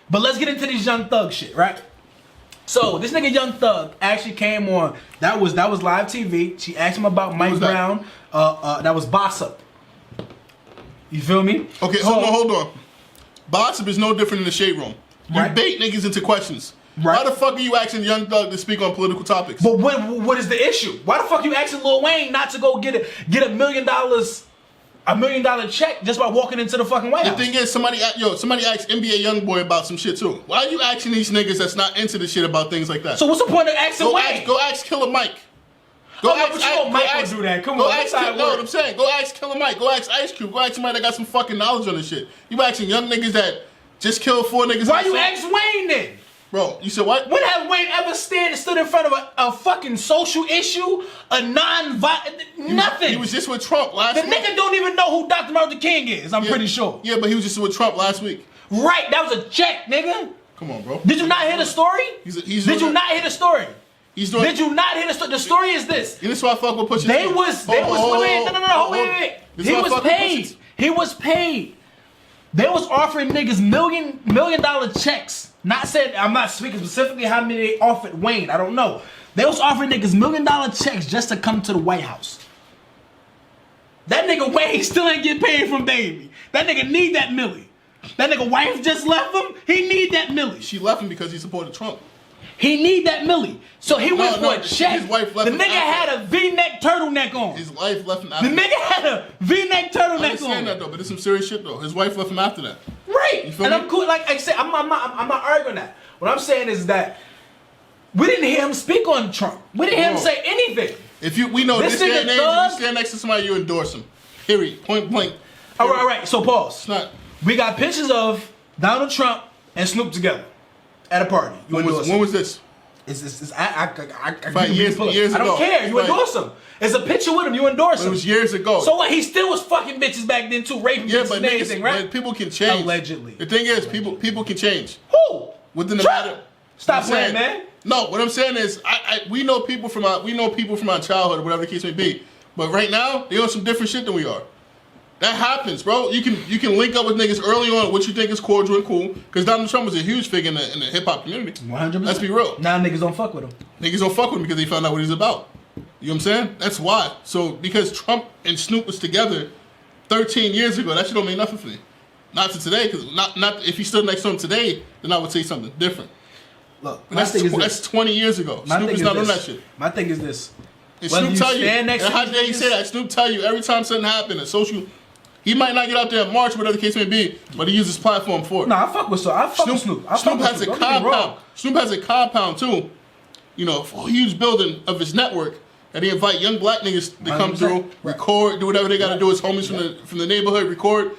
But let's get into this Young Thug shit, right? So this nigga Young Thug actually came on. That was live TV. She asked him about Mike Brown. That was Boss Up. You feel me? Okay, hold on. Boss Up is no different than the shade room. You Right. bait niggas into questions. Right. Why the fuck are you asking Young Thug to speak on political topics? But what is the issue? Why the fuck you asking Lil Wayne not to go get $1 million check just by walking into the fucking White House? The thing is, somebody asked NBA YoungBoy about some shit too. Why are you asking these niggas that's not into the shit about things like that? So what's the point of asking Wayne? Go ask Killer Mike. Mike will do that. Come on, that's how it know what works. I'm saying? Go ask Killer Mike. Go ask Ice Cube. Go ask somebody that got some fucking knowledge on this shit. You asking young niggas that just killed 4 niggas. Why you ask Wayne then? Bro, you said what? When has Wayne ever stood in front of a fucking social issue, a non-violent, nothing? He was just with Trump last week. The nigga don't even know who Dr. Martin Luther King is, I'm pretty sure. Yeah, but he was just with Trump last week. Right, that was a check, nigga. Come on, bro. Did you not hear the story? Did you not hear the story? He's doing. Did you not hear the story? The story is this. This is why I fuck with Pusha T. They was wait. He was paid. He was paid. They was offering niggas $1 million checks. Not saying, I'm not speaking specifically how many they offered Wayne. I don't know. They was offering niggas $1 million checks just to come to the White House. That nigga Wayne still ain't get paid from Baby. That nigga need that milli. That nigga wife just left him. He need that milli. She left him because he supported Trump. He need that milli. So he went for a check. His wife left the him nigga after. had a V-neck turtleneck on. His wife left him The after nigga had a V-neck I turtleneck understand on. that though, but it's some serious shit though. His wife left him after that. Right. You feel And me? I'm cool. Like I said, I'm not arguing that. What I'm saying is that we didn't hear him speak on Trump. We didn't hear him Bro. say anything. We know This this day nigga and age, Thug- if you stand next to somebody, you endorse him. Period. Point blank. All right. So pause. It's not. We got pictures of Donald Trump and Snoop together at a party. You endorse When him. was this? Years I don't ago. care. You Right. endorse him. It's a picture with him. You endorse But him. it was years ago. So what? He still was fucking bitches back then too, raping yeah, bitches but and everything, right? but people can change. Allegedly. The thing is, people can change. Who? Within the Trump. matter. Stop I'm playing, saying- man. No, what I'm saying is, we know people from our childhood, or whatever the case may be. But right now, they on some different shit than we are. That happens, bro. You can link up with niggas early on, what you think is cordial and cool, because Donald Trump was a huge figure in the hip hop community. 100%. Let's be real. Now niggas don't fuck with him. Niggas don't fuck with him because they found out what he's about. You know what I'm saying? That's why. So because Trump and Snoop was together 13 years ago, that shit don't mean nothing for me. Not to today, because not if he stood next to him today, then I would say something different. Look, But that's 20 years ago. Snoop is not on that shit. My thing is this. And Whether Snoop you tell you, stand next and to how these dare he niggas- say that? Snoop tell you every time something happened, a social, he might not get out there and march, whatever the case may be, but he uses his platform for it. Nah, I fuck with Snoop. I fuck with Snoop. I fuck Snoop with has a Snoop. Don't get me wrong. compound. Snoop has a compound too. You know, a huge building of his network that he invite young black niggas to come 100%. through, Right. record, do whatever they got to do. His homies from the neighborhood record.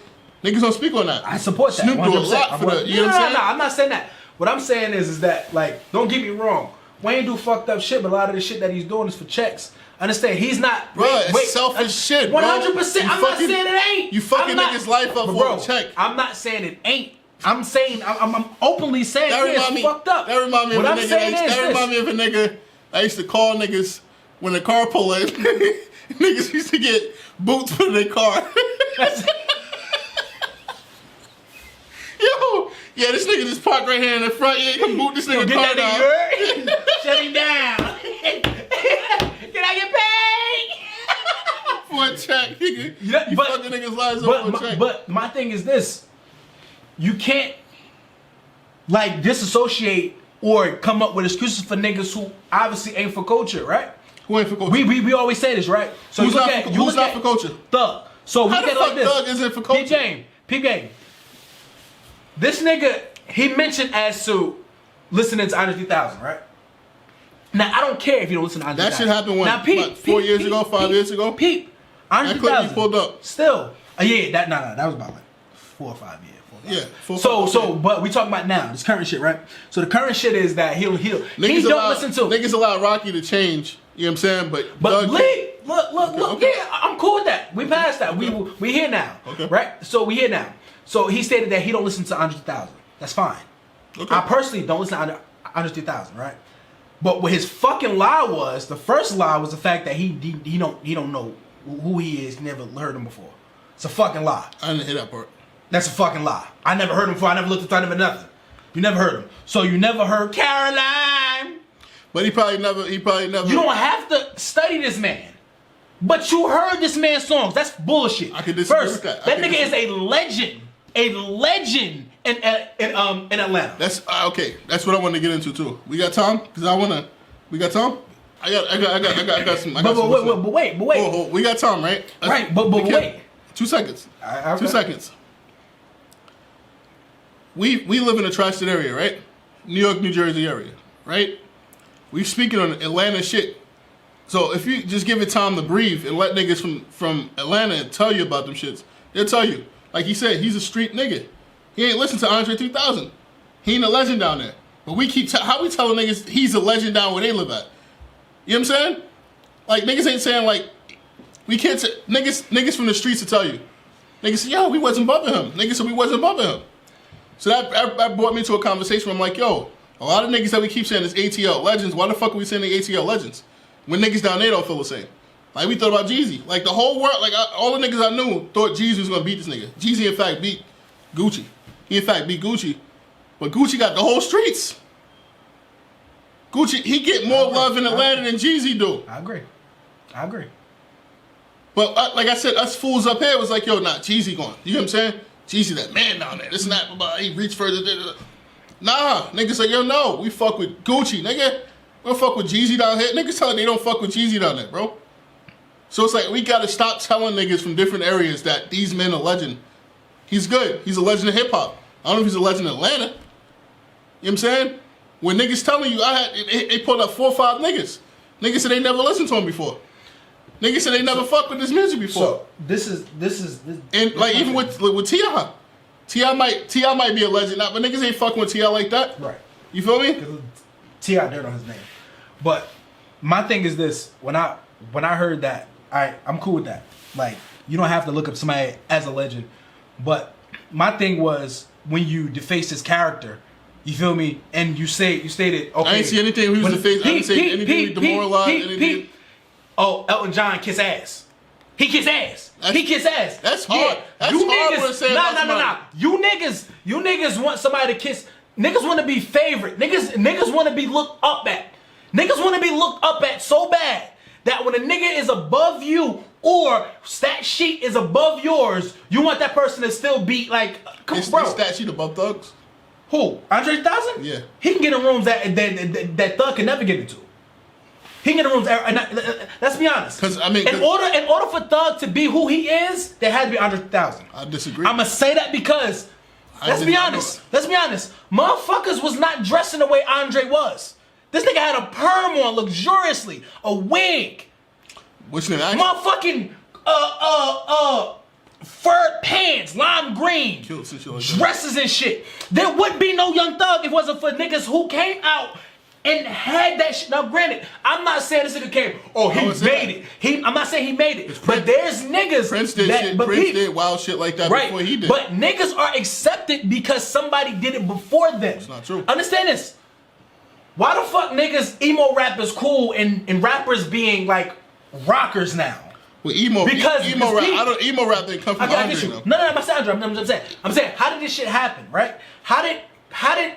Niggas don't speak on that. I support that. Snoop do a 100%. lot for that. You know what I'm saying? No, I'm not saying that. What I'm saying is that, like, don't get me wrong. Wayne do fucked up shit, but a lot of the shit that he's doing is for checks. Understand? He's not. Bro, it's selfish shit, bro. 100%. You I'm not fucking- saying it ain't. you fucking I'm not- niggas' life up But for bro, a check. I'm not saying it ain't. I'm saying I'm openly saying That it's remind me. fucked up. That remind me of What a I'm nigga. saying is That remind me this. of a nigga. I used to call niggas when the car pull in. Niggas used to get boots put in their car. Yo, yeah, this nigga just parked right here in the front. Yeah, come boot this nigga Get car that down. nigga. Shut him down. Can I get paid? For a check, nigga. Yeah, You but- fucking niggas' lives up for a check. But my thing is this: you can't like disassociate or come up with excuses for niggas who obviously ain't for culture, right? Who ain't for culture? We always say this, right? So Who's you look not at for- you who's look not at for culture? Thug. So we How look the at it like fuck this. Thug isn't for culture? Peep game. This nigga, he mentioned as to listening to Andre 3000, right? Now I don't care if you don't listen to Andre. That shit happened when? Now, Pete, What, 4 years ago, 5 years ago? Pete, Andre That clip 3000. you pulled up. Still, yeah, that was about like 4 or 5 years. Yeah. 4, But we talking about now this current shit, right? So the current shit is that he don't listen to niggas allow Rocky to change. You know what I'm saying? But look, yeah, I'm cool with that. We passed that. We here now, right? So we here now. So he stated that he don't listen to Andre 3000. That's fine. Okay. I personally don't listen to Andre 3000, right? But what his fucking lie was, the first lie was the fact that he don't know who he is. He never heard him before. It's a fucking lie. I didn't hear that part. That's a fucking lie. I never heard him before. I never looked at him. I never nothing. You never heard him. So you never heard Caroline. But he probably never. You don't have to study this man. But you heard this man's songs. That's bullshit. I can disagree with that. That nigga is a legend. A legend in Atlanta. That's okay. That's what I want to get into too. We got time? We got time? I got some. But wait. Oh, we got time, right? Right, but wait. 2 seconds. Okay. 2 seconds. We live in a tri-state area, right? New York, New Jersey area, right? We speaking on Atlanta shit. So if you just give it time to breathe and let niggas from Atlanta tell you about them shits, they'll tell you. Like he said, he's a street nigga. He ain't listen to Andre 3000. He ain't a legend down there. But we keep how we telling niggas he's a legend down where they live at. You know what I'm saying? Like niggas ain't saying like we can't niggas from the streets will tell you. Niggas say, yo, we wasn't bumping him. Niggas said we wasn't bumping him. So that brought me to a conversation where I'm like, yo, a lot of niggas that we keep saying is ATL legends. Why the fuck are we saying the ATL legends? When niggas down there don't feel the same. Like we thought about Jeezy. Like the whole world, like all the niggas I knew thought Jeezy was gonna beat this nigga. Jeezy in fact beat Gucci. He in fact beat Gucci. But Gucci got the whole streets. Gucci, he get more love in Atlanta than Jeezy do. I agree. But like I said, us fools up here was like, yo, nah, Jeezy going. You know what I'm saying? Jeezy that man down there. This and that, he reached further. Nah, niggas like, yo, no, we fuck with Gucci, nigga. We don't fuck with Jeezy down here. Niggas telling they don't fuck with Jeezy down there, bro. So it's like, we gotta stop telling niggas from different areas that these men are legend. He's good. He's a legend of hip hop. I don't know if he's a legend of Atlanta. You know what I'm saying? When niggas telling you, they pulled up 4 or 5 niggas. Niggas said they never listened to him before. Niggas said they never fucked with this music before. So this is and like even with T.I. T.I. might be a legend now, but niggas ain't fucking with T.I. like that. Right. You feel me? T.I. dirt on his name. But my thing is this, when I heard that, I'm cool with that. Like, you don't have to look up somebody as a legend. But my thing was when you deface his character, you feel me? And you stated, okay. I ain't see anything he was defaced. I didn't say anything demoralized, anything. Oh, Elton John kiss ass. He kiss ass. He kiss ass. That's hard. Yeah. That's you hard niggas, to say about nah. You niggas want somebody to kiss. Niggas want to be favorite. Niggas want to be looked up at. Niggas want to be looked up at so bad that when a nigga is above you or stat sheet is above yours, you want that person to still be like, come on, bro. Is stat sheet above Thugs? Who? Andre 3000? Yeah. He can get in rooms that Thug can never get into. He can get in rooms. Let's be honest. Because I mean, in order for Thug to be who he is, there had to be Andre 3000. I disagree. I'm gonna say that because let's be honest. Motherfuckers was not dressing the way Andre was. This nigga had a perm on luxuriously, a wig. Which nigga? Motherfucking fur pants, lime green, dresses and shit. There would be no Young Thug if it wasn't for niggas who came out and had that shit. Now, granted, I'm not saying this nigga came. Oh, he made it. I'm not saying he made it, but there's niggas. Prince did shit. Prince did wild shit like that before he did. But niggas are accepted because somebody did it before them. It's not true. Understand this? Why the fuck niggas emo rap is cool and rappers being like rockers now? Well, emo rap. Emo rap didn't come from Andre. No, I'm not saying Andre. I'm saying, how did this shit happen, right? How did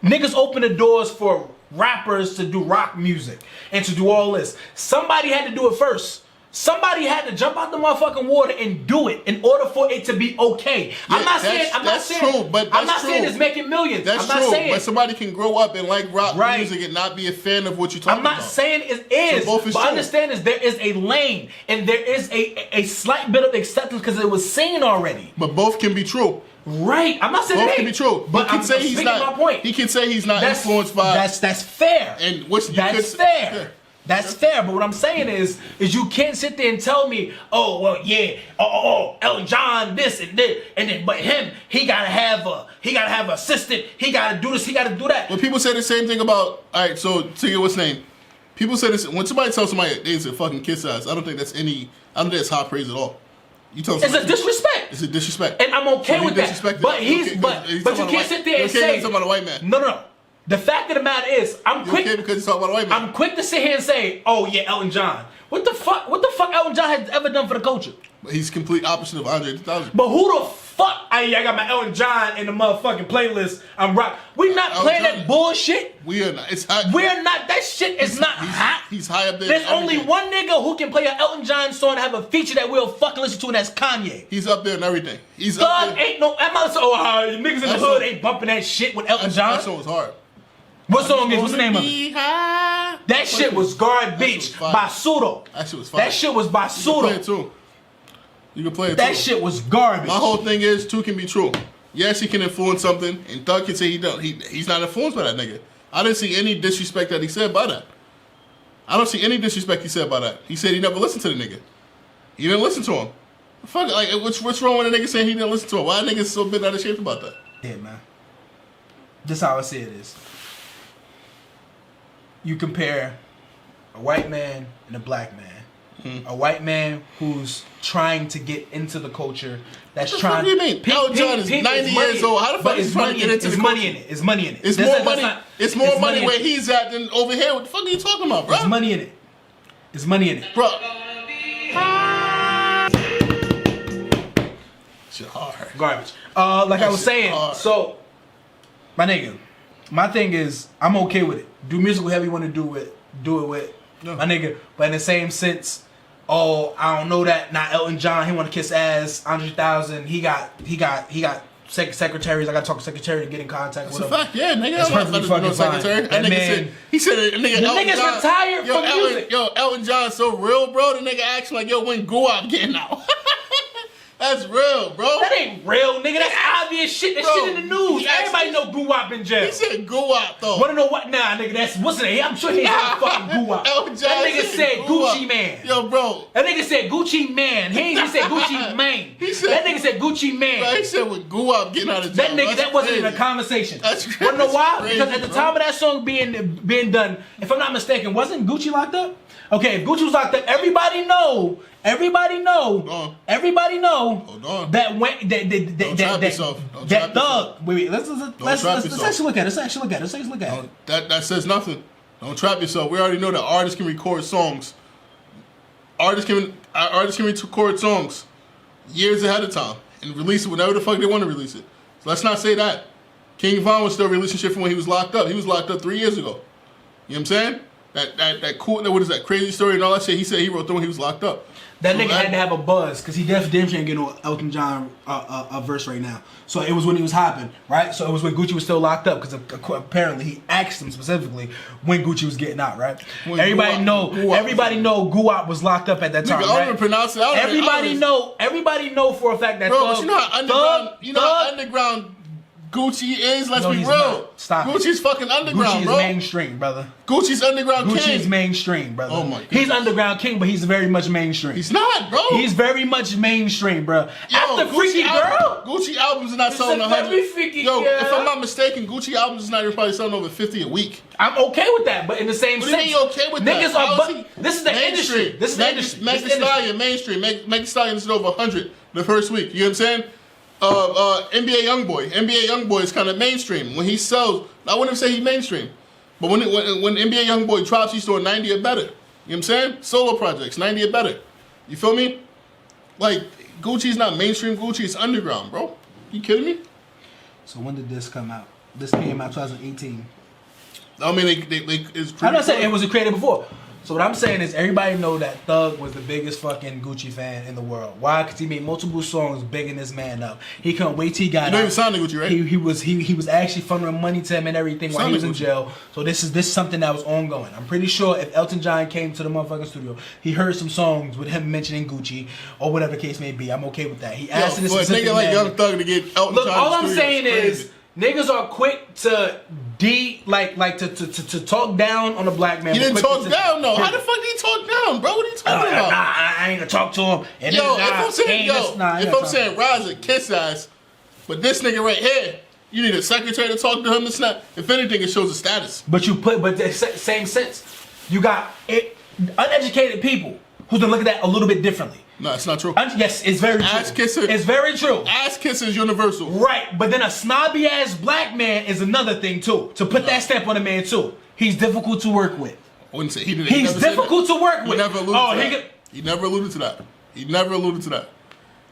niggas open the doors for rappers to do rock music and to do all this? Somebody had to do it first. Somebody had to jump out the motherfucking water and do it in order for it to be okay. Yeah, I'm not that's saying it's making millions. That's I'm not true, saying, but somebody can grow up and like rock music and not be a fan of what you're talking about. I'm not saying it is, So but understand is there is a lane and there is a slight bit of acceptance because it was seen already. But both can be true. Right, I'm not saying both it can be true. But he can say he's not. My point. He can say he's not influenced by. That's fair. And that's fair. Yeah. That's fair, but what I'm saying is you can't sit there and tell me, oh well, yeah, Elton John this and then but him, he gotta have assistant, he gotta do this, he gotta do that. Well, people say the same thing about. All right, so to get what's name, people say this when somebody tells somebody they's a fucking kiss ass. I don't think that's high praise at all. You tell it's a disrespect. It's a disrespect, and I'm okay with that. But but you can't sit there and say talking about a white man. No. The fact of the matter is, I'm quick. Okay, because you're talking about a white man. I'm quick to sit here and say, "Oh yeah, Elton John." What the fuck Elton John has ever done for the culture? But he's complete opposite of Andre 2000. But who the fuck? I got my Elton John in the motherfucking playlist. I'm rock. We not playing that bullshit. We are not. It's hot. We're not. That shit is not hot. He's high up there. There's only one nigga who can play an Elton John song and have a feature that we'll fucking listen to, and that's Kanye. He's up there and everything. He's Thug up there. ain't no. I'm not so. Niggas in the hood ain't bumping that shit with Elton John. That song was hard. What song is? What's the name of it? That shit was garbage by Pseudo. That shit was fire. That shit was by Pseudo. You can play it too. You can play it too. That shit was garbage. My whole thing is two can be true. Yes, he can influence something, and Thug can say he don't. He's not influenced by that nigga. I didn't see any disrespect that he said by that. I don't see any disrespect he said by that. He said he never listened to the nigga. He didn't listen to him. Fuck it, like what's wrong with a nigga saying he didn't listen to him? Why are niggas so bent out of shape about that? Yeah, man. This how I see it is. You compare a white man and a black man. Mm-hmm. A white man who's trying to get into the culture. That's what trying. What do you mean? Elton John is 90 years old. How the fuck is he trying to get into the culture? Money in it. It's money in it. It's more money. It's more money where he's at than over here. What the fuck are you talking about, bro? It's money in it. It's money in it, bro. Shit hard. Garbage. Like I was saying. Hard. So, my nigga, my thing is I'm okay with it. Do music whatever you want to do it with my nigga. But in the same sense, I don't know that. Not Elton John. He want to kiss ass. Andre 2000. He got secretaries. I got to talk to secretary to get in contact with him. That's a fact. Yeah, nigga. That's perfectly fucking fine. That nigga said, he said, nigga, the nigga's John, retired from music. Elton John's so real, bro. The nigga acting like, when Guap getting out. That's real, bro. That ain't real, nigga. That's obvious shit. That shit in the news. Everybody know Guwap in jail. He said Guwap though. Wanna know what? Nah, nigga. That's what's the name? I'm sure he ain't fucking Guwap. That nigga said Gucci Man. Yo, bro. That nigga said Gucci Man. He ain't even said Gucci Mane. That nigga said Gucci Man. Bro, he said with Guwap getting out of jail. That nigga, that wasn't in a conversation. That's crazy. Wanna know why? Because at the time of that song being done, if I'm not mistaken, wasn't Gucci locked up? Okay, if Gucci was locked up, everybody know that Thug. Wait, let's actually look at it. Let's look at it. That says nothing. Don't trap yourself. We already know that artists can record songs. Artists can record songs years ahead of time and release it whenever the fuck they want to release it. So let's not say that. King Von was still releasing shit from when he was locked up. He was locked up 3 years ago. You know what I'm saying? That cool, what is that crazy story and all that shit? He said he wrote through when he was locked up. That nigga had to have a buzz because he definitely ain't getting no Elton John a verse right now. So it was when he was hopping, right? So it was when Gucci was still locked up because apparently he asked him specifically when Gucci was getting out, right? Everybody know Guwap was locked up at that time. Nigga, I don't even pronounce it. Everybody know for a fact that bro, you know how underground Gucci is, let's be real. Stop. Gucci's fucking underground, bro. Gucci is mainstream, brother. Gucci's underground king. Gucci is mainstream, brother. Oh my God. He's underground king, but he's very much mainstream. He's not, bro. He's very much mainstream, bro. After Freaky Girl, Gucci albums are not selling 100. If I'm not mistaken, Gucci albums is not even probably selling over 50 a week. I'm okay with that, but in the same sense, what do you mean you okay with that? This is the industry. This is the industry. Meg Thee Stallion, mainstream. Meg Thee Stallion is over 100 the first week. You know what I'm saying? NBA Youngboy is kind of mainstream. When he sells, I wouldn't say he's mainstream, but when NBA Youngboy drops, he's doing 90 or better. You know what I'm saying? Solo projects, 90 or better. You feel me? Like Gucci's not mainstream. Gucci is underground, bro. You kidding me? So when did this come out? This came out 2018. I mean, it's I'm not saying it was created before. So what I'm saying is everybody know that Thug was the biggest fucking Gucci fan in the world. Why? Because he made multiple songs bigging this man up. He couldn't wait till he got out. You know he was signing Gucci, right? He was actually funneling money to him and everything while he was in jail. So this is something that was ongoing. I'm pretty sure if Elton John came to the motherfucking studio, he heard some songs with him mentioning Gucci or whatever the case may be. I'm okay with that. He asked in this specific nigga like Young Thug to get Elton John. Look, all I'm saying is niggas are quick to to talk down on a black man. He didn't talk down though. How the fuck did he talk down, bro? What are you talking about? Nah, I ain't gonna talk to him. And if I'm saying Raza kiss ass, but this nigga right here, you need a secretary to talk to him. It's not. If anything, it shows a status. But the same sense. You got uneducated people who's gonna look at that a little bit differently. No, it's not true. Yes, it's very true. Ass kisser. It's very true. Ass kisser is universal. Right, but then a snobby ass black man is another thing too. To put that stamp on a man too. He's difficult to work with. I wouldn't say he didn't. He's difficult to work with. He never alluded to that. He never alluded to that.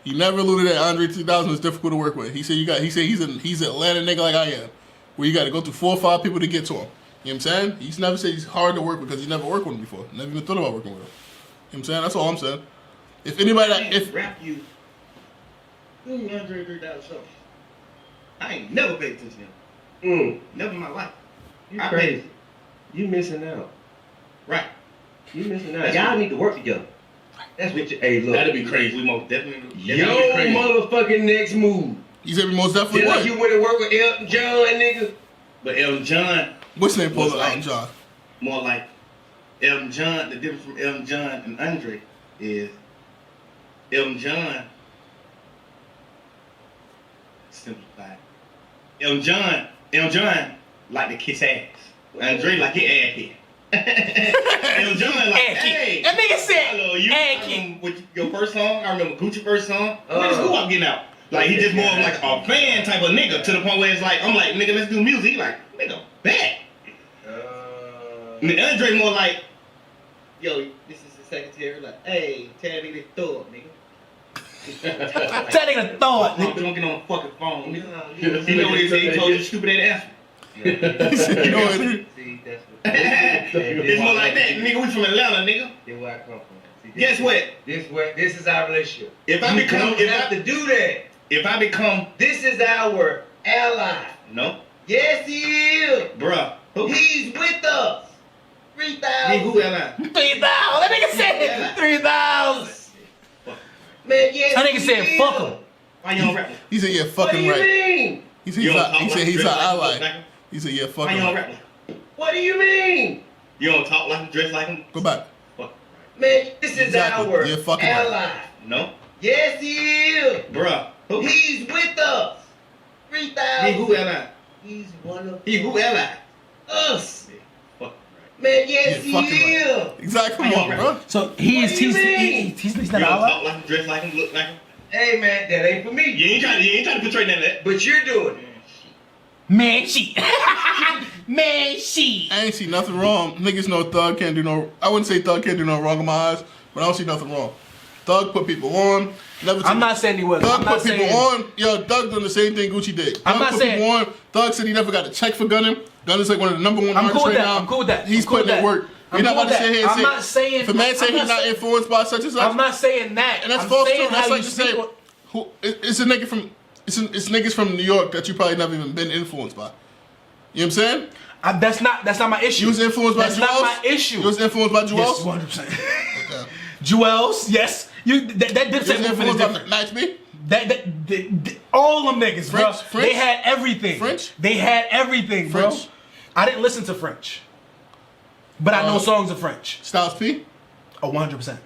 He never alluded that Andre 3000 is difficult to work with. He said he's an Atlanta nigga like I am, where you got to go through 4 or 5 people to get to him. You know what I'm saying? He's never said he's hard to work with because he never worked with him before. Never even thought about working with him. You know what I'm saying? That's all I'm saying. If anybody rap you, Andre 3000 something. I ain't never paid attention to him. Never in my life. You crazy. You missing out. Right. You missing out. Y'all need to work together. That's what you. Hey, look. That'd be crazy. We most definitely. Yo, motherfucking next move. He said we most definitely Just would. like you went to work with Elton John, nigga. But Elton John. What's the name for like, Elton John? More like Elton John. The difference from Elton John and Andre is Elton John. Simplified. Elton John like to kiss ass. Andre like your ass hit. Elton John like, hey. That nigga said, I love you. hey, with your first song, I remember Gucci first song. When is who I'm getting out? Like he just more of like a fan type of nigga to the point where it's like I'm like nigga let's do music. He like nigga bet. And Andre more like yo this is the secretary like hey tell that nigga to throw up nigga. Tell nigga to throw it. I'm don't get on the fucking phone. Nigga. You know what he said? He told you stupid ass answer. You know what? See, that's what. It's more like that, nigga. We from Atlanta, nigga. That's where I come from. See, Guess what? This is our relationship. If I become, you have to do that. If I become, this is our ally. No. Yes, he is, bruh. Who? He's with us. 3,000. Hey, who ally? 3,000. That nigga said 3,000. Man, yes. That nigga said fuck him. Why you don't rap? He said yeah, fucking right. What do you mean? He said he's our ally. He said yeah, fucking right. Why you don't right. rap? What do you mean? You don't talk like him, dress like him. Go back. Fuck. Man, this is our yeah, fucking ally. right. No. Yes, he is, bruh. Who? He's with us. 3,000. He who ally? He's one of He who ally? us. Yeah, fuck. Man, yes, yeah, he is. Right. Exactly, come on, bro. So he's not an ally. Talk like him, dress like him, look like him. Hey man, that ain't for me. You ain't trying to portray none of that. But you're doing it. Man, she. Man, she. I ain't see nothing wrong. Niggas know Thug can't do no. I wouldn't say Thug can't do no wrong in my eyes, but I don't see nothing wrong. Thug put people on. I'm not saying he was. Thug put people on. Yo, Thug doing the same thing Gucci did. Thug I'm not put saying. People on. Thug said he never got a check for Gunning. Gunning's like one of the #1 artists right now. I'm cool with that. He's putting in work. You're not about to sit here and say. I'm not saying. If a man say he's not influenced by such and such. I'm not saying that. And that's false too. That's like to say. It's a nigga from. It's niggas from New York that you probably never even been influenced by. You know what I'm saying? That's not my issue. You was influenced by Jewels? That's not my issue. You was influenced by Jewels? Yes, 100%. Okay. Jewels, yes. That Dipset movement is different. Match Me? All them niggas, bro. French? They had everything. French? They had everything, bro. French? I didn't listen to French, but I know songs of French. Styles P? Oh, 100%.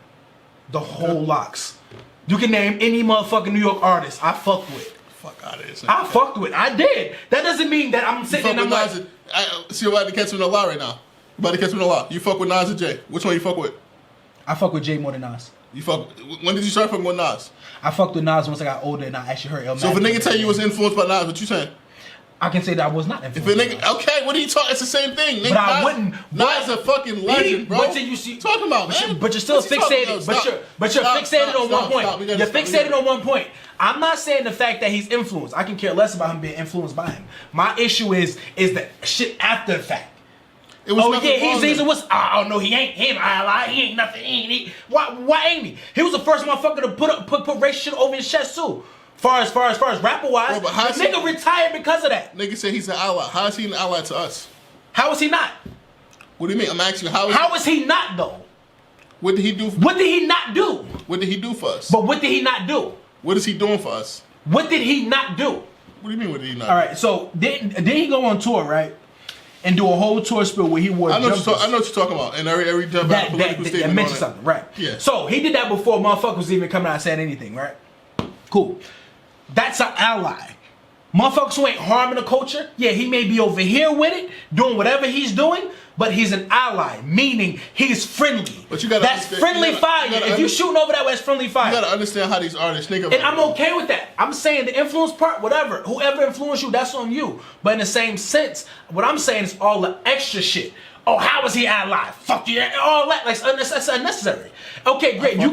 The whole locks. You can name any motherfucking New York artist I fucked with. Fuck out of this. I fucked with. I did. That doesn't mean that I'm sitting and I'm like. See, you're about to catch me in a lie right now. You about to catch me in a lie. You fuck with Nas or Jay? Which one you fuck with? I fuck with Jay more than Nas. You fuck. When did you start fucking with Nas? I fucked with Nas once I got older and I actually heard El So if a nigga tell you was influenced by Nas, what you saying? I can say that I was not If influenced. a nigga, okay, what are you talking? It's the same thing. Nigga, But I wouldn't. Nas a fucking legend, bro. But you see, talking about, man. But you're still fixated. But you're fixated on one point. You're fixated on one point. I'm not saying the fact that he's influenced. I can care less about him being influenced by him. My issue is the shit after the fact. It was oh nothing yeah, wrong he's then. what's oh no, he ain't an ally, he ain't nothing, he. Why ain't he? He was the first motherfucker to put race shit over his chest too. Far as rapper wise, Bro, but the nigga retired because of that. Nigga said he's an ally. How is he an ally to us? How is he not? What do you mean? I'm asking you, How is he not though? What did he do? What did he not do? What did he do for us? But what did he not do? What is he doing for us? What did he not do? What do you mean? What did he not? All right, so didn't he go on tour, right? And do a whole tour spill where he wore jumpers. I know what you're talking about. And every jump out political that statement mentioned on something, right? Yeah. So he did that before motherfuckers was even coming out and saying anything, right? Cool. That's an ally. Motherfuckers who ain't harming the culture, yeah, he may be over here with it, doing whatever he's doing, but he's an ally, meaning he's friendly. But you gotta that's friendly fire. If you shooting over that way, it's friendly fire. You gotta understand how these artists think about And it. I'm okay with that. I'm saying the influence part, whatever. Whoever influenced you, that's on you. But in the same sense, what I'm saying is all the extra shit. Oh, how is he ally? Fuck you. All that, like, that's unnecessary. Okay, great. You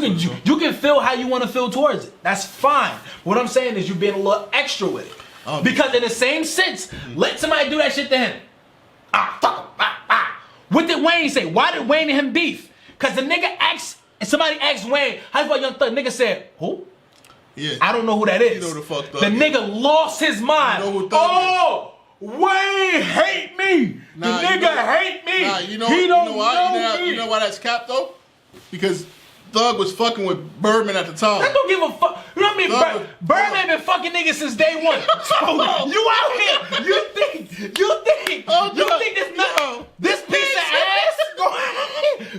can feel how you want to feel towards it. That's fine. What I'm saying is you being a little extra with it. Because in the same sense, let somebody do that shit to him. Ah, fuck him. What did Wayne say? Why did Wayne and him beef? Because the nigga asked, and somebody asked Wayne, how about Young Thug? Nigga said, who? Yeah. I don't know who that is. You know the fuck Thug The is. nigga lost his mind. You know who Thug Wayne hate me. Nah, the nigga hate me. Nah, he don't know me. You know why that's cap though? Because Thug was fucking with Birdman at the time. I don't give a fuck. You know what I mean? Birdman been fucking niggas since day one. So you out here? You think this piece of ass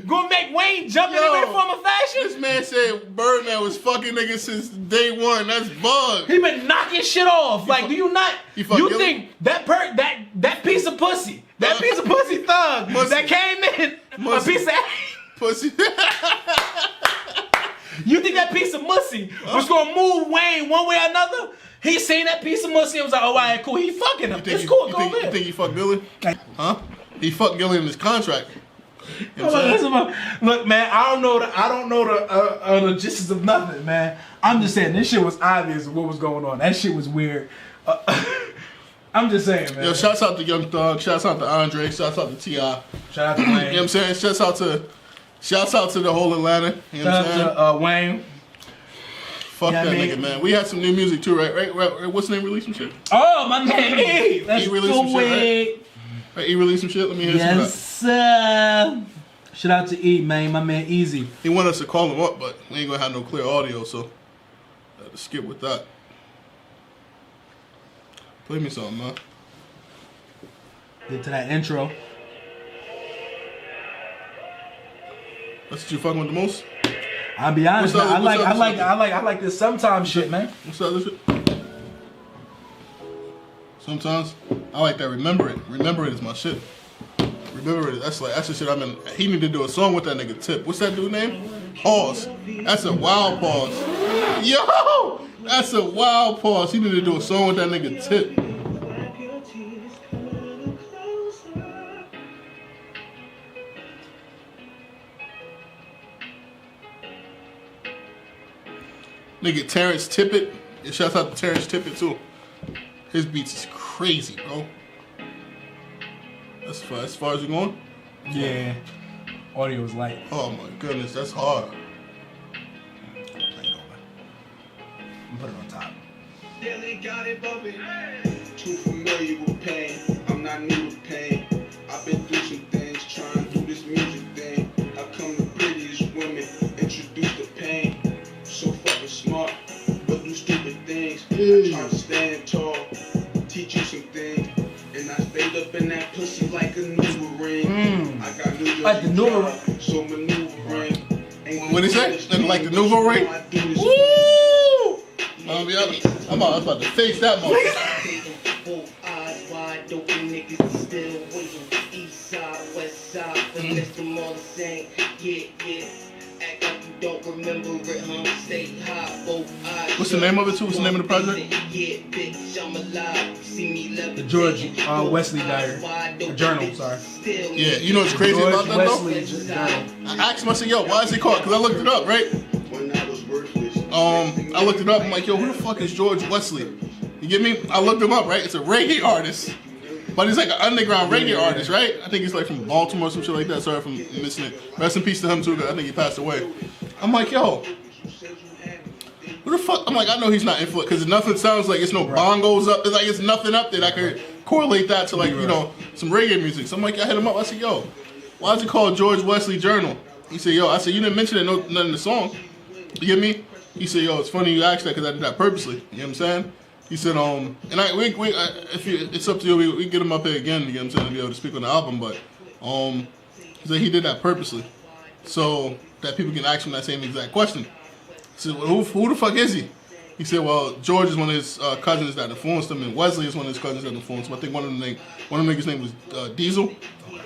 gonna make Wayne jump in every form of fashion? This man said Birdman was fucking niggas since day one. That's bug. He been knocking shit off. Like, do you not? You think that piece of pussy, Thug, Mussy. that came in Mussy. a piece of Pussy. You think that piece of Mussy was gonna move Wayne one way or another? He seen that piece of Mussy and was like, oh, all right, cool. He fucking him. It's cool. Go You think he fucked Gilly? Huh? He fucked Gilly in his contract. You know what I'm saying? Look, man, I don't know the logistics of nothing, man. I'm just saying this shit was obvious what was going on. That shit was weird. I'm just saying, man. Yo, shouts out to Young Thug. Shouts out to Andre. Shouts out to T.I. Shout out to Wayne. You know what I'm saying? Shouts out to the whole Atlanta. You know what I'm saying? Shout out to Wayne. Fuck that nigga, man. We had some new music too, right? What's the name? Release some shit? Oh, my man. E. Let's released some shit, right? E released some shit. Let me hear some of that. Yes, shout out to E, man. My man EEEZY. He wanted us to call him up, but we ain't gonna have no clear audio, so I had to skip with that. Play me something, man. Get to that intro. That's what you fucking with the most? I'll be honest, What's man. up? I like this sometimes shit, man. What's the other shit? Sometimes I like that. Remember it. Remember it is my shit. Remember it. That's the shit. He need to do a song with that nigga Tip. What's that dude name? Pause. That's a wild pause. Yo, that's a wild pause. He need to do a song with that nigga Tip. Nigga Terrence Tippett. Yeah, shouts out to Terrence Tippett too. His beats is crazy, bro. That's as far as you going? Yeah. Audio is light. Oh my goodness, that's hard. Play it over. Put it on top. Daily got it bumping. Too familiar with pain. I'm not new to pain. I've been through some things trying to do this music thing. I come to prettiest women, introduce the pain. So fucking smart, but do stupid things. I try to stand tall, teach you some things. And I stayed up in that pussy like a Ring. I got New York like the Nouveau, so maneuvering. What he say? Like the Nouveau ring? Woo! I'll be honest. I was about to face that motherfucker. Both eyes wide open, niggas still waiting. East side, west side, finesse them all the same. Yeah. Act like you don't remember it, huh? Stay high, both eyes. What's the name of it too? What's the name of the project? Yeah, bitch, I'm alive. See me left. the George Wesley diary. Journal, sorry. Yeah, you know what's crazy George about that Wesley though? journal. I asked him, I said, yo, why is he called? Because I looked it up, right? When I was worthless. I looked it up. I'm like, yo, who the fuck is George Wesley? You get me? I looked him up, right? It's a reggae artist. But he's like an underground reggae artist, right? I think he's like from Baltimore or some shit like that. Sorry if I'm missing it. Rest in peace to him too, because I think he passed away. I'm like, yo, who the fuck? I'm like, I know he's not influenced, because nothing sounds like it's no bongos up. It's like it's nothing up there that could correlate that to like, you know, some reggae music. So I'm like, I hit him up. I said, yo, why'd you call George Wesley Journal? He said, yo, I said, you didn't mention it, nothing in the song. You get me? He said, yo, it's funny you asked that because I did that purposely. You know what I'm saying? He said, and it's up to you, we get him up here again, you know what I'm saying, to be able to speak on the album, but, he said he did that purposely, so that people can ask him that same exact question. He said, well, who the fuck is he? He said, well, George is one of his cousins that influenced him, and Wesley is one of his cousins that influenced him. I think one of them niggas' name was Diesel,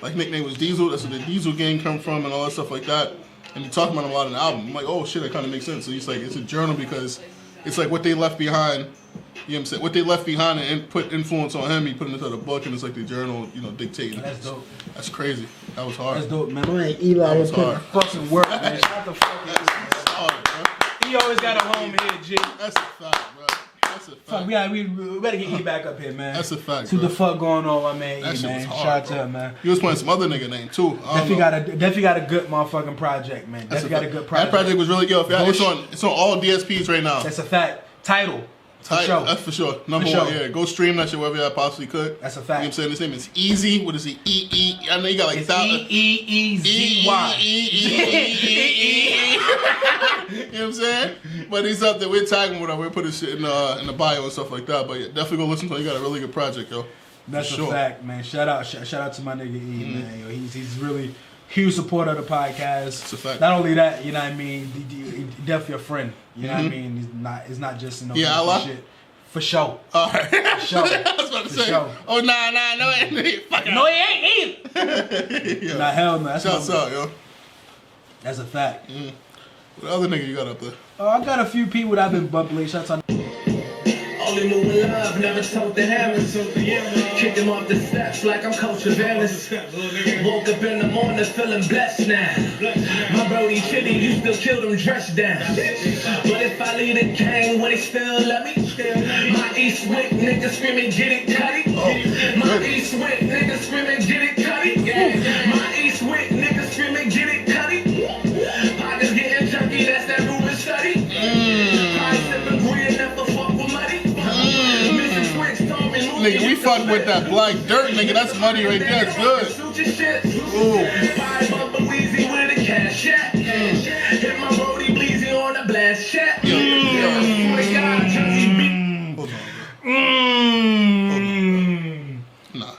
like nickname was Diesel, that's where the Diesel gang come from and all that stuff like that, and he talked about him a lot in the album. I'm like, oh shit, that kind of makes sense. So he's like, it's a journal because it's like what they left behind. You know what I'm saying? What they left behind and put influence on him, he put it into the book, and it's like the journal, you know, dictating. That's dope. That's crazy. That was hard. That's dope, man. Man, Eli was put hard. fucking work, man. Shout the fuck out. Hard, bro. He always got a home here, G. That's a fact, bro. That's a fact. Fuck, we better get E back up here, man. That's a fact, See bro. what the fuck going on, my man That E, shit man. was hard, Shout out to bro. him, man. He was playing some other nigga name too. Definitely got a good motherfucking project, man. That's Definitely got a good That project. project was really good. It's on all DSPs right now. That's a fact. Title. For sure. That's for sure. Number For one, sure. yeah. Go stream that shit wherever I possibly could. That's a You fact. know what I'm saying? His name is EEZY. What is he? I know you got like It's EEEZY. You know what I'm saying? But he's up there. We're tagging whatever. We'll put his shit in the bio and stuff like that. But yeah, definitely go listen to him. He got a really good project, yo. That's For a sure. fact, man. Shout out to my nigga E, man. Yo, he's really huge supporter of the podcast. It's a fact. Not only that, you know what I mean. He definitely a friend. You know what I mean. It's not just no shit. For sure. All right. For sure. I was about to say. sure. Oh nah, no, fuck No, he ain't either. yeah. Nah, hell no. That's Shouts out, yo. That's a fact. What other nigga you got up there? Oh, I got a few people that I've been bubbling. Shouts out. Only moving love, never told the hammers. Kick them off the steps like I'm Coach Vanis. Woke up in the morning feeling blessed now. My brody chitty, you still kill them dressed down. But if I leave the gang, would they still love me? My East Wick nigga screaming, get it cutty. My East Wick nigga screaming, get it cutty. My East Wick nigga screaming, get it cutty. Pockets getting chunky, that's that Ruben study. I sipping green, never fuck with money. Nigga, we fuck with that black dirt, nigga. That's money right there. That's good. Ooh. Hit my roadie bleezy on the blast chat. Hold on, bro. Nah.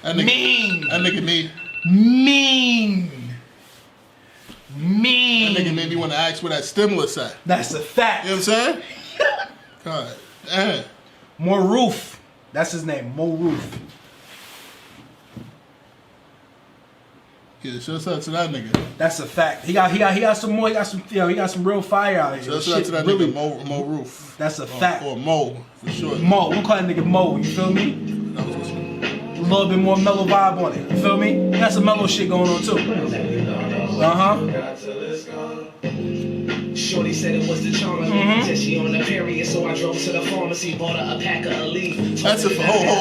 That nigga made Mean. that nigga made me want to ask where that stimulus at. That's a fact. You know what I'm saying? God damn. Moruf. That's his name. Moruf. Yeah, shouts out to that nigga. That's a fact. He got some more. He got some real fire out here. Shouts out to that really, nigga Moruf. That's a fact. Or Mo, for sure. Mo. We'll call that nigga Mo. You feel me? That was what's A little bit more mellow vibe on it. You feel me? Got some mellow shit going on too. Shorty said it was the charmer. Said she on the period, so I drove to the pharmacy, bought her a pack of Elite. That's a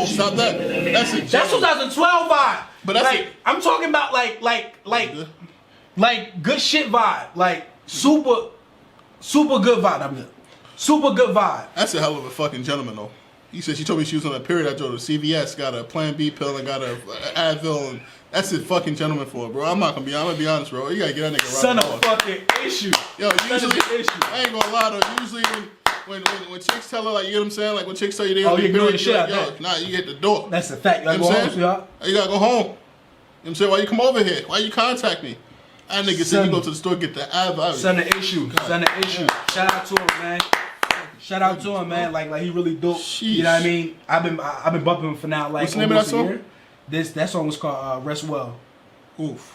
stop that. That's a That's 2012 vibe. But that's like I'm talking about like good shit vibe. Like super good vibe. I mean, super good vibe. That's a hell of a fucking gentleman though. He said she told me she was on a period. I drove to CVS, got a Plan B pill, and got a Advil, and that's a fucking gentleman for it, bro. I'm gonna be honest, bro. You gotta get that nigga right. Son of fucking issue. Yo, usually issue. I ain't gonna lie though. Usually when chicks tell her, like, you know what I'm saying, like when chicks tell you they Oh, on you the ignore period, the shit out yo, that. nah, you get the door. That's a fact. You gotta You know go what I'm home, saying? sweetheart. You gotta go home. You know what I'm saying? Why you come over here? Why you contact me? That nigga said Son. you go to the store get the Advil. Son of issue. Son of issue. Shout out to him, man. Shout out to him, man. Like he really dope. You know what I mean? I've been bumping him for now like What's the name of that almost a song? year. That song was called Rest Well. Oof.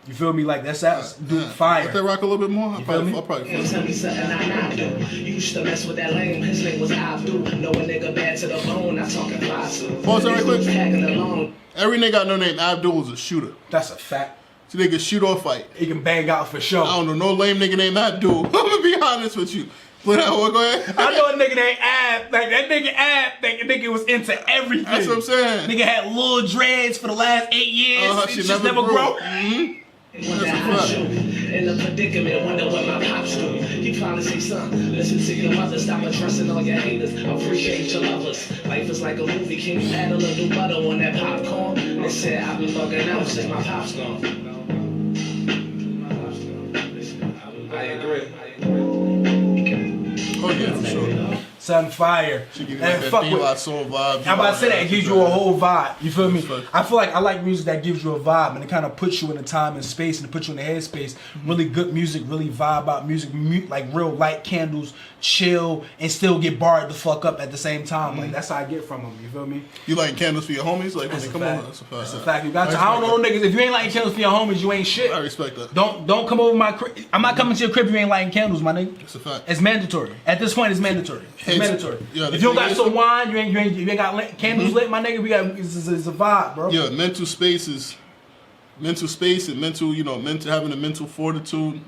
You feel me? Like that's dude fire. Let that rock a little bit more. You feel me? I'll probably Tell me something I do. You used to mess with that lame. His name was Abdul. Know a nigga bad to the bone. I talking fly. Pause that right quick. Tagging along. Every nigga I know named Abdul is a shooter. That's a fact. So they can shoot or fight. He can bang out for sure. I don't know no lame nigga named Abdul. I'm gonna be honest with you. Go ahead. I know a nigga named Ab. Like that nigga was into everything. That's what I'm saying. Nigga had little dreads for the last 8 years. She just never grow. In a predicament, wonder what my pops do. You probably say, son, listen to your mother, stop addressing all your haters. Appreciate your lovers. Life is like a movie, can you add a little butter on that popcorn? They said I've been bugging out since my pop's gone. I agree. Oh yeah, for sure. Sun fire. She give you And like fuck that with. D-Lot soul vibe. I'm about to say that it gives you a whole vibe. You feel me? Fuck. I feel like I like music that gives you a vibe and it kind of puts you in a time and space and it puts you in the headspace. Really good music, really vibe out music, like real light candles, chill, and still get barred the fuck up at the same time. Like that's how I get from them. You feel me? You lighting candles for your homies? Like when That's they a come fact. over? That's a fact. That's a fact. You got to. I don't know niggas. If you ain't lighting candles for your homies, you ain't shit. I respect that. Don't come over my crib. I'm not coming to your crib if you ain't lighting candles, my nigga. That's a fact. It's mandatory. At this point, it's mandatory. It's mandatory. Yeah, if you don't got some wine, you ain't got candles lit, my nigga. We got it's a vibe, bro. Yeah, mental space and mental, having a mental fortitude.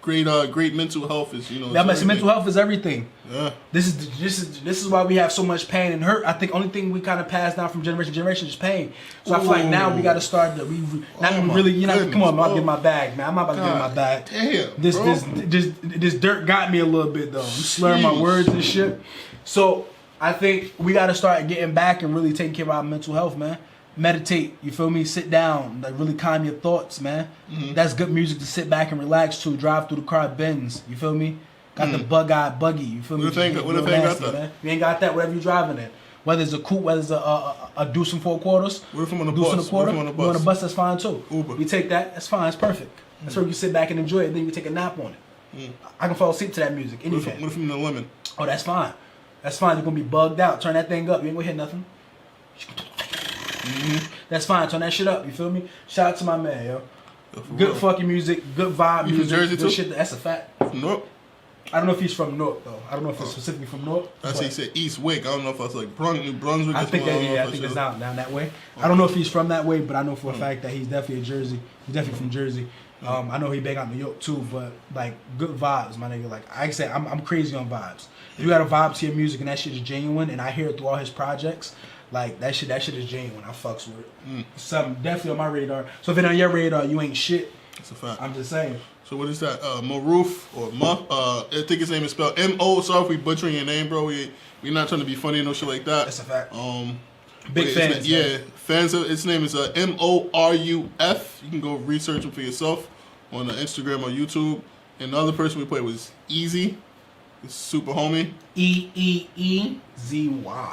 Great mental health is, Mental health is everything. Yeah. This is why we have so much pain and hurt. I think only thing we kind of pass down from generation to generation is pain. So I feel like now we got to start to come on, I'm about to get my bag, man. I'm not about to get in my bag. Damn, This dirt got me a little bit though. I'm slurring my words and shit. So I think we got to start getting back and really taking care of our mental health, man. Meditate, you feel me? Sit down, like really calm your thoughts, man. That's good music to sit back and relax to. Drive through the car Benz, you feel me? Got the bug-eyed buggy, you feel me? What if they ain't got that? Man. You ain't got that, whatever you driving in. Whether it's a coupe, whether it's a deuce and 4 quarters, What if I'm on a deuce and a bus? quarter, What if I'm on a you on bus? a bus, that's fine too. Uber. We take that, that's fine, it's perfect. That's where you sit back and enjoy it, then you can take a nap on it. I can fall asleep to that music, What if anything. I'm in the lemon? Oh, that's fine. That's fine, you're gonna be bugged out. Turn that thing up, you ain't gonna hit nothing. That's fine. Turn that shit up. You feel me? Shout out to my man, yo. Good fucking music, good vibe You music. from Jersey good too? shit. That's a fact. Nope. I don't know if he's from North though. I don't know if it's specifically from North. That's he said East Wick. I don't know if that's like New Brunswick. I think I think it's down that way. I don't know if he's from that way, but I know for a fact that he's definitely a Jersey. He's definitely from Jersey. I know he bang out New York too, but like good vibes, my nigga. Like I say, I'm crazy on vibes. If you got a vibe to your music and that shit is genuine, and I hear it through all his projects, like that shit is genuine. I fucks with it. Something definitely on my radar. So if it on your radar, you ain't shit. That's a fact. I'm just saying. So what is that? Moruf or Muff? I think his name is spelled M-O. Sorry if we butchering your name, bro. We're not trying to be funny or no shit like that. That's a fact. Big fans. Fans of his name is M-O-R-U-F. You can go research him for yourself on Instagram or YouTube. And the other person we played was EEEZY. Super homie. EEEZY.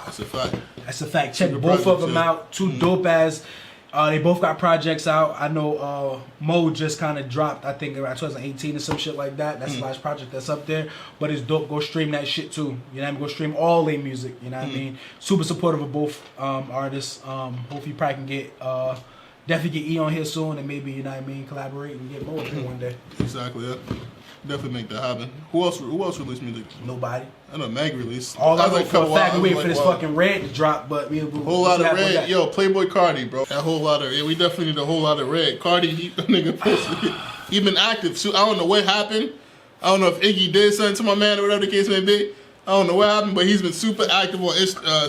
That's a fact. That's a fact. Check Super both of them projects, yeah. out. Two dope ass. They both got projects out. I know Mo just kind of dropped, I think around 2018 or some shit like that. That's the last project that's up there. But it's dope. Go stream that shit too. You know what I mean? Go stream all their music. You know what I mean? Super supportive of both artists. Hopefully you probably can get definitely get E on here soon and maybe, you know what I mean, collaborate and get Mo up here one day. Exactly, yeah. Definitely make that happen. Who else released music? Nobody. I know Meg released. All I know like for a fact, we waiting for like, this wow. fucking Red to drop, but we'll Whole lot see of how red. that- Yo, Playboy Cardi, bro. That whole lot of, we definitely need a whole lot of red. Cardi, nigga, he been active. So I don't know what happened. I don't know if Iggy did something to my man or whatever the case may be. I don't know what happened, but he's been super active on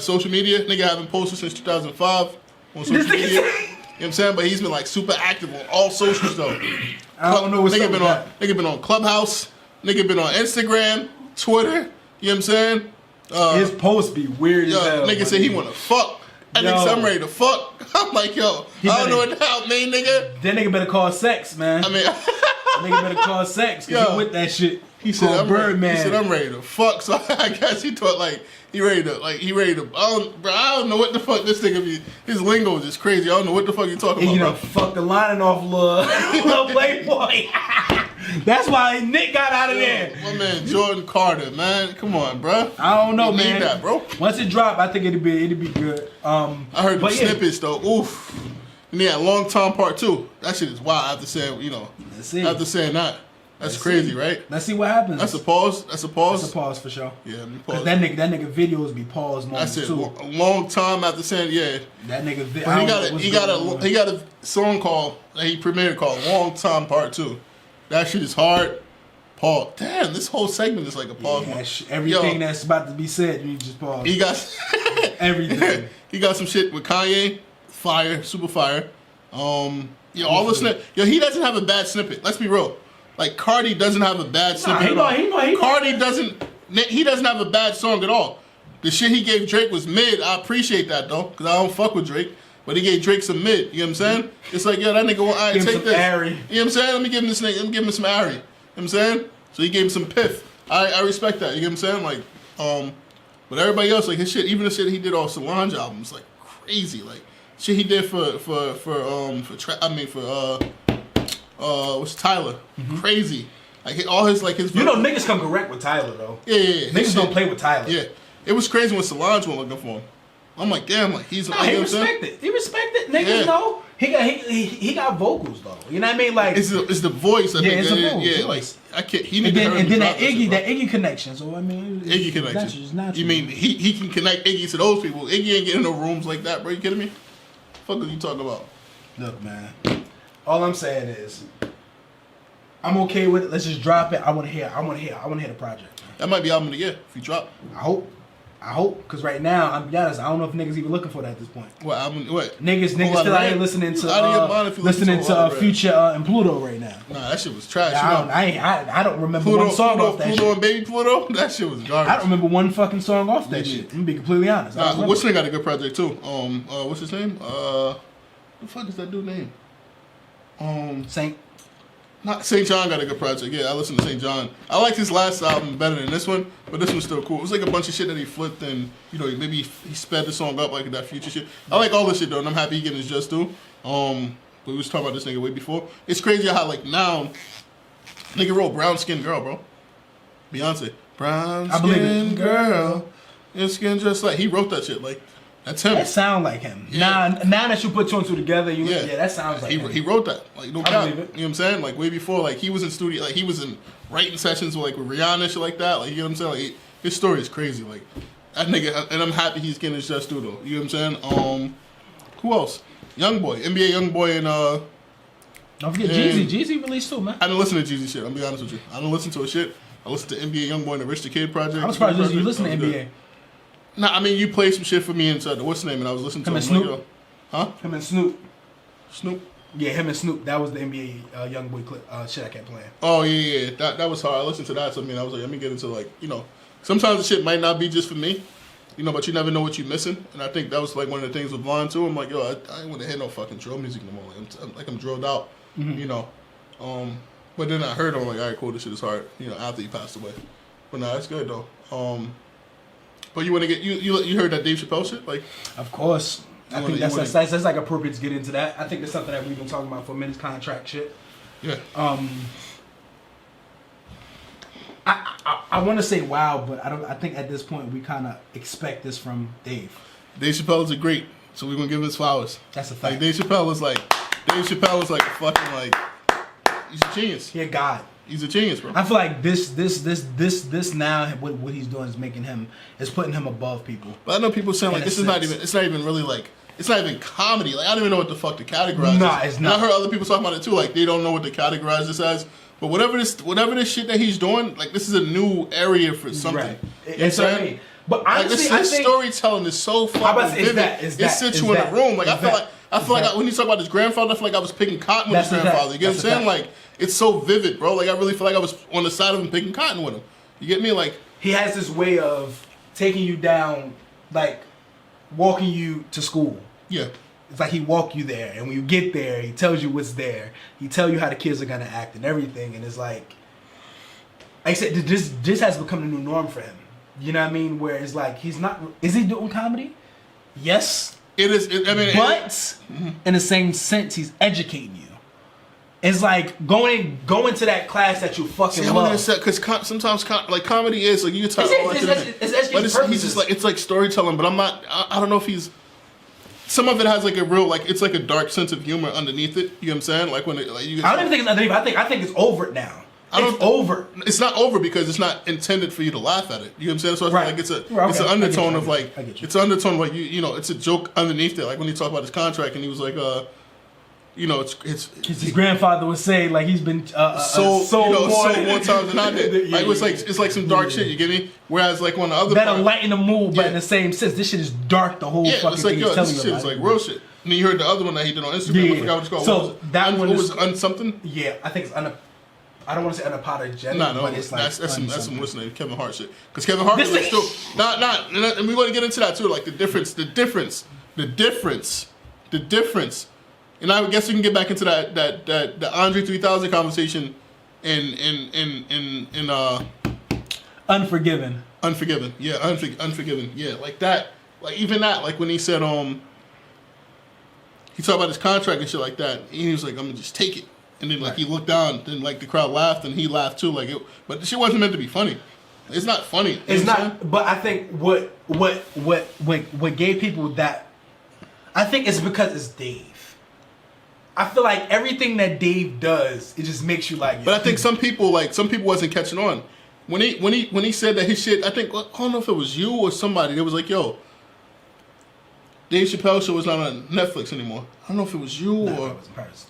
social media. Nigga haven't posted since 2005 on social media. You know what I'm saying? But he's been like super active on all socials though. I don't know what's nigga up with that. Nigga been on Clubhouse. Nigga been on Instagram, Twitter. You know what I'm saying? His posts be weird as hell. Nigga said he wanna fuck. That nigga said I'm ready to fuck. I'm like, yo, I don't know what the hell mean, nigga. That nigga better call sex, man. I mean, that nigga better call sex, cause Yo. he with that shit. he said I'm Birdman. He said I'm ready to fuck. So I guess he thought like he ready to. I don't know what the fuck this nigga be. His lingo is just crazy. I don't know what the fuck you talking And about. you know, fuck the lining off little Playboy. That's why Nick got out of there. My man Jordan Carter, man, come on, bro. I don't know, You man. need that, bro. Once it drop, I think it'd be good. I heard the but yeah. snippets though. Oof. And yeah, Long Time Part 2. That shit is wild. After saying, Let's see. after saying that, that's Let's crazy, see. right? Let's see what happens. That's a pause. That's a pause. That's a pause for sure. Yeah, let me Cause pause. that nigga videos be pause moments That's it. too. A long time after saying, yeah. That nigga. But he got a song called that he premiered called Long Time Part 2. That shit is hard. Paul. Damn, this whole segment is like a pause. Yeah, everything that's about to be said, you just pause. He got everything. He got some shit with Kanye. Fire, super fire. All the snippet. Yo, he doesn't have a bad snippet. Let's be real. Like Cardi doesn't have a bad snippet. He doesn't have a bad song at all. The shit he gave Drake was mid. I appreciate that though, because I don't fuck with Drake. But he gave Drake some mid. You know what I'm saying? It's like, yo, that nigga want I take this. Airy. You know what I'm saying? Let me give him this nigga. Let me give him some airy. You know what I'm saying? So he gave him some piff. I respect that. You know what I'm saying? Like, but everybody else, like his shit, even the shit he did off Solange albums, like crazy. Like shit he did for what's Tyler? Crazy. Like all his like his. You know niggas come correct with Tyler though. Yeah. Niggas don't play with Tyler. Yeah. It was crazy when Solange went looking for him. I'm like, damn, like he's. He respected. He respected. Niggas know he got vocals though. You know what I mean? Like it's the voice. I think. It's the voice. Yeah, like I can't. He and then that Iggy connection. So I mean, Iggy connection. You mean he can connect Iggy to those people? Iggy ain't getting no rooms like that, bro. You kidding me? What the fuck are you talking about? Look, man. All I'm saying is, I'm okay with it. Let's just drop it. I want to hear the project. That might be album of the year if you drop. I hope, because right now, I'm be honest, I don't know if niggas even looking for that at this point. What? Niggas still out here listening to Future and Pluto right now. Nah, that shit was trash. I don't remember one song off that shit. Pluto and Baby Pluto, that shit was garbage. I don't remember one fucking song off that shit. I'm gonna be completely honest. Nah, Wesley got a good project too. What's his name? What the fuck is that dude name? St. John got a good project. Yeah, I listened to St. John. I liked his last album better than this one, but this one's still cool. It was like a bunch of shit that he flipped and, maybe he sped the song up like that Future shit. I like all this shit though, and I'm happy he getting his just due. But we was talking about this nigga way before. It's crazy how like now, nigga wrote Brown Skin Girl, bro. Beyonce. Brown Skin Girl. Your skin just like, he wrote that shit. Like, that's him. That sound like him. Yeah. Now that you put two and two together, that sounds like him. He wrote that. Like, no doubt. You know it. what I'm saying? Like, way before, like, he was in studio, like, he was in writing sessions with Rihanna, shit like that. Like, you know what I'm saying? Like, his story is crazy. Like, that nigga, and I'm happy he's getting his just due, though. You know what I'm saying? Who else? Youngboy. NBA Youngboy and, don't forget Jeezy. Jeezy released too, man. I didn't listen to Jeezy shit. I'll be honest with you. I didn't listen to his shit. I listened to NBA Youngboy and the Rich the Kid project. I'm surprised you listen to NBA. Nah, I mean, you played some shit for me inside the what's the name, and I was listening to him. And Snoop? Huh? Him and Snoop. Snoop? Yeah, him and Snoop. That was the NBA Youngboy clip shit I kept playing. Oh, yeah. That was hard. I listened to that, so I mean, I was like, let me get into, like, sometimes the shit might not be just for me, but you never know what you're missing. And I think that was, like, one of the things with Vaughn, too. I'm like, yo, I ain't want to hear no fucking drill music no more. I'm drilled out, But then I heard him, like, all right, cool, this shit is hard, after he passed away. But nah, it's good, though. But you want to get you heard that Dave Chapelle shit, like? Of course, I think that's like appropriate to get into that. I think it's something that we've been talking about for a minute. Contract shit. Yeah. I want to say wow, but I think at this point we kind of expect this from Dave. Dave Chapelle is a great, so we're gonna give him his flowers. That's a fact. Like Dave Chapelle is like a fucking like, he's a genius. He a god. He's a genius, bro. I feel like this now what he's doing is putting him above people. But I know people saying like it's not even really like, it's not even comedy. Like I don't even know what the fuck to categorize. Nah, it's not. And I heard other people talking about it too. Like they don't know what to categorize this as. But whatever this shit that he's doing, like this is a new area for something. Right. It's what I mean. But honestly, like this storytelling is so fucking vivid. It sits you in a room. Like I feel like when you talk about his grandfather, I feel like I was picking cotton with his grandfather. You get what I'm saying? Like it's so vivid, bro. Like I really feel like I was on the side of him picking cotton with him. You get me? Like he has this way of taking you down, like walking you to school. Yeah. It's like he walk you there, and when you get there, he tells you what's there. He tell you how the kids are gonna act and everything, and it's like I said, this has become the new norm for him. You know what I mean? Where it's like he's not. Is he doing comedy? Yes, it is. But in the same sense, he's educating you. It's like going to that class that you fucking love. Because sometimes like comedy is like you talk. He's just like it's like storytelling, but I'm not. I don't know if he's. Some of it has like a real like it's like a dark sense of humor underneath it. You know what I'm saying? Like when it, like you. I don't even think it's underneath. I think it's over now. It's over. It's not over because it's not intended for you to laugh at it. You know what I'm saying? So it's like it's an undertone of like it's an undertone of like you know it's a joke underneath it. Like when he talked about his contract and he was like you know, it's his grandfather would say like he's been sold more times than I did. Like it's like some dark shit. You get me? Whereas like on the other that'll lighten the mood, but in the same sense, this shit is dark. The whole fucking it's like, thing yo, is telling this you shit is like real shit. And then you heard the other one that he did on Instagram. I forgot what it's called. So that one was something. Yeah, I think it's I don't want to say unapologetic, but it's like that's some listening Kevin Hart shit. Because Kevin Hart was like still and we're going to get into that too. Like the difference. And I guess we can get back into that Andre 3000 conversation in Unforgiven. Yeah, Unforgiven. Yeah, like that. Like even that. Like when he said he talked about his contract and shit like that. And he was like, I'm gonna just take it. And then like he looked down, then like the crowd laughed and he laughed too. Like but the shit wasn't meant to be funny. It's not funny. It's not. But I think what gave people that, I think it's because it's Dave. I feel like everything that Dave does, it just makes you like. But I think some people wasn't catching on when he said that his shit. I don't know if it was you or somebody that was like, "Yo, Dave Chapelle show is not on Netflix anymore." I don't know if it was you or it was in Paris.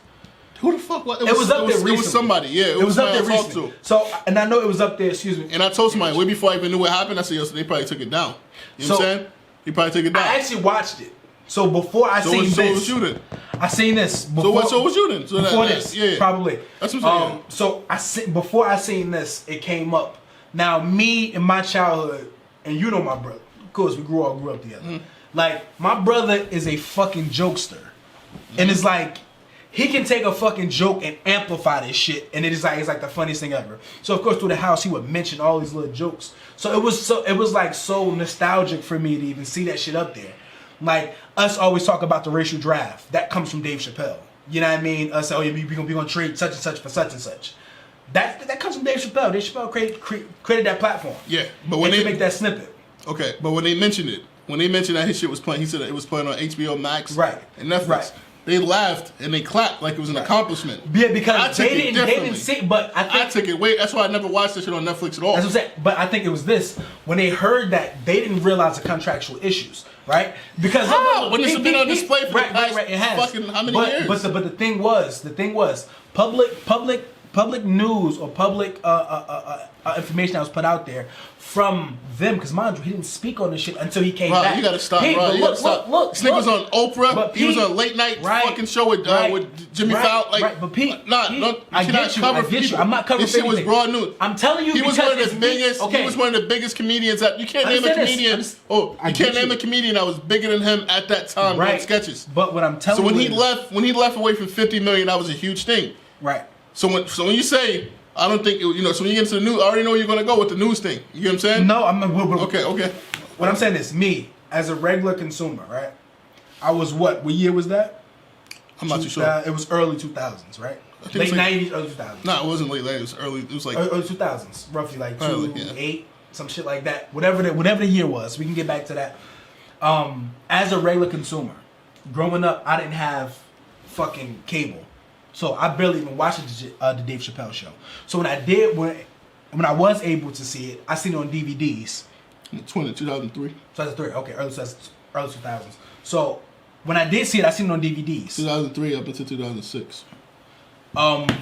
Who the fuck was it? Was up there recently. It was somebody. Yeah, it was up there recently. So, and I know it was up there. Excuse me. And I told somebody way before I even knew what happened. I said, "Yo, so they probably took it down." You know what I'm saying? He probably took it down. I actually watched it. So before I seen this, so was you then? I seen this. Before, so was you then? So before this, probably. That's what I'm saying. So before I seen this, it came up. Now me in my childhood, and you know my brother. Of course, we grew up together. Mm-hmm. Like my brother is a fucking jokester, and it's like he can take a fucking joke and amplify this shit, and it's like the funniest thing ever. So of course through the house he would mention all these little jokes. So it was like so nostalgic for me to even see that shit up there. Like us always talk about the racial draft. That comes from Dave Chapelle. You know what I mean? Us we gonna trade such and such for such and such. That comes from Dave Chapelle. Dave Chapelle created that platform. Yeah, but when they make that snippet. Okay, but when they mentioned that his shit was playing, he said that it was playing on HBO Max, right, and Netflix. Right. They laughed and they clapped like it was an accomplishment. Yeah, because they didn't see. But I took it. Wait, that's why I never watched this shit on Netflix at all. That's what I'm saying. But I think it was this when they heard that they didn't realize the contractual issues, right? Because when it's been on display for the past it has. Fucking how many years? But the thing was public news or public information that was put out there from them, because mind you, he didn't speak on this shit until he came back. You gotta stop, bro. You gotta stop. This nigga was on Oprah. He was on a late night fucking show with Jimmy Fallon. Like, but Pete, I get you. I'm not covering this shit was broad news. I'm telling you, he was one of the biggest. He was one of the biggest comedians that you can't name a comedian. You can't name a comedian that was bigger than him at that time doing sketches. But what I'm telling you, so when he left away from $50 million, that was a huge thing. Right. So when you say, I don't think, so when you get into the news, I already know where you're going to go with the news thing. You know what I'm saying? No, Okay. What I'm saying is, me, as a regular consumer, right? I was what year was that? I'm not too sure. It was early 2000s, right? Late 90s, early 2000s. No, it wasn't late 90s. It was early. It was like early 2000s, roughly like 2008, some shit like that. Whatever the year was. We can get back to that. As a regular consumer, growing up, I didn't have fucking cable. So I barely even watched the Dave Chapelle show. So when I was able to see it, I seen it on DVDs. 2003. 2003, okay, early 2000s. So when I did see it, I seen it on DVDs. 2003 up until 2006.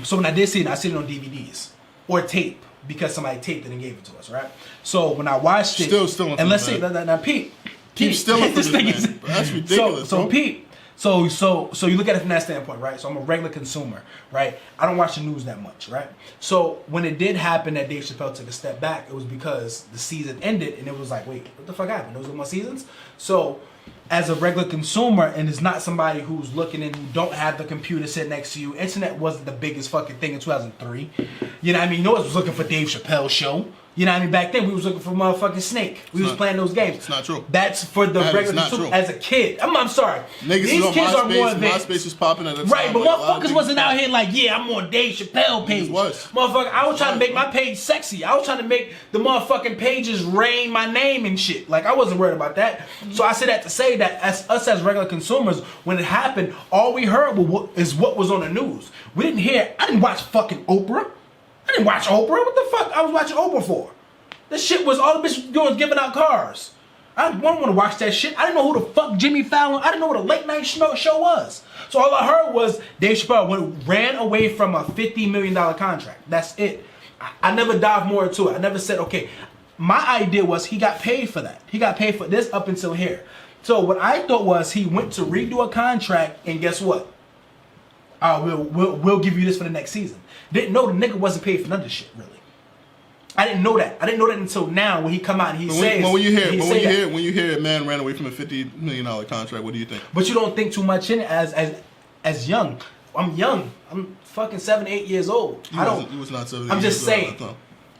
So when I did see it, I seen it on DVDs or tape because somebody taped it and gave it to us, right? So when I watched it, still, and let's see, now Pete, keep stealing from this thing. That's ridiculous. So Pete. So you look at it from that standpoint, right? So I'm a regular consumer, right? I don't watch the news that much, right? So when it did happen that Dave Chapelle took a step back, it was because the season ended and it was like, wait, what the fuck happened? Those were more seasons? So as a regular consumer, and it's not somebody who's looking and who don't have the computer sitting next to you, internet wasn't the biggest fucking thing in 2003. You know what I mean? No one was looking for Dave Chappelle's show. You know what I mean? Back then, we was looking for motherfucking Snake. We was playing those games. It's not true. That's for the regular consumer. As a kid. I'm sorry. These kids are more advanced. MySpace was popping at the time. Right, but motherfuckers wasn't out here like, yeah, I'm on Dave Chappelle page. Motherfucker, I was trying to make my page sexy. I was trying to make the motherfucking pages rain my name and shit. Like, I wasn't worried about that. So I said that to say that as regular consumers, when it happened, all we heard is what was on the news. We didn't hear, I didn't watch fucking Oprah. I didn't watch Oprah. What the fuck I was watching Oprah for? This shit was all the bitch doing was giving out cars. I didn't want to watch that shit. I didn't know who the fuck Jimmy Fallon. I didn't know what a late night show was. So all I heard was Dave Chappelle ran away from a $50 million contract. That's it. I never dived more into it. I never said, okay. My idea was he got paid for that. He got paid for this up until here. So what I thought was he went to redo a contract, and guess what? We'll give you this for the next season. Didn't know the nigga wasn't paid for none of this shit, really. I didn't know that. I didn't know that until now when he come out and he says. When you hear a man ran away from a $50 million contract, what do you think? But you don't think too much in it as young. I'm young. I'm fucking 7, 8 years old. You was not 7, 8 I'm just saying.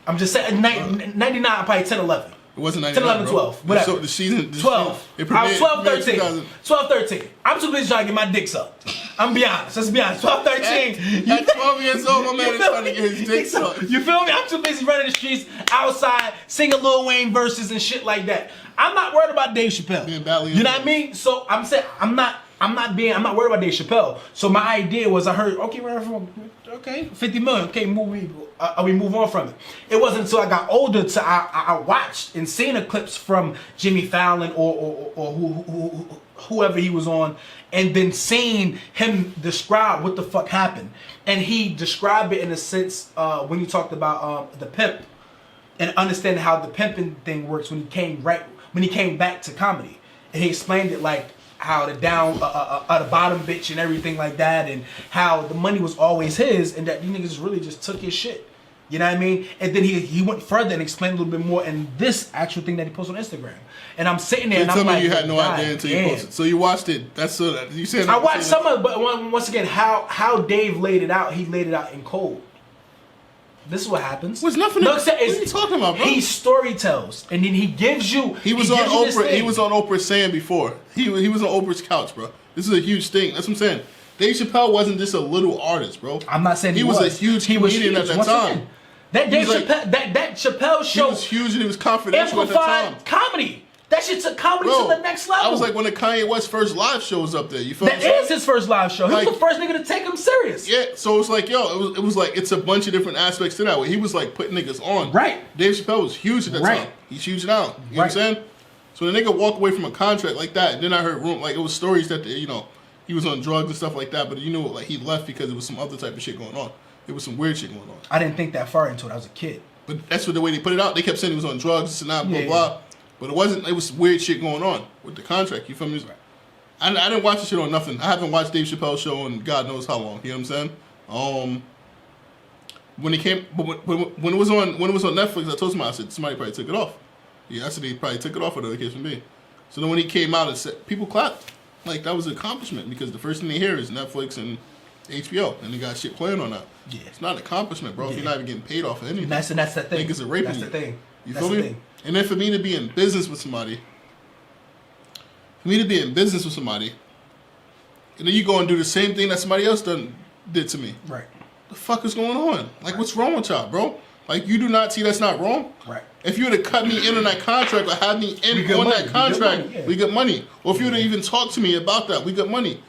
I'm just saying. 99, probably 10, 11. It wasn't 99, 10, 11, 12. Whatever. So the season 12. I was 12, 13. 12, 13. I'm too busy trying to get my dick sucked. I'm be honest. Let's be honest. 12, 13. At 12 years old, my man is trying to get his dick sucked. You feel me? I'm too busy running the streets outside, singing Lil Wayne verses and shit like that. I'm not worried about Dave Chappelle. You know what I mean? So I'm saying I'm not worried about Dave Chappelle. So my idea was I heard, okay, 50 million, okay, we move on from it. It wasn't until I got older I watched and seen the clips from Jimmy Fallon or whoever he was on, and then seeing him describe what the fuck happened. And he described it in a sense when he talked about the pimp and understanding how the pimping thing works when he came back to comedy. And he explained it like how the the bottom bitch and everything like that, and how the money was always his, and that these niggas really just took his shit. You know what I mean? And then he went further and explained a little bit more in this actual thing that he posted on Instagram. And I'm sitting there and I'm like, you had no idea until you posted. So you watched it. That's you said. I watched some of it, but once again, how Dave laid it out, he laid it out in cold. This is what happens. What's nothing? What are you talking about, bro? He story tells, and then he gives you. He was on Oprah. He was on Oprah saying before. He was on Oprah's couch, bro. This is a huge thing. That's what I'm saying. Dave Chappelle wasn't just a little artist, bro. I'm not saying he was a huge comedian at that time. That Chappelle show. He was huge and he was confidential at the time. Comedy. That shit took comedy to the next level. I was like when the Kanye West first live show was up there. You feel that is his first live show. He was the first nigga to take him serious. Yeah, so it's like, yo, it was like it's a bunch of different aspects to that. Where he was like putting niggas on. Right. Dave Chappelle was huge at that time. He's huge now. You know what I'm saying? So the nigga walk away from a contract like that, and then I heard it was stories that he was on drugs and stuff like that, but like he left because it was some other type of shit going on. It was some weird shit going on. I didn't think that far into it. I was a kid. But that's what the way they put it out. They kept saying he was on drugs, this and that, blah, blah. But it wasn't. It was weird shit going on with the contract. You feel me? I didn't watch the shit on nothing. I haven't watched Dave Chappelle's show in God knows how long. You know what I'm saying? When it came, when it was on Netflix, I told somebody, I said somebody probably took it off. Yeah, I said they probably took it off, whatever the case may be. So then when he came out and said, people clapped. Like that was an accomplishment because the first thing they hear is Netflix and HBO, and they got shit playing on that. Yeah, it's not an accomplishment, bro. If you're not even getting paid off of anything. That's the thing. Niggas are raping That's the thing. You feel me? And then for me to be in business with somebody, and then you go and do the same thing that somebody else did to me. Right. The fuck is going on? Like, what's wrong with y'all, bro? Like, you do not see that's not wrong? Right. If you were to cut me in on that contract or have me in on that contract, we get money. Or if you were to even talk to me about that, we get money.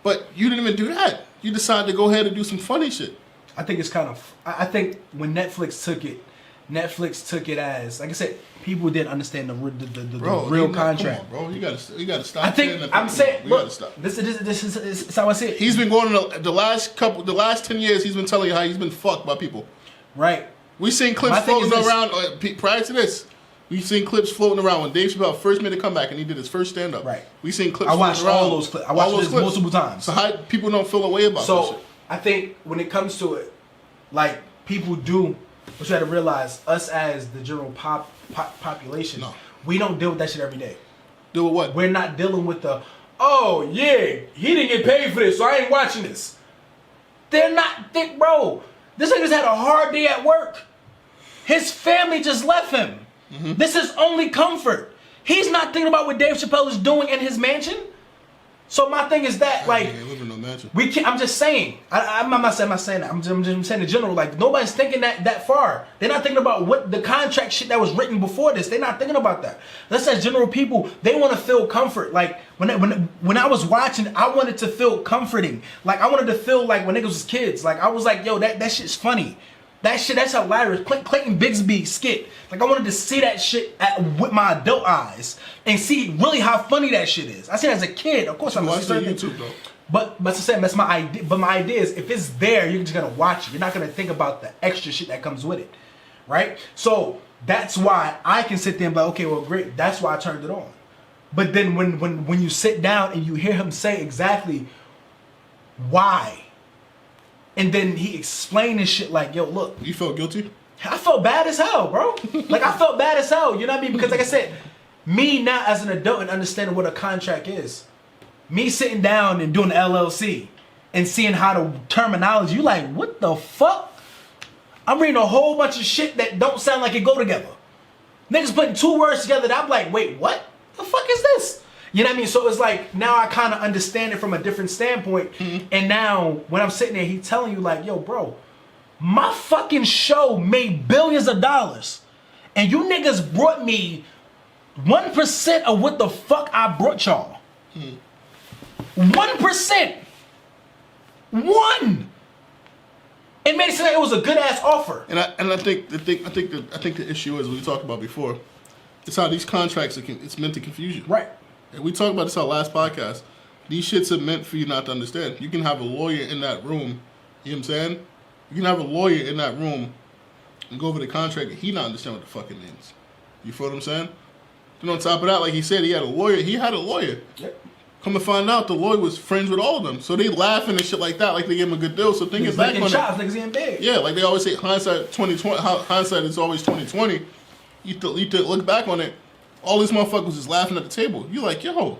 But you didn't even do that. You decided to go ahead and do some funny shit. I think it's kind of. I think when Netflix took it as, like I said, people didn't understand the real contract. Come on, bro, you gotta stop. I think I'm saying, look, this is how I see it. He's been going the last 10 years. He's been telling you how he's been fucked by people. Right. We seen clips floating around prior to this. We seen clips floating around when Dave Chappelle first made a comeback and he did his first stand up. Right. We seen clips. I watched all those clips. I watched this multiple times. So how people don't feel a way about this shit? I think when it comes to it, like people do, we try to realize us as the general population, we don't deal with that shit every day. Deal with what? We're not dealing with the, oh yeah, he didn't get paid for this, so I ain't watching this. They're not thick, bro. This nigga's had a hard day at work. His family just left him. Mm-hmm. This is only comfort. He's not thinking about what Dave Chappelle is doing in his mansion. So my thing is that, like, we can't. I'm just saying. I'm not saying that. I'm just saying in general. Like, nobody's thinking that far. They're not thinking about what the contract shit that was written before this. They're not thinking about that. That's as general people. They want to feel comfort. Like when I was watching, I wanted to feel comforting. Like I wanted to feel like when niggas was kids. Like I was like, yo, that shit's funny. That shit, that's hilarious. Clayton Bigsby skit. Like, I wanted to see that shit with my adult eyes and see really how funny that shit is. I seen it as a kid. Of course, I'm watch it on YouTube though. But to say that's my idea. But my idea is, if it's there, you're just gonna watch it. You're not gonna think about the extra shit that comes with it, right? So that's why I can sit there and be like, okay, well, great. That's why I turned it on. But then when you sit down and you hear him say exactly why. And then he explained this shit like, yo, look. You felt guilty? I felt bad as hell, bro. Like, I felt bad as hell. You know what I mean? Because like I said, me now as an adult and understanding what a contract is, me sitting down and doing the LLC and seeing how the terminology, you like, what the fuck? I'm reading a whole bunch of shit that don't sound like it go together. Niggas putting two words together that I'm like, wait, what? The fuck is this? You know what I mean? So it's like, now I kind of understand it from a different standpoint. Mm-hmm. And now, when I'm sitting there, he's telling you like, yo, bro, my fucking show made billions of dollars. And you niggas brought me 1% of what the fuck I brought y'all. 1%. One. It made it seem like it was a good ass offer. And I think the issue is, what we talked about before, it's how these contracts it's meant to confuse you. Right. And we talked about this on our last podcast. These shits are meant for you not to understand. You can have a lawyer in that room. You know what I'm saying? You can have a lawyer in that room and go over the contract and he not understand what the fuck it means. You feel what I'm saying? Then on top of that, like he said, he had a lawyer. Yep. Come to find out, the lawyer was friends with all of them. So they laughing and shit like that, like they gave him a good deal. So thinking back on niggas getting big. Yeah, like they always say, hindsight 2020. Hindsight is always 2020. You look back on it. All these motherfuckers is laughing at the table. You like, yo,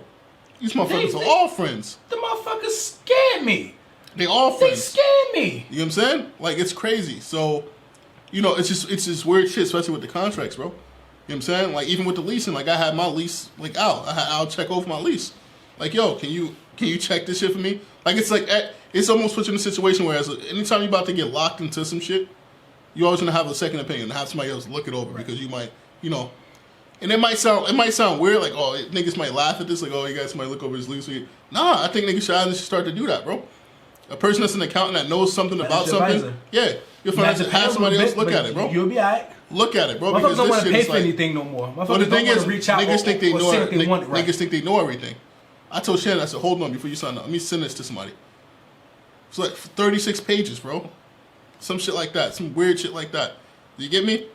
these motherfuckers are all friends. The motherfuckers scared me. They all friends. They scared me. You know what I'm saying? Like, it's crazy. So, you know, it's just weird shit, especially with the contracts, bro. You know what I'm saying? Like, even with the leasing, like I had my lease like out. I'll check over my lease. Like, yo, can you check this shit for me? Like, it's like it's almost put you in a situation where anytime you're about to get locked into some shit, you always gonna have a second opinion and have somebody else look it over because you might, you know. And it might sound weird, like, oh, niggas might laugh at this, like, oh, you guys might look over his lease. Nah, I think niggas should start to do that, bro. A person that's an accountant that knows something about something, advisor. Yeah, you'll find out have somebody else look at it, bro. You'll be alright. Look at it, bro. Motherfuckers don't want to pay for anything no more. Well, the thing is, niggas think they know everything. Right. Niggas think they know everything. I told Shannon, I said, hold on before you sign up. Let me send this to somebody. It's like 36 pages, bro. Some shit like that. Some weird shit like that. You get me?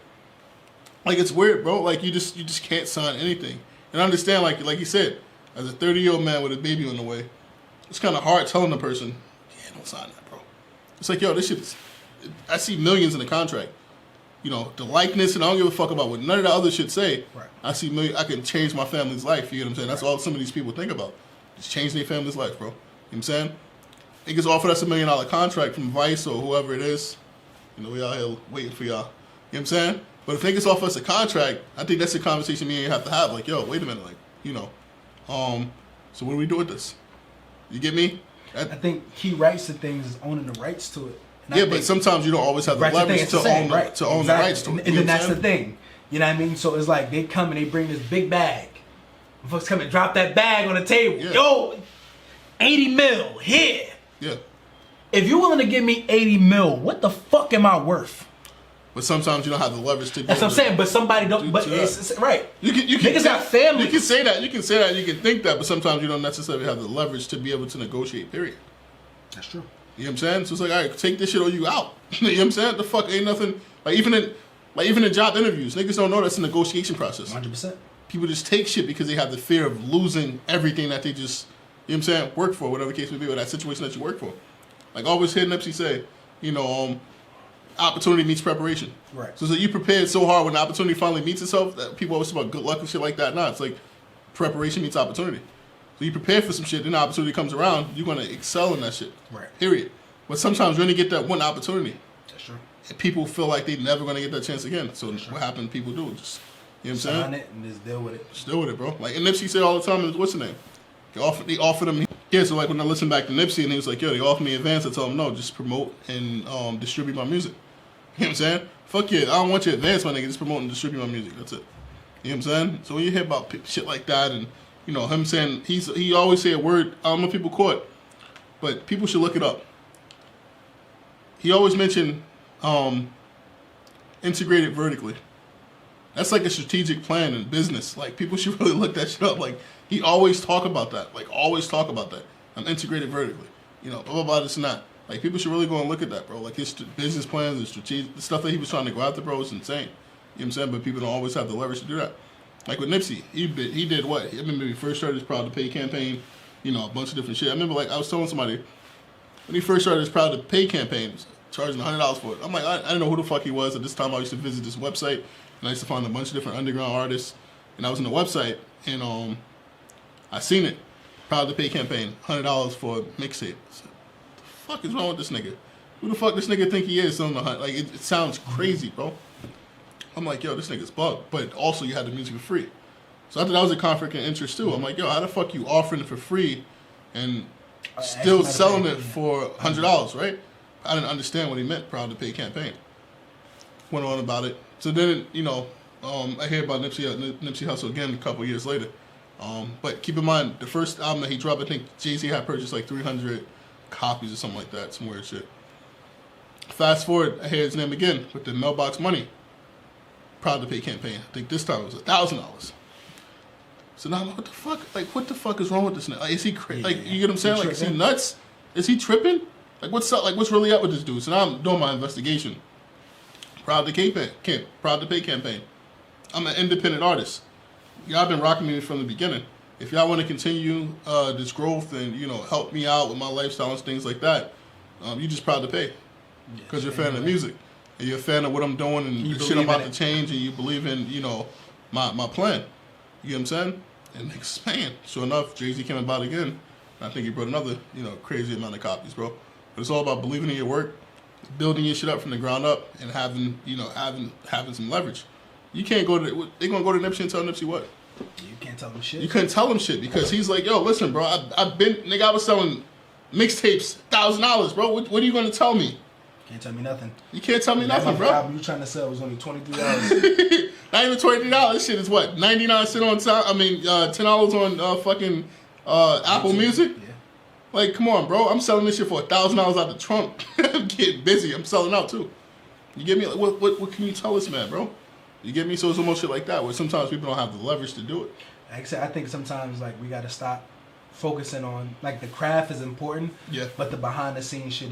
Like, it's weird, bro. Like, you just can't sign anything. And I understand, like you said, as a 30-year-old man with a baby on the way, it's kind of hard telling the person, yeah, don't sign that, bro. It's like, yo, this shit is, I see millions in the contract. You know, the likeness, and I don't give a fuck about what none of the other shit say. Right. I see millions, I can change my family's life, you know what I'm saying? That's all some of these people think about. Just change their family's life, bro. You know what I'm saying? It gets offered us $1 million contract from Vice or whoever it is. You know, we out here waiting for y'all. You know what I'm saying? But if they gets offer us a contract, I think that's a conversation me and you have to have. Like, yo, wait a minute, like, you know, so what do we do with this? You get me? I think key rights to things is owning the rights to it. And yeah, but sometimes you don't always have the leverage to own the rights to it. And then that's the thing. You know what I mean? So it's like they come and they bring this big bag. Folks come and drop that bag on the table. Yeah. Yo, 80 mil here. Yeah. If you're willing to give me 80 mil, what the fuck am I worth? But sometimes you don't have the leverage to do That's what I'm saying. But somebody don't. But it's right. You can niggas got family. You can say that. You can say that. You can think that. But sometimes you don't necessarily have the leverage to be able to negotiate. Period. That's true. You know what I'm saying? So it's like, all right, take this shit or you out. You know what I'm saying? The fuck ain't nothing. Like even in job interviews, niggas don't know that's a negotiation process. 100%. People just take shit because they have the fear of losing everything that they just, you know what I'm saying, work for, whatever the case may be, or that situation that you work for. Like always hear Nipsey say, you know, opportunity meets preparation. Right. So you prepared so hard when the opportunity finally meets itself that people always talk about good luck and shit like that. Nah, it's like preparation meets opportunity. So you prepare for some shit, then the opportunity comes around, you're gonna excel in that shit. Right. Period. But sometimes you only get that one opportunity. That's true. And people feel like they're never gonna get that chance again. So what happened? People do just, you know what I'm saying? Sign it and just deal with it. Just deal with it, bro. Like and Nipsey said all the time, what's the name? They offered him. Yeah, so like when I listened back to Nipsey and he was like, yo, they offered me advance. I told him no, just promote and distribute my music. You know what I'm saying? Fuck yeah, I don't want your advance, my nigga. Just promote and distribute my music. That's it. You know what I'm saying? So when you hear about shit like that and, you know, him saying, he always say a word, I don't know if people caught, but people should look it up. He always mentioned integrated vertically. That's like a strategic plan in business. Like, people should really look that shit up. Like, he always talk about that. Like, always talk about that. I'm integrated vertically. You know, blah, blah, blah, this and that. Like, people should really go and look at that, bro. Like, his business plans and strategic, the stuff that he was trying to go after, bro, is insane. You know what I'm saying? But people don't always have the leverage to do that. Like with Nipsey, he did what? I remember he first started his Proud to Pay campaign, you know, a bunch of different shit. I remember, like, I was telling somebody, when he first started his Proud to Pay campaign, charging $100 for it. I'm like, I didn't know who the fuck he was. At this time, I used to visit this website, and I used to find a bunch of different underground artists. And I was in the website, and I seen it, Proud to Pay campaign, $100 for a mixtape. I said, what the fuck is wrong with this nigga? Who the fuck this nigga think he is? Like, it sounds crazy, bro. I'm like, yo, this nigga's bugged. But also, you had the music for free. So I thought that was a conflict of interest, too. I'm like, yo, how the fuck you offering it for free and still selling it for $100, right? I didn't understand what he meant, Proud to Pay campaign. Went on about it. So then, you know, I hear about Nipsey Hussle again a couple years later. But keep in mind, the first album that he dropped, I think Jeezy had purchased like 300 copies or something like that, some weird shit. Fast forward, I hear his name again with the Mailbox Money Proud to Pay campaign. I think this time it was $1,000. So now I'm like, what the fuck? Like, what the fuck is wrong with this nigga? Like, is he crazy? Like, you get what I'm saying? Like, is he nuts? Is he tripping? Like, what's up? Like, what's really up with this dude? So now I'm doing my investigation. Proud to Pay campaign. I'm an independent artist. Y'all been rocking me from the beginning. If y'all want to continue this growth and, you know, help me out with my lifestyle and things like that, you just Proud to Pay. Because you're a fan of music. And you're a fan of what I'm doing and the shit I'm about to change, and you believe in, you know, my plan. You know what I'm saying? And niggas paying. Sure enough, Jeezy came about again. I think he brought another, you know, crazy amount of copies, bro. But it's all about believing in your work, building your shit up from the ground up, and having, you know, having some leverage. You can't go to, they gonna go to Nipsey and tell Nipsey what? You can't tell him shit. You couldn't tell him shit because he's like, yo, listen, bro, I was selling mixtapes $1,000, bro. What are you gonna tell me? Can't tell me nothing. You can't tell me nothing, bro. The album you trying to sell was only $23. Not even $23. This shit is what, 99 cents on time. I mean, $10 on fucking Apple Music. Yeah. Like, come on, bro. I'm selling this shit for $1,000 out the trunk. I'm getting busy. I'm selling out too. You get me? Like, what can you tell this man, bro? You get me? So it's almost shit like that, where sometimes people don't have the leverage to do it. Like I said, I think sometimes like we got to stop focusing on, like, the craft is important, yeah, but the behind the scenes shit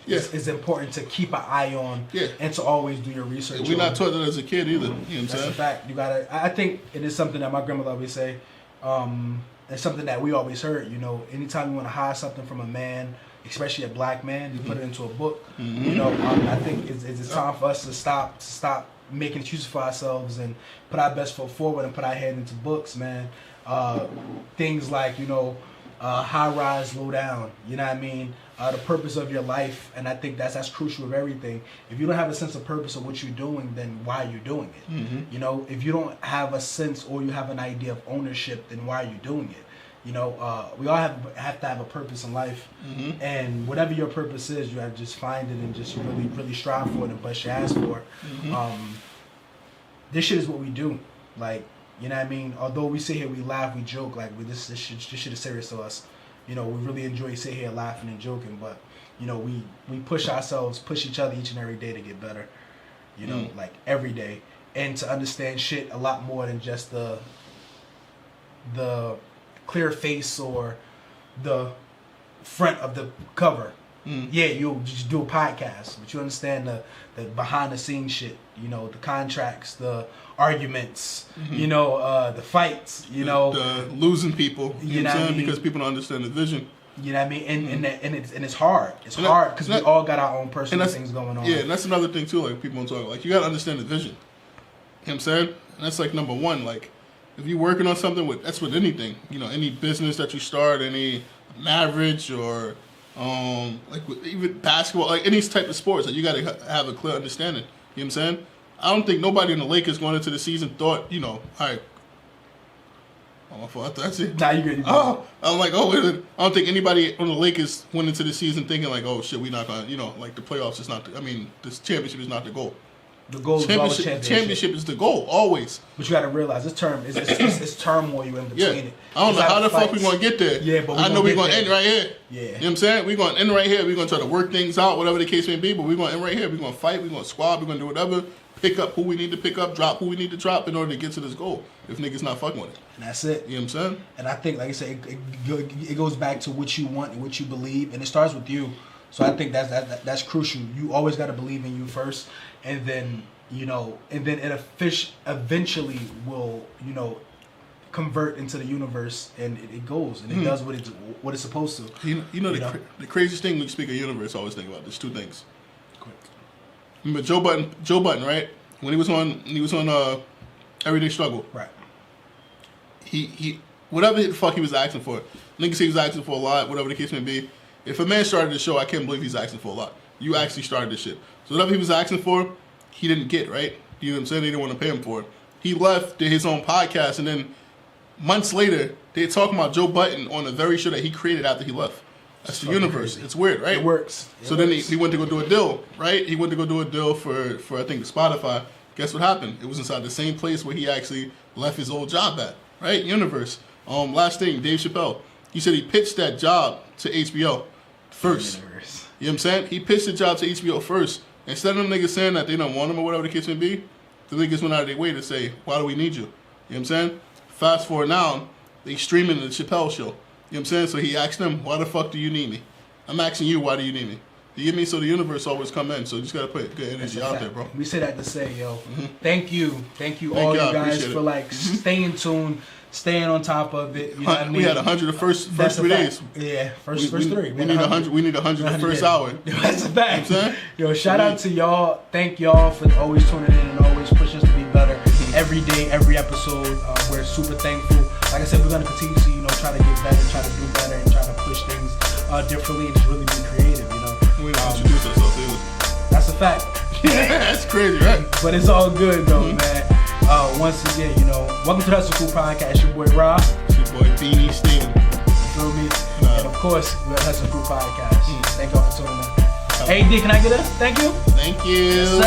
is important to keep an eye on, yeah, and to always do your research. We're not taught that as a kid either. You know what I'm saying? That's a fact. You gotta. I think it is something that my grandmother always say. It's something that we always heard. You know, anytime you want to hide something from a man, especially a black man, you put it into a book. Mm-hmm. You know, I think it's time for us to stop making excuses for ourselves and put our best foot forward and put our head into books, man. Things like, you know, high rise, low down, you know what I mean? The purpose of your life, and I think that's crucial with everything. If you don't have a sense of purpose of what you're doing, then why are you doing it? Mm-hmm. You know, if you don't have a sense or you have an idea of ownership, then why are you doing it? You know, we all have to have a purpose in life, mm-hmm, and whatever your purpose is, you have to just find it and just really strive for it and bust your ass for it. Mm-hmm. This shit is what we do, like, you know what I mean? Although we sit here, we laugh, we joke, like, this shit is serious to us. You know, we really enjoy sitting here laughing and joking, but, you know, we push ourselves, push each other each and every day to get better. You know, like, every day. And to understand shit a lot more than just the clear face or the front of the cover. Yeah, you'll just do a podcast, but you understand the behind the scenes shit, you know, the contracts, the arguments, you know, the fights, you know, the losing people, you know what I'm saying? Because people don't understand the vision. You know what I mean? And it's hard. It's hard because we all got our own personal things going on. Yeah, and that's another thing too, like people don't talk, like you gotta understand the vision. You know what I'm saying? And that's like number one, like if you're working on something that's with anything, you know, any business that you start, any marriage or like even basketball, like any type of sports, that you got to have a clear understanding. You know what I'm saying? I don't think nobody in the Lakers going into the season thought, you know, all right. Oh, my fault. That's it. Nah, you good. Oh, I'm like, oh, wait a minute. I don't think anybody on the Lakers went into the season thinking like, oh shit, we not gonna, you know, like the playoffs is not. This championship is not the goal. The goal is always championship is the goal, always. But you got to realize this term is it's turmoil in between it. I don't know how the fuck we gonna get there. Yeah, but I know we're gonna end right here. Yeah. You know what I'm saying? We're gonna end right here. We're gonna try to work things out, whatever the case may be, but we're gonna end right here. We're gonna fight, we're gonna squad, we're gonna do whatever, pick up who we need to pick up, drop who we need to drop in order to get to this goal. If niggas not fucking with it. And that's it. You know what I'm saying? And I think, like I said, it goes back to what you want and what you believe, and it starts with you. So I think that's crucial. You always got to believe in you first, and then it eventually will, convert into the universe, and it goes and it does what it's supposed to. The craziest thing when you speak of universe, I always think about. There's two things. Quick. Remember Joe Budden, right? When he was on Everyday Struggle. Right. He whatever the fuck he was asking for. Niggas say he was asking for a lot, whatever the case may be. If a man started the show, I can't believe he's asking for a lot. You actually started this shit. So whatever he was asking for, he didn't get, right? You know what I'm saying? They didn't want to pay him for it. He left, did his own podcast, and then months later, they're talking about Joe Budden on the very show that he created after he left. That's the universe. Crazy. It's weird, right? It works. So then he went to go do a deal, right? He went to go do a deal for I think Spotify. Guess what happened? It was inside the same place where he actually left his old job at, right? Universe. Last thing, Dave Chapelle. He said he pitched that job to HBO first. Universe. You know what I'm saying? He pitched the job to HBO first. Instead of them niggas saying that they don't want him or whatever the case may be, the niggas went out of their way to say, why do we need you? You know what I'm saying? Fast forward now, they streaming the Chapelle show. You know what I'm saying? So he asked them, why the fuck do you need me? I'm asking you, why do you need me? You get me? So the universe always come in. So you just got to put good energy out there, bro. We say that to say, yo, thank you all you guys for like staying tuned, staying on top of it. You know what I mean? We had 100 the first 3 days. Yeah, first three. We need 100. We need 100 the first hour. That's a fact. You know what I'm saying? Yo, shout out to y'all. Thank y'all for always tuning in and always pushing us to be better. Every day, every episode, we're super thankful. Like I said, we're gonna continue to try to get better, try to do better, and try to push things differently and just really be creative. We don't introduce ourselves either. That's a fact. That's crazy, right? But it's all good though, man. Once again, welcome to the Hustle Cool Podcast. It's your boy Rob. It's your boy Beanie Steven. You feel me? And of course, we're at Hustle Cool Podcast. Thank y'all for tuning in. Hey D, can I get a thank you? Thank you. Yes,